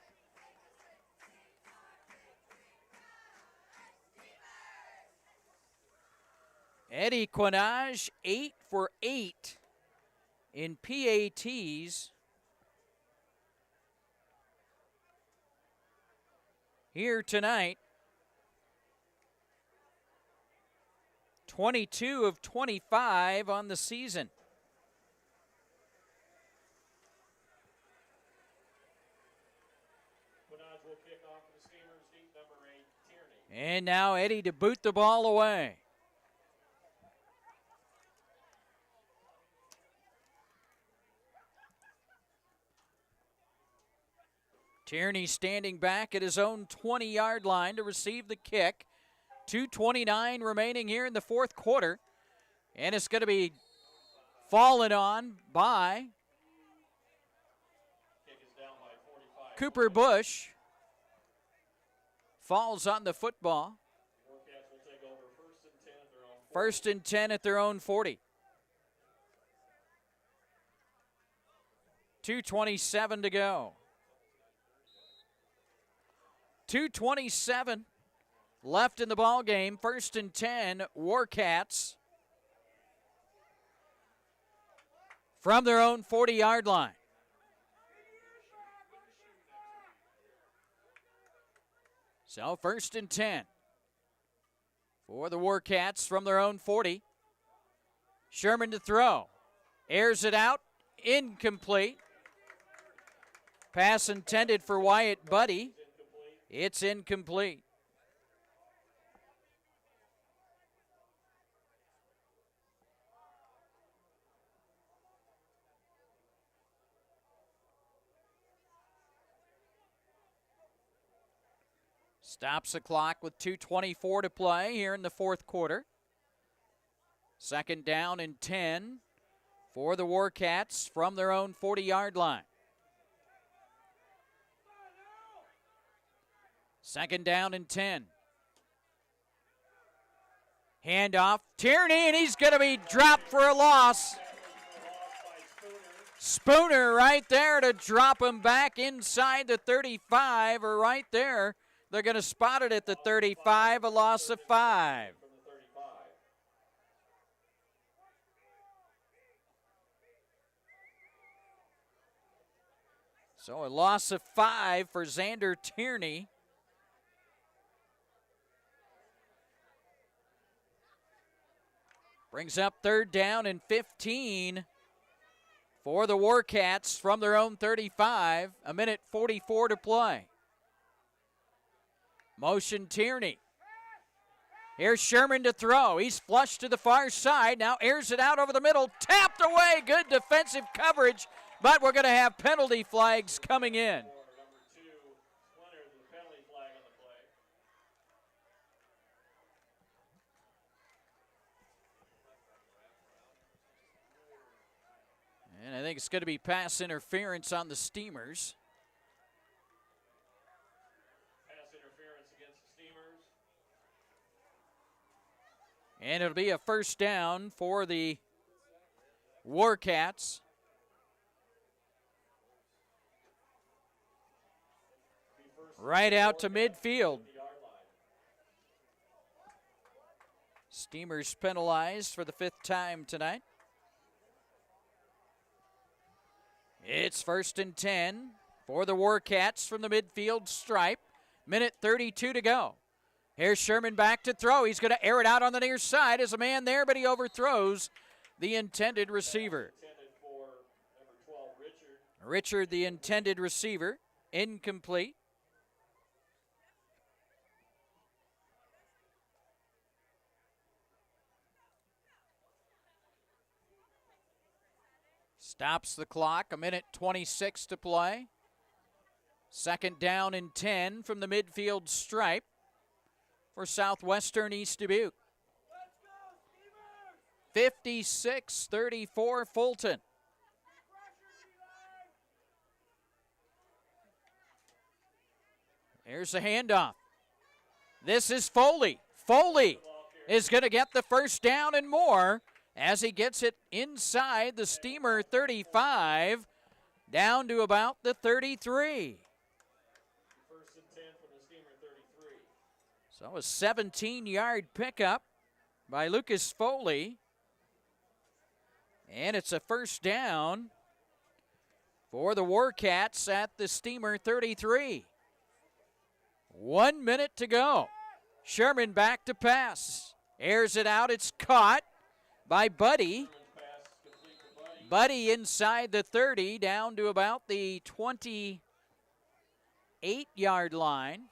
Eddie Quinage 8 for 8 in PATs. Here tonight. 22 of 25 on the season. Will kick off for the Steamers, deep number 8, Tierney. And now Eddie to boot the ball away. Tierney standing back at his own 20-yard line to receive the kick. 2:29 remaining here in the fourth quarter. And it's going to be fallen on by Cooper Bush. Falls on the football. First and 10 at their own 40. 2:27 to go. 2:27 left in the ball game. First and 10, Warcats from their own 40-yard line. So first and 10 for the Warcats from their own 40. Sherman to throw. Airs it out. Incomplete. Pass intended for Wyatt Buddy. It's incomplete. Stops the clock with 2:24 to play here in the fourth quarter. Second down and 10 for the Warcats from their own 40-yard line. Second down and 10. Handoff, Tierney, and he's going to be dropped for a loss. Spooner right there to drop him back inside the 35, or right there. They're going to spot it at the 35, a loss of 5. So a loss of 5 for Xander Tierney. Brings up third down and 15 for the Warcats from their own 35. 1:44 to play. Motion Tierney. Here's Sherman to throw. He's flushed to the far side. Now airs it out over the middle. Tapped away. Good defensive coverage. But we're going to have penalty flags coming in. And I think it's going to be pass interference on the Steamers. And it'll be a first down for the Warcats. Right out to midfield. Steamers penalized for the 5th time tonight. It's first and 10 for the Warcats from the midfield stripe. 1:32 to go. Here's Sherman back to throw. He's going to air it out on the near side. There's a man there, but he overthrows the intended receiver. Richard, the intended receiver, incomplete. Stops the clock, 1:26 to play. Second down and 10 from the midfield stripe for Southwestern East Dubuque. 56-34 Fulton. Here's the handoff. This is Foley. Foley is going to get the first down and more as he gets it inside the Steamer 35 down to about the 33. First and 10 from the Steamer 33. So a 17-yard pickup by Lucas Foley. And it's a first down for the Warcats at the Steamer 33. 1 minute to go. Sherman back to pass. Airs it out. It's caught by Buddy. Buddy inside the 30 down to about the 28-yard line.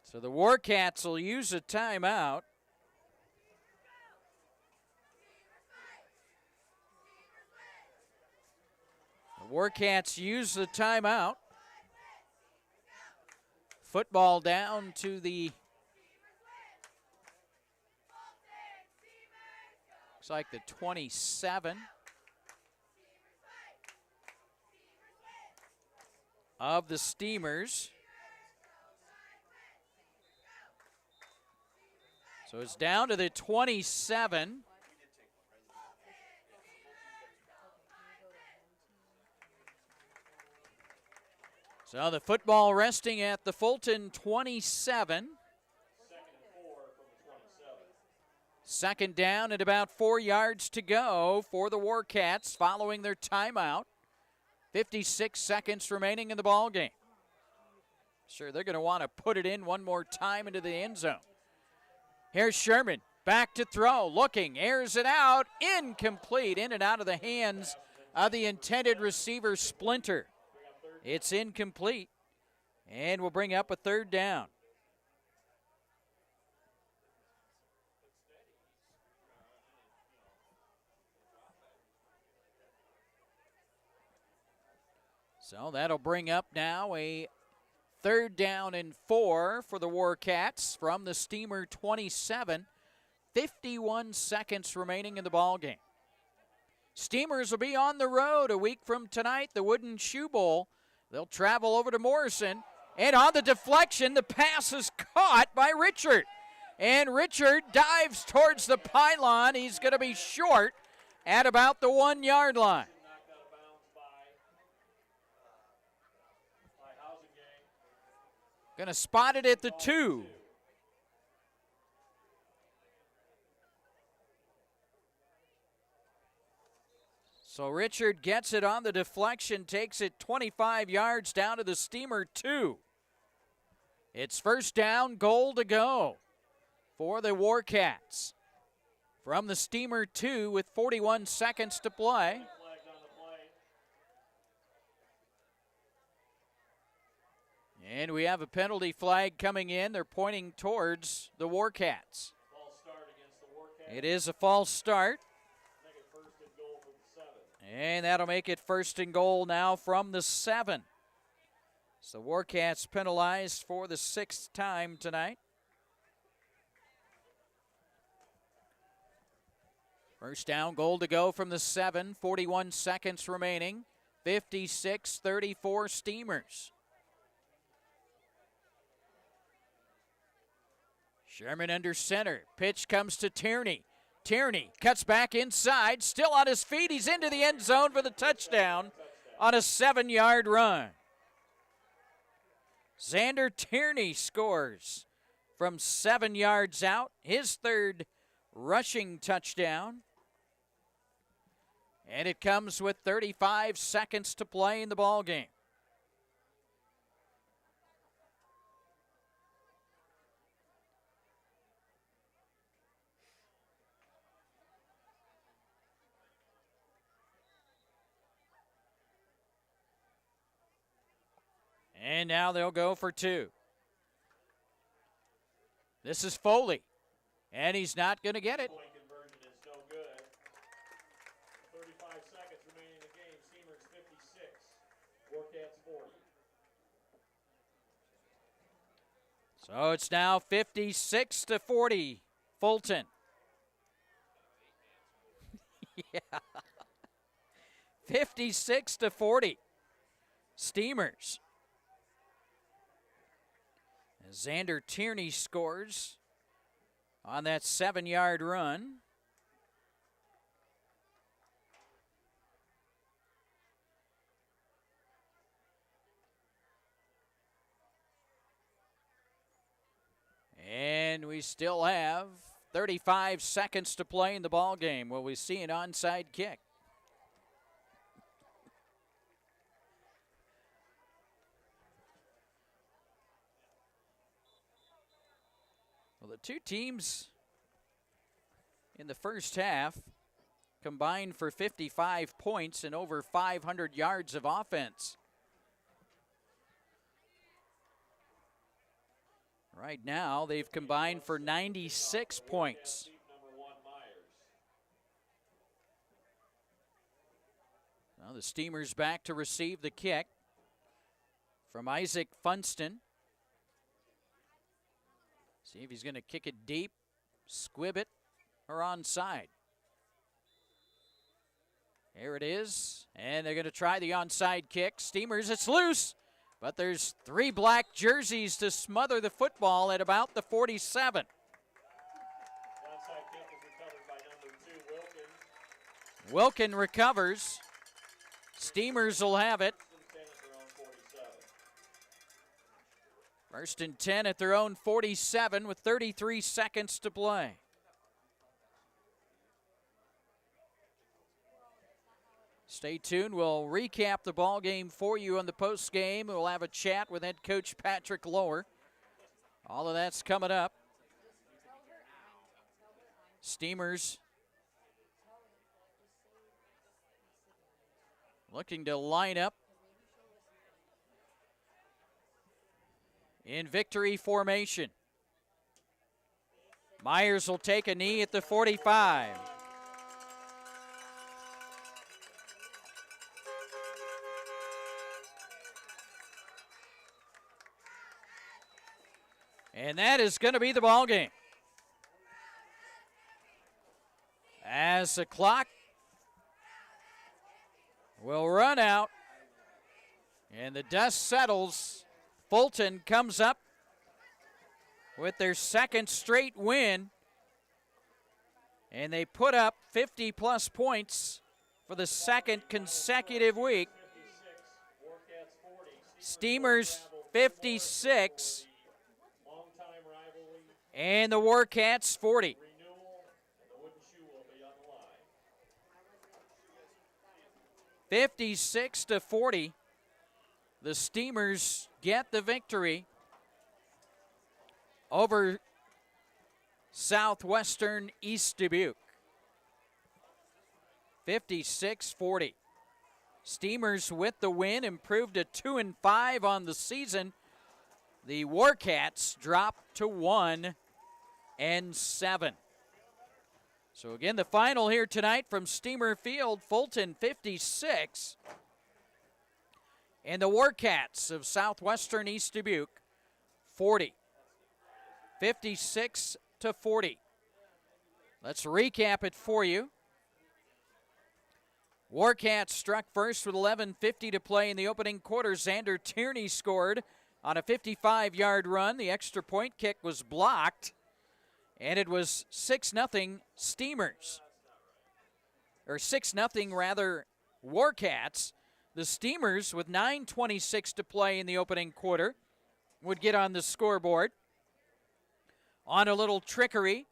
So the Warcats will use a timeout. The Warcats use the timeout. Football down to the, looks like the 27 of the Steamers. So it's down to the 27. So the football resting at the Fulton 27. Second down and about 4 yards to go for the Warcats following their timeout. 56 seconds remaining in the ball game. Sure, they're going to want to put it in one more time into the end zone. Here's Sherman, back to throw, looking, airs it out, incomplete, in and out of the hands of the intended receiver, Splinter. It's incomplete, and we'll bring up a third down. So that'll bring up now a third down and 4 for the Warcats from the Steamer 27. 51 seconds remaining in the ball game. Steamers will be on the road a week from tonight, the Wooden Shoe Bowl. They'll travel over to Morrison. And on the deflection, the pass is caught by Richard. And Richard dives towards the pylon. He's going to be short at about the 1 yard line. Going to spot it at the 2. So Richard gets it on the deflection, takes it 25 yards down to the Steamer 2. It's first down, goal to go for the Warcats. From the Steamer 2 with 41 seconds to play. And we have a penalty flag coming in. They're pointing towards the Warcats. It is a false start. And that'll make it first and goal now from the 7. So Warcats penalized for the 6th time tonight. First down, goal to go from the 7. 41 seconds remaining. 56-34 Steamers. Sherman under center. Pitch comes to Tierney. Tierney cuts back inside. Still on his feet. He's into the end zone for the touchdown on a 7-yard run. Xander Tierney scores from 7 yards out. His third rushing touchdown. And it comes with 35 seconds to play in the ball game. And now they'll go for two. This is Foley, and he's not going to get it. Point conversion is no good. 35 seconds remaining in the game. Steamers 56, Warcats 40. So it's now 56-40, Fulton. Yeah. 56-40, Steamers. As Xander Tierney scores on that 7-yard run. And we still have 35 seconds to play in the ball game. Will we see an onside kick? Well, the two teams in the first half combined for 55 points and over 500 yards of offense. Right now, they've combined for 96 points. Now the Steamers back to receive the kick from Isaac Funston. See if he's going to kick it deep, squib it, or onside. Here it is, and they're going to try the onside kick. Steamers, it's loose, but there's 3 black jerseys to smother the football at about the 47. The onside kick is recovered by number 2, Wilkin. Wilkin recovers. Steamers will have it. First and 10 at their own 47 with 33 seconds to play. Stay tuned. We'll recap the ball game for you on the post game. We'll have a chat with head coach Patrick Lower. All of that's coming up. Steamers looking to line up in victory formation. Myers will take a knee at the 45. And that is going to be the ball game. As the clock will run out and the dust settles, Fulton comes up with their second straight win, and they put up 50-plus points for the second consecutive week. Steamers 56, and the Warcats 40. 56-40. The Steamers get the victory over Southwestern East Dubuque. 56-40. Steamers with the win improved to 2-5 on the season. The Warcats dropped to 1-7. So again, the final here tonight from Steamer Field, Fulton 56. And the Warcats of Southwestern East Dubuque, 40. 56-40. Let's recap it for you. Warcats struck first with 11:50 to play in the opening quarter. Xander Tierney scored on a 55-yard run. The extra point kick was blocked, and it was 6-0 Steamers. Or 6-0 rather, Warcats. The Steamers, with 9:26 to play in the opening quarter, would get on the scoreboard. On a little trickery,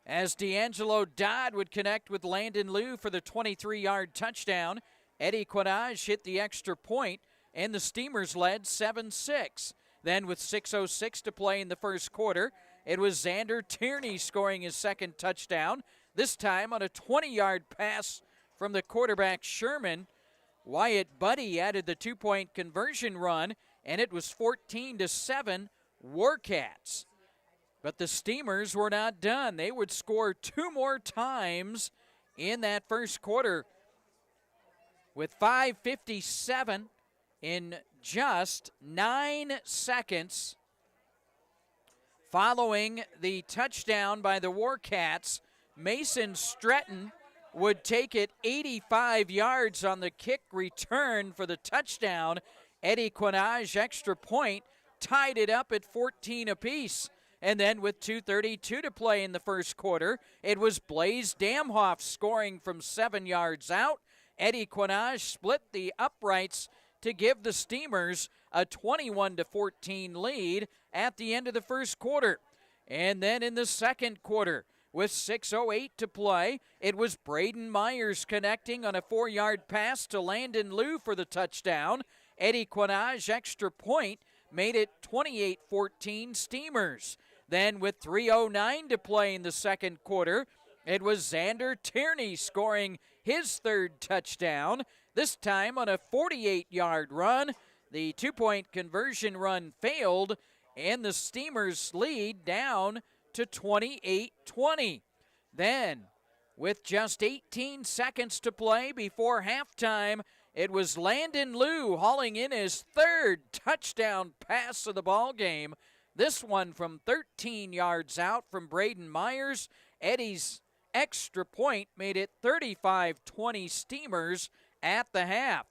as D'Angelo Dodd would connect with Landon Liu for the 23-yard touchdown. Eddie Quinage hit the extra point, and the Steamers led 7-6. Then with 6:06 to play in the first quarter, it was Xander Tierney scoring his second touchdown, this time on a 20-yard pass from the quarterback Sherman. Wyatt Buddy added the 2-point conversion run, and it was 14-7 Warcats. But the Steamers were not done. They would score 2 more times in that first quarter with 5:57 in just 9 seconds. Following the touchdown by the Warcats, Mason Stretton would take it 85 yards on the kick return for the touchdown. Eddie Quinage, extra point, tied it up at 14 apiece. And then with 2:32 to play in the first quarter, it was Blaze Damhoff scoring from 7 yards out. Eddie Quinage split the uprights to give the Steamers a 21-14 lead at the end of the first quarter. And then in the second quarter, with 6:08 to play, it was Braden Myers connecting on a 4-yard pass to Landon Liu for the touchdown. Eddie Quinage, extra point, made it 28-14 Steamers. Then with 3:09 to play in the second quarter, it was Xander Tierney scoring his third touchdown, this time on a 48-yard run. The 2-point conversion run failed, and the Steamers lead down to 28-20. Then, with just 18 seconds to play before halftime, it was Landon Liu hauling in his third touchdown pass of the ball game. This one from 13 yards out from Braden Myers. Eddie's extra point made it 35-20 Steamers at the half.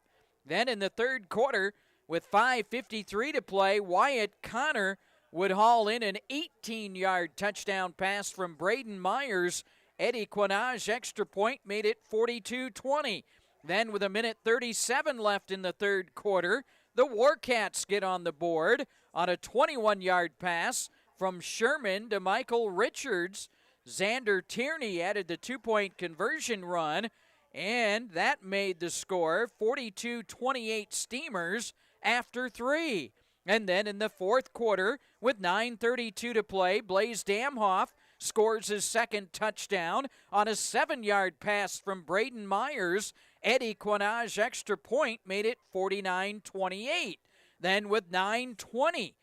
Then in the third quarter, with 5:53 to play, Wyatt Connor would haul in an 18-yard touchdown pass from Braden Myers. Eddie Quinage, extra point, made it 42-20. Then with 1:37 left in the third quarter, the Warcats get on the board on a 21-yard pass from Sherman to Michael Richards. Xander Tierney added the 2-point conversion run, and that made the score 42-28 Steamers after 3. And then in the fourth quarter, with 9:32 to play, Blaze Damhoff scores his second touchdown on a 7-yard pass from Braden Myers. Eddie Quinage, extra point, made it 49-28. Then with 9:20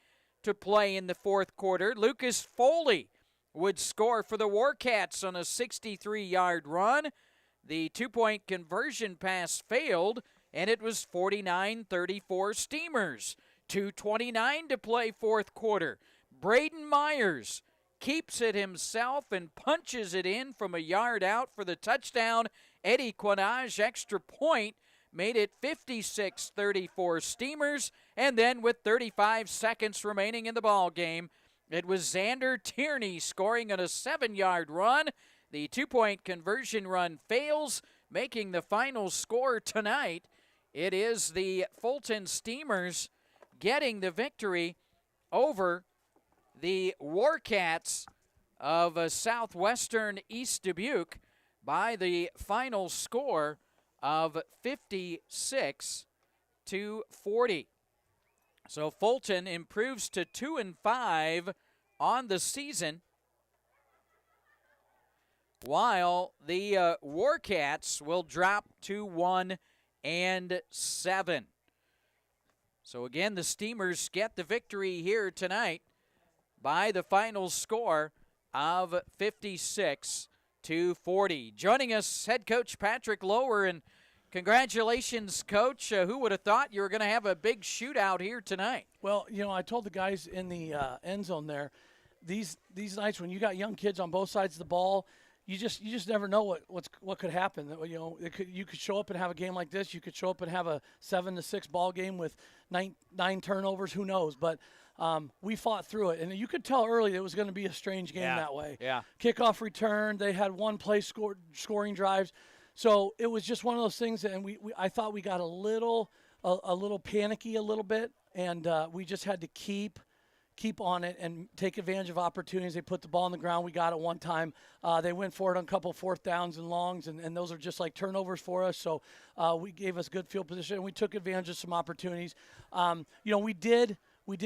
to play in the fourth quarter, Lucas Foley would score for the Warcats on a 63-yard run. The 2-point conversion pass failed, and it was 49-34 Steamers. 2:29 to play fourth quarter. Braden Myers keeps it himself and punches it in from a yard out for the touchdown. Eddie Quinage, extra point, made it 56-34 Steamers. And then with 35 seconds remaining in the ball game, it was Xander Tierney scoring on a 7-yard run. The 2-point conversion run fails, making the final score tonight. It is the Fulton Steamers getting the victory over the Warcats of Southwestern East Dubuque by the final score of 56-40. So Fulton improves to 2-5 on the season, while the Warcats will drop to 1-7. So again, the Steamers get the victory here tonight by the final score of 56-40. Joining us, head coach Patrick Lower, and congratulations, Coach. Who would have thought you were going to have a big shootout here tonight? Well, you know, I told the guys in the end zone there, these nights when you got young kids on both sides of the ball, you just never know what could happen. You know, you could show up and have a game like this. You could show up and have a 7-6 ball game with nine turnovers. Who knows? But we fought through it, and you could tell early it was going to be a strange game that way. Yeah. Kickoff return. They had one play scoring drives. So it was just one of those things, and I thought we got a little panicky a little bit, and we just had to keep on it and take advantage of opportunities. They put the ball on the ground. We got it one time. They went for it on a couple of fourth downs and longs, and those are just like turnovers for us. So we gave us good field position, and we took advantage of some opportunities. You know, we did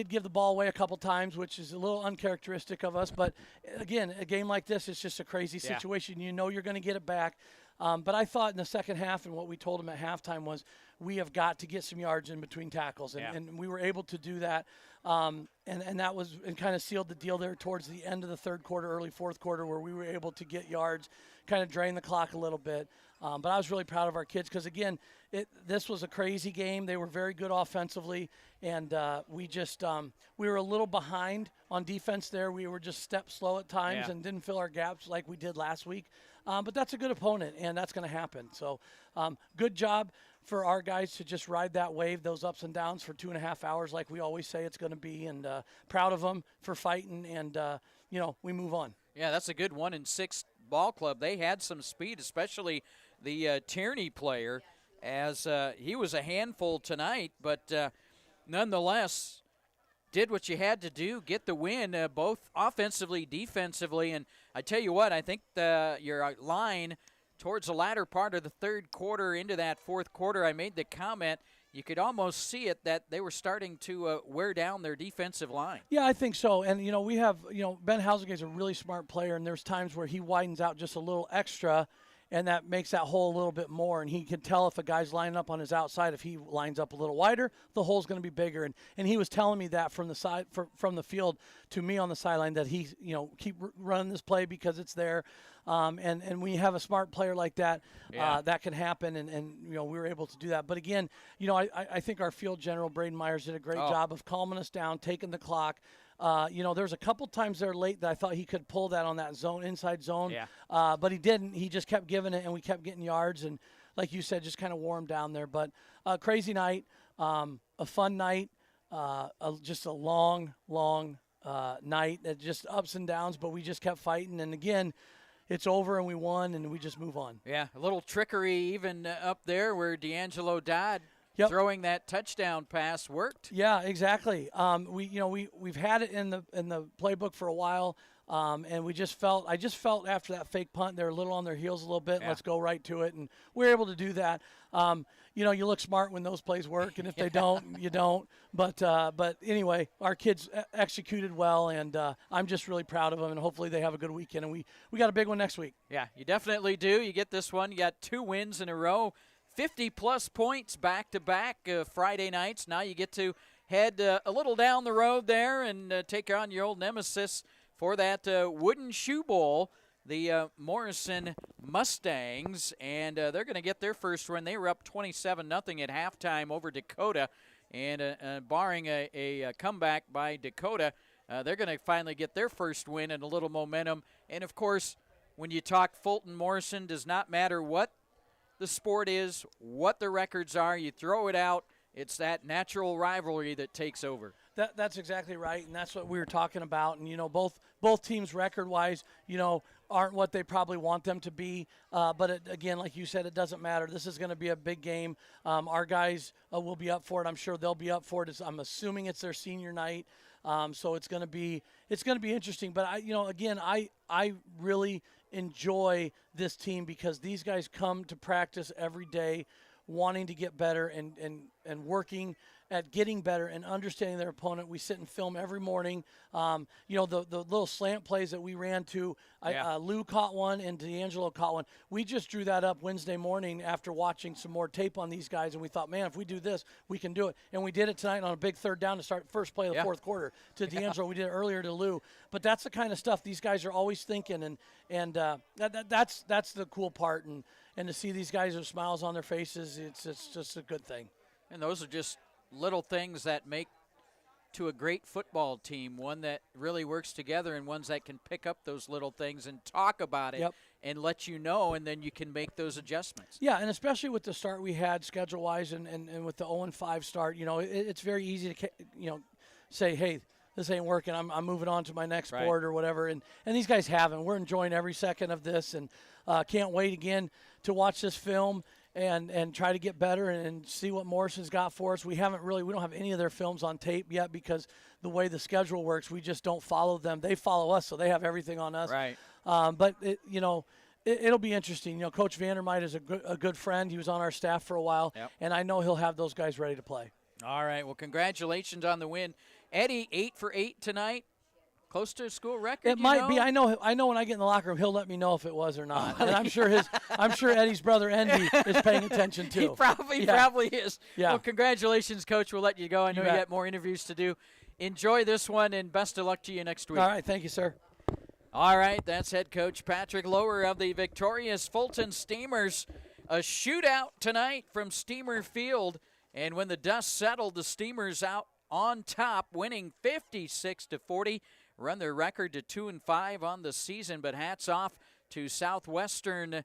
give the ball away a couple times, which is a little uncharacteristic of us. But, again, a game like this is just a crazy situation. You know you're going to get it back. But I thought in the second half, and what we told them at halftime was we have got to get some yards in between tackles. And we were able to do that. And that was and kind of sealed the deal there towards the end of the third quarter, early fourth quarter, where we were able to get yards, kind of drain the clock a little bit. But I was really proud of our kids because, again, this was a crazy game. They were very good offensively, and we were a little behind on defense there. We were just step slow at times and didn't fill our gaps like we did last week. But that's a good opponent, and that's going to happen. So good job for our guys to just ride that wave, those ups and downs for 2.5 hours like we always say it's going to be, and proud of them for fighting, and, we move on. Yeah, that's a good 1-6 ball club. They had some speed, especially the Tierney player, as he was a handful tonight, but nonetheless did what you had to do, get the win, both offensively, defensively. And I tell you what, I think your line towards the latter part of the third quarter into that fourth quarter, I made the comment, you could almost see it that they were starting to wear down their defensive line. Yeah, I think so. And, we have, Ben Housegate is a really smart player, and there's times where he widens out just a little extra, and that makes that hole a little bit more. And he can tell if a guy's lining up on his outside, if he lines up a little wider, the hole's going to be bigger. And he was telling me that from the side, from the field to me on the sideline, that he, keep running this play because it's there. And when you have a smart player like that, that can happen. And we were able to do that. But again, I think our field general, Braden Myers, did a great job of calming us down, taking the clock. There's a couple times there late that I thought he could pull that on that zone, inside zone. But he didn't. He just kept giving it, and we kept getting yards. And like you said, just kind of wore him down there. But crazy night, a fun night, just a long night. Just ups and downs, but we just kept fighting. And again, it's over, and we won, and we just move on. Yeah, a little trickery even up there where D'Angelo Dodd throwing that touchdown pass worked. Yeah, exactly. We've had it in the playbook for a while, and I just felt after that fake punt they're a little on their heels a little bit. Let's go right to it, and we're able to do that. You look smart when those plays work, and if they don't, you don't. But anyway, our kids executed well, and I'm just really proud of them, and hopefully they have a good weekend. And we got a big one next week. Yeah, you definitely do. You get this one. You got 2 wins in a row. 50-plus points back-to-back Friday nights. Now you get to head a little down the road there and take on your old nemesis for that Wooden Shoe Bowl, the Morrison Mustangs. And they're going to get their first win. They were up 27-0 at halftime over Dakota. And barring a comeback by Dakota, they're going to finally get their first win and a little momentum. And, of course, when you talk Fulton Morrison, does not matter what the sport is, what the records are, you throw it out. It's that natural rivalry that takes over. That's exactly right, and that's what we were talking about. And both teams record-wise, aren't what they probably want them to be. But again, like you said, it doesn't matter. This is going to be a big game. Our guys will be up for it. I'm sure they'll be up for it. I'm assuming it's their senior night, so it's going to be interesting. But I really enjoy this team because these guys come to practice every day wanting to get better and working at getting better and understanding their opponent. We sit and film every morning. The little slant plays that we ran to, Lou caught one and D'Angelo caught one. We just drew that up Wednesday morning after watching some more tape on these guys, and we thought, man, if we do this, we can do it. And we did it tonight on a big third down to start first play of the fourth quarter to D'Angelo. We did it earlier to Lou. But that's the kind of stuff these guys are always thinking, and that's the cool part. And to see these guys with smiles on their faces, it's just a good thing. And those are just little things that make to a great football team, one that really works together and ones that can pick up those little things and talk about it and let you know, and then you can make those adjustments. Yeah, and especially with the start we had schedule-wise and with the 0-5 start, it's very easy to, say, hey, this ain't working. I'm moving on to my next sport or whatever. And these guys haven't. We're enjoying every second of this, and can't wait again to watch this film and try to get better and see what Morrison's got for us. We don't have any of their films on tape yet because the way the schedule works, we just don't follow them. They follow us, so they have everything on us. Right. But it'll be interesting. Coach Vandermite is a good friend. He was on our staff for a while, and I know he'll have those guys ready to play. All right. Well, congratulations on the win. Eddie, 8 for 8 tonight. close to a school record. It might be. I know when I get in the locker room, he'll let me know if it was or not. And I'm sure Eddie's brother Andy is paying attention too. He probably is. Yeah. Well, congratulations, Coach. We'll let you go. I know you bet. got more interviews to do. Enjoy this one, and best of luck to you next week. All right. Thank you, sir. All right, that's head coach Patrick Lower of the victorious Fulton Steamers. A shootout tonight from Steamer Field, and when the dust settled, the Steamers out on top, winning 56-40, run their record to 2-5 on the season. But hats off to Southwestern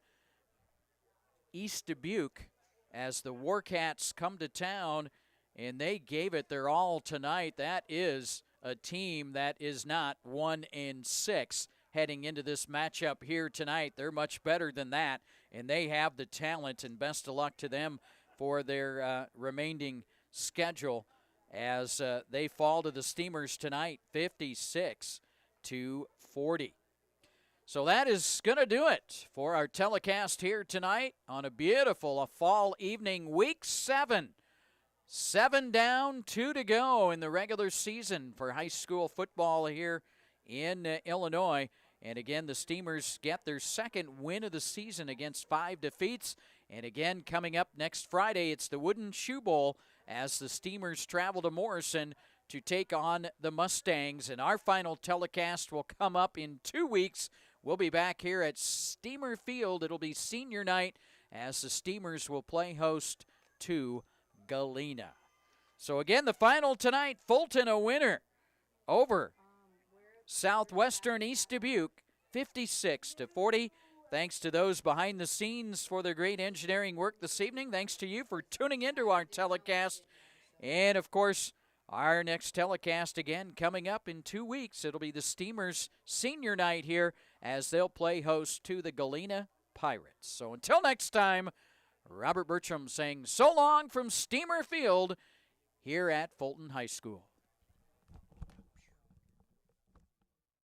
East Dubuque as the Warcats come to town, and they gave it their all tonight. That is a team that is not 1-6 heading into this matchup here tonight. They're much better than that, and they have the talent, and best of luck to them for their remaining schedule as they fall to the Steamers tonight, 56-40. So that is going to do it for our telecast here tonight on a beautiful fall evening, Week 7. 7 down, 2 to go in the regular season for high school football here in Illinois. And again, the Steamers get their second win of the season against 5 defeats. And again, coming up next Friday, it's the Wooden Shoe Bowl as the Steamers travel to Morrison to take on the Mustangs. And our final telecast will come up in 2 weeks. We'll be back here at Steamer Field. It'll be senior night as the Steamers will play host to Galena. So again, the final tonight, Fulton a winner over Southwestern East Dubuque, 56-40. Thanks to those behind the scenes for their great engineering work this evening. Thanks to you for tuning into our telecast. And, of course, our next telecast again coming up in 2 weeks. It'll be the Steamers' senior night here as they'll play host to the Galena Pirates. So until next time, Robert Bertram saying so long from Steamer Field here at Fulton High School.